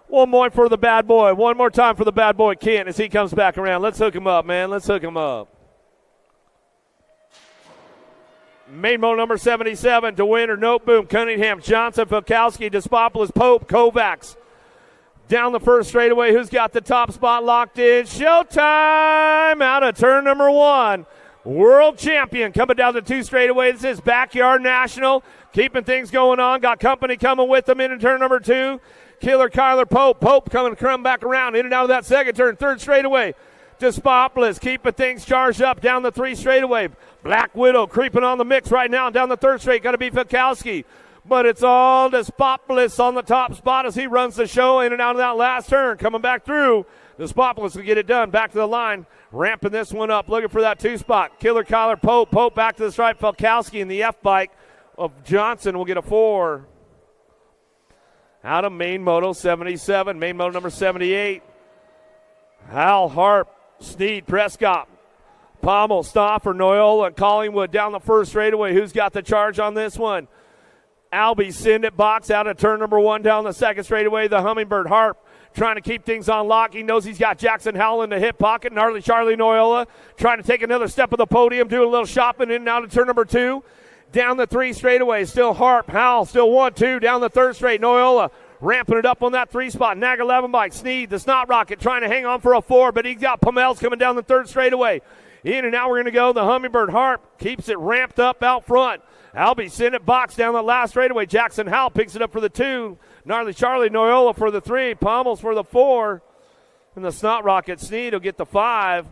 One more for the bad boy. One more time for the bad boy, Kent, as he comes back around. Let's hook him up, man. Let's hook him up. Main model number 77, DeWinter, Noteboom, Cunningham, Johnson, Falkowski, Despopoulos, Pope, Kovacs. Down the first straightaway, who's got the top spot locked in? Showtime out of turn number 1. World champion coming down the 2 straightaway. This is Backyard National. Keeping things going on. Got company coming with them in turn number 2. Killer Kyler Pope. Pope coming back around in and out of that second turn. Third straightaway. Despopoulos keeping things charged up down the 3 straightaway. Black Widow creeping on the mix right now down the third straight. Got to be Falkowski. But it's all Despopoulos on the top spot as he runs the show in and out of that last turn. Coming back through. Despopoulos will get it done. Back to the line. Ramping this one up. Looking for that 2 spot. Killer Kyler Pope. Pope back to the stripe. Falkowski in the F bike of Johnson will get a 4. Out of main moto 77. Main moto number 78. Hal Harp. Sneed. Prescott. Pommel. Stoffer. Noyola. And Collingwood down the first straightaway. Who's got the charge on this one? Albie send it box out of turn number 1 down the second straightaway. The Hummingbird Harp trying to keep things on lock. He knows he's got Jackson Howell in the hip pocket. Gnarly Charlie Noyola trying to take another step of the podium, doing a little shopping in and out of turn number 2. Down the 3 straightaway. Still Harp. Howell still 1-2 down the third straight. Noyola ramping it up on that 3 spot. Nag 11 bike. Sneed, the Snot Rocket trying to hang on for a 4, but he's got Pomels coming down the third straightaway. In and out we're going to go. The Hummingbird Harp keeps it ramped up out front. Albie send it box down the last straightaway. Jackson Howell picks it up for the 2. Gnarly Charlie Noyola for the 3. Pommels for the 4. And the Snot Rocket Sneed will get the 5.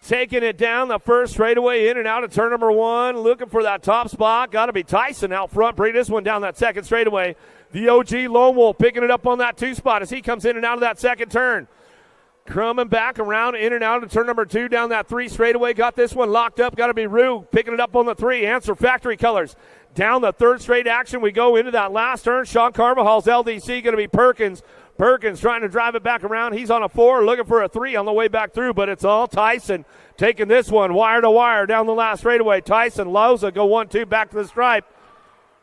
Taking it down the first straightaway, in and out of turn number 1. Looking for that top spot. Got to be Tyson out front. Bring this one down that second straightaway. The OG Lone Wolf picking it up on that 2 spot as he comes in and out of that second turn. Coming back around, in and out of turn number 2, down that 3 straightaway. Got this one locked up. Got to be Rue picking it up on the 3. Answer Factory Colors. Down the 3rd straight action, we go into that last turn. Sean Carvajal's LDC going to be Perkins. Perkins trying to drive it back around. He's on a 4, looking for a 3 on the way back through, but it's all Tyson taking this one wire to wire down the last straightaway. Tyson, Loza go 1-2 back to the stripe.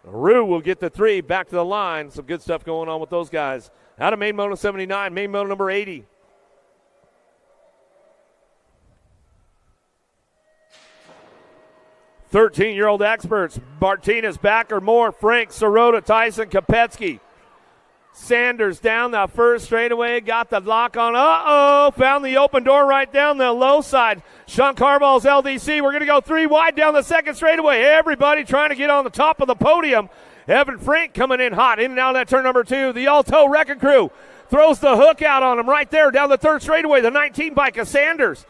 Rue will get the 3 back to the line. Some good stuff going on with those guys. Out of main moto 79, main moto number 80. Thirteen-year-old experts. Martinez, Backer, Moore, Frank, Sirota, Tyson, Kopetsky. Sanders down the first straightaway. Got the lock on. Found the open door right down the low side. Sean Carval's LDC. We're going to go 3 wide down the second straightaway. Everybody trying to get on the top of the podium. Evan Frank coming in hot. In and out of that turn number 2. The Alto Wrecking Crew throws the hook out on him right there down the third straightaway. The 19 bike of Sanders.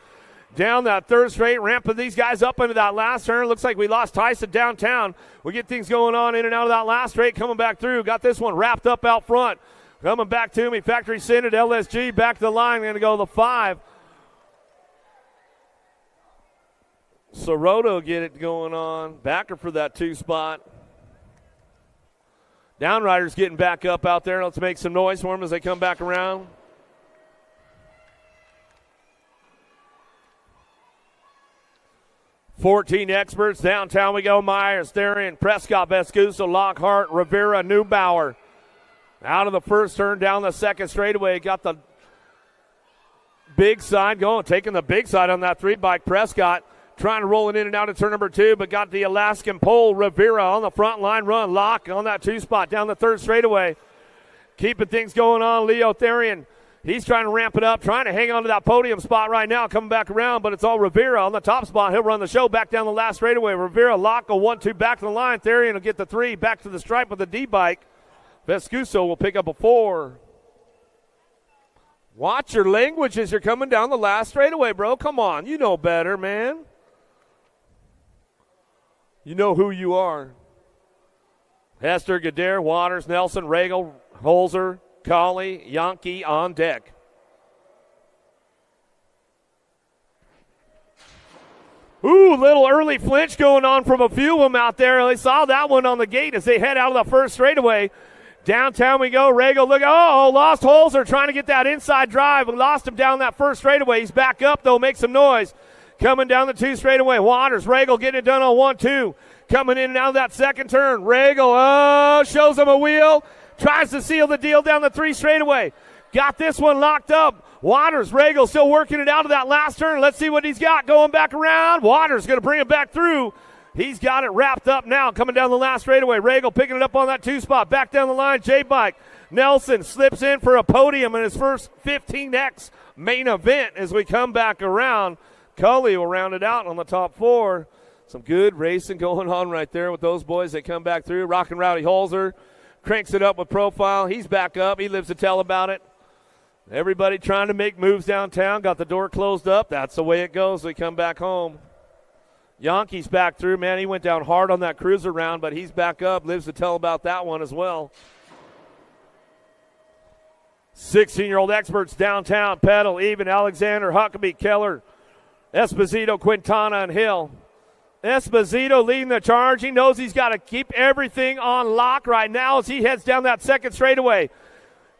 Down that third straight, ramping these guys up into that last turn. Looks like we lost Tyson downtown. We get things going on in and out of that last straight, coming back through. Got this one wrapped up out front. Coming back to me, Factory Synod, LSG, back to the line. Going to go the 5. Sirota get it going on. Backer for that 2 spot. Downriders getting back up out there. Let's make some noise for them as they come back around. $14 experts. Downtown we go. Myers, Therian, Prescott, Vescuso, Lockhart, Rivera, Neubauer. Out of the first turn, down the second straightaway. Got the big side going. Taking the big side on that 3 bike. Prescott trying to roll it in and out of turn number 2, but got the Alaskan pole. Rivera on the front line run. Lock on that 2 spot down the third straightaway. Keeping things going on. Leo Therian. He's trying to ramp it up, trying to hang on to that podium spot right now, coming back around, but it's all Rivera on the top spot. He'll run the show back down the last straightaway. Rivera, lock, go 1-2 back to the line. Therian will get the 3 back to the stripe with the D-bike. Vescuso will pick up a 4. Watch your language as you're coming down the last straightaway, bro. Come on, you know better, man. You know who you are. Hester, Gadare, Waters, Nelson, Regal, Holzer, Colley, Yankee on deck. Ooh, little early flinch going on from a few of them out there. They saw that one on the gate as they head out of the first straightaway. Downtown we go. Regal, look, lost Holzer trying to get that inside drive. We lost him down that first straightaway. He's back up, though, make some noise. Coming down the 2 straightaway. Waters, Regal getting it done on 1-2. Coming in and out of that second turn. Regal, shows him a wheel. Tries to seal the deal down the 3 straightaway. Got this one locked up. Waters, Regal still working it out of that last turn. Let's see what he's got going back around. Waters going to bring it back through. He's got it wrapped up now coming down the last straightaway. Regal picking it up on that 2 spot. Back down the line, J-Bike. Nelson slips in for a podium in his first 15X main event as we come back around. Cully will round it out on the top 4. Some good racing going on right there with those boys that come back through. Rockin' Rowdy Holzer cranks it up with profile. He's back up. He lives to tell about it. Everybody trying to make moves downtown. Got the door closed up. That's the way it goes. We come back home. Yankee's back through. Man, he went down hard on that cruiser round, but he's back up. Lives to tell about that one as well. 16-year-old experts downtown. Pedal, Even, Alexander, Huckabee, Keller, Esposito, Quintana, and Hill. Esposito leading the charge. He knows he's got to keep everything on lock right now as he heads down that second straightaway.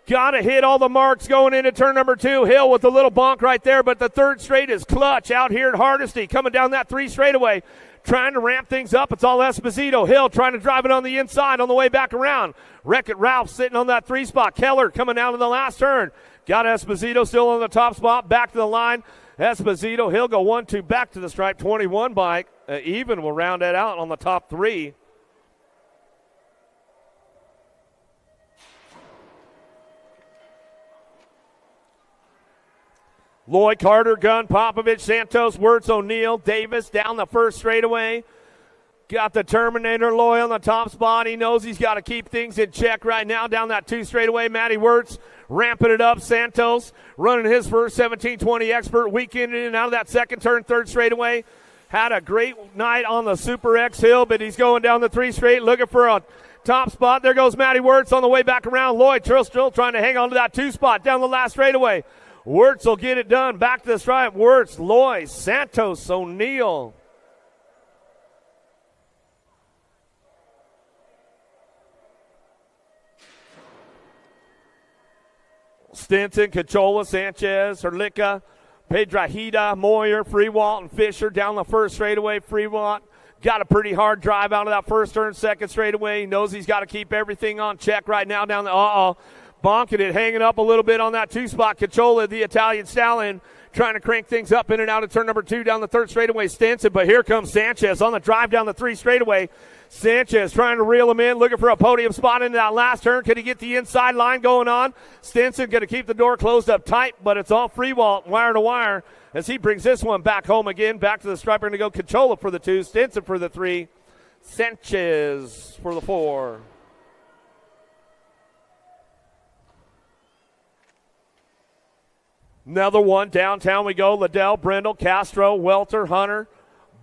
Got to hit all the marks going into turn number 2. Hill with a little bonk right there, but the third straight is clutch out here at Hardesty. Coming down that 3 straightaway, trying to ramp things up. It's all Esposito. Hill trying to drive it on the inside on the way back around. Wreck-It Ralph sitting on that 3 spot. Keller coming out of the last turn. Got Esposito still on the top spot. Back to the line. Esposito, he'll go 1-2 back to the stripe. 21 bike. Even will round that out on the top 3. Lloyd, Carter, Gunn, Popovich, Santos, Wirtz, O'Neill, Davis down the first straightaway. Got the Terminator, Loy on the top spot. He knows he's got to keep things in check right now down that 2 straightaway. Matty Wirtz ramping it up. Santos running his first 17-20 expert weekend in and out of that second turn, third straightaway. Had a great night on the Super X Hill, but he's going down the 3 straight looking for a top spot. There goes Matty Wirtz on the way back around. Lloyd still trying to hang on to that 2 spot down the last straightaway. Wirtz will get it done. Back to the stripe. Wirtz, Lloyd, Santos, O'Neill. Stinson, Cachola, Sanchez, Herlicka, Pedrahita, Moyer, Freewalt, and Fisher down the first straightaway. Freewalt got a pretty hard drive out of that first turn, second straightaway. He knows he's got to keep everything on check right now down the, bonking it, hanging up a little bit on that 2 spot. Cachola, the Italian stallion, trying to crank things up in and out of turn number 2 down the third straightaway. Stinson, but here comes Sanchez on the drive down the 3 straightaway. Sanchez trying to reel him in, looking for a podium spot into that last turn. Can he get the inside line going on? Stinson going to keep the door closed up tight, but it's all Freewalt, wire to wire, as he brings this one back home again. Back to the striper, going to go Cachola for the 2, Stinson for the 3, Sanchez for the 4. Another one, downtown we go. Liddell, Brindle, Castro, Welter, Hunter,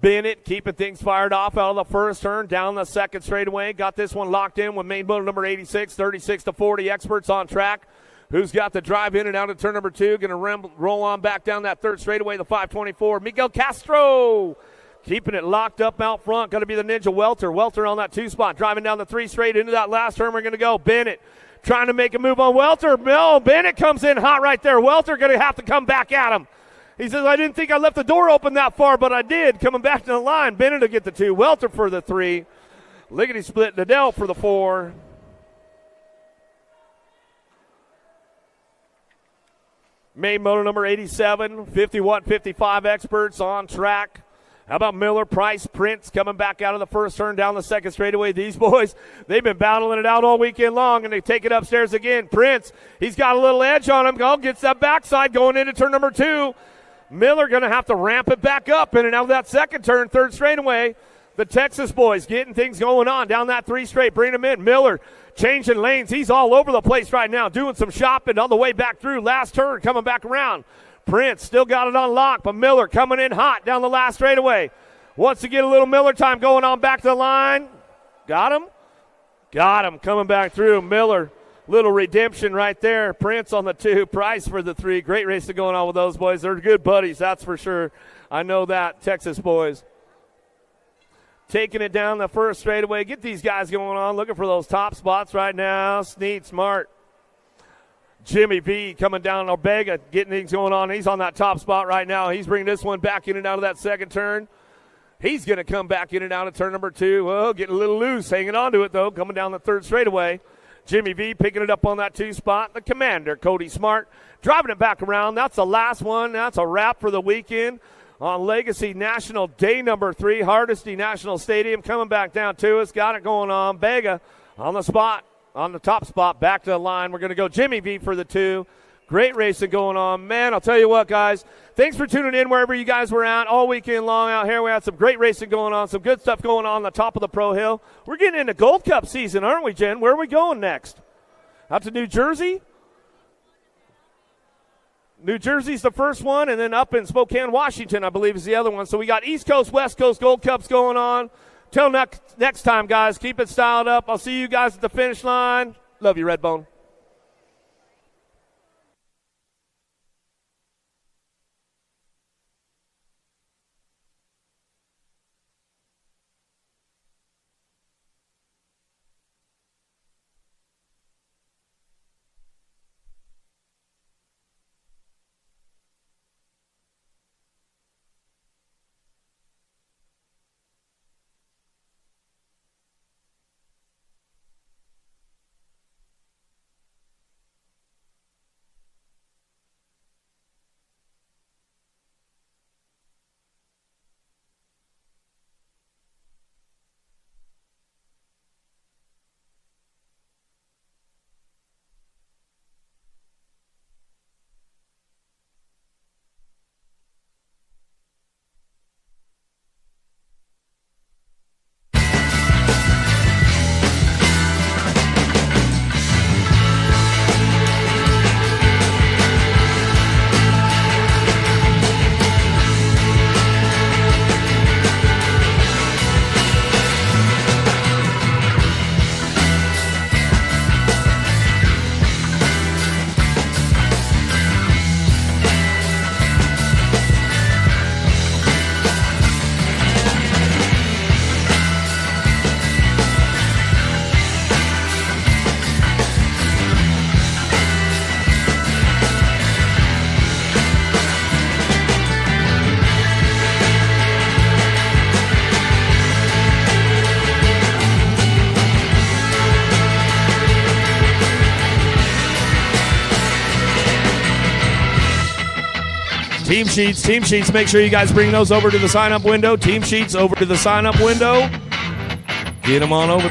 Bennett keeping things fired off out of the first turn, down the second straightaway. Got this one locked in with main motor number 86, 36-40. Experts on track. Who's got the drive in and out of turn number 2? Going to roll on back down that third straightaway, the 524. Miguel Castro keeping it locked up out front. Going to be the Ninja Welter. Welter on that 2 spot, driving down the 3 straight into that last turn. We're going to go Bennett trying to make a move on Welter. No, Bennett comes in hot right there. Welter going to have to come back at him. He says, I didn't think I left the door open that far, but I did. Coming back to the line. Bennett will get the 2. Welter for the 3. Lickety split. Liddell for the 4. Main motor number 87, 51-55 experts on track. How about Miller, Price, Prince coming back out of the first turn down the second straightaway? These boys, they've been battling it out all weekend long, and they take it upstairs again. Prince, he's got a little edge on him. Gets that backside going into turn number 2. Miller going to have to ramp it back up in and out of that second turn, third straightaway. The Texas boys getting things going on down that 3 straight, bringing them in. Miller changing lanes. He's all over the place right now, doing some shopping on the way back through. Last turn, coming back around. Prince still got it on lock, but Miller coming in hot down the last straightaway. Wants to get a little Miller time going on back to the line. Got him? Got him coming back through. Miller, little redemption right there. Prince on the 2, Price for the 3. Great racing going on with those boys. They're good buddies, that's for sure. I know that, Texas boys. Taking it down the first straightaway. Get these guys going on, looking for those top spots right now. Snead, Smart. Jimmy V coming down Ortega, getting things going on. He's on that top spot right now. He's bringing this one back in and out of that second turn. He's going to come back in and out of turn number 2. Oh, getting a little loose, hanging on to it, though, coming down the third straightaway. Jimmy V picking it up on that 2 spot. The commander, Cody Smart, driving it back around. That's the last one. That's a wrap for the weekend on Legacy National Day number 3, Hardesty National Stadium. Coming back down to us. Got it going on. Vega on the spot. On the top spot, back to the line. We're going to go Jimmy V for the 2. Great racing going on. Man, I'll tell you what, guys. Thanks for tuning in wherever you guys were at all weekend long out here. We had some great racing going on, some good stuff going on the top of the Pro Hill. We're getting into Gold Cup season, aren't we, Jen? Where are we going next? Out to New Jersey? New Jersey's the first one, and then up in Spokane, Washington, I believe, is the other one. So we got East Coast, West Coast Gold Cups going on. Till next time, guys, keep it styled up. I'll see you guys at the finish line. Love you, Redbone. Team sheets, make sure you guys bring those over to the sign-up window. Team sheets over to the sign-up window. Get them on over.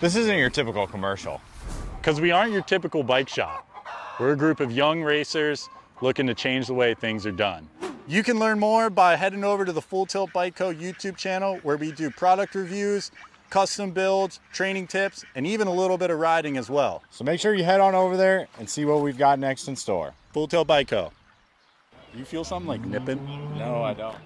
This isn't your typical commercial, because we aren't your typical bike shop. We're a group of young racers looking to change the way things are done. You can learn more by heading over to the Full Tilt Bike Co. YouTube channel, where we do product reviews, custom builds, training tips, and even a little bit of riding as well. So make sure you head on over there and see what we've got next in store. Full Tilt Bike Co. You feel something like nipping? No, I don't.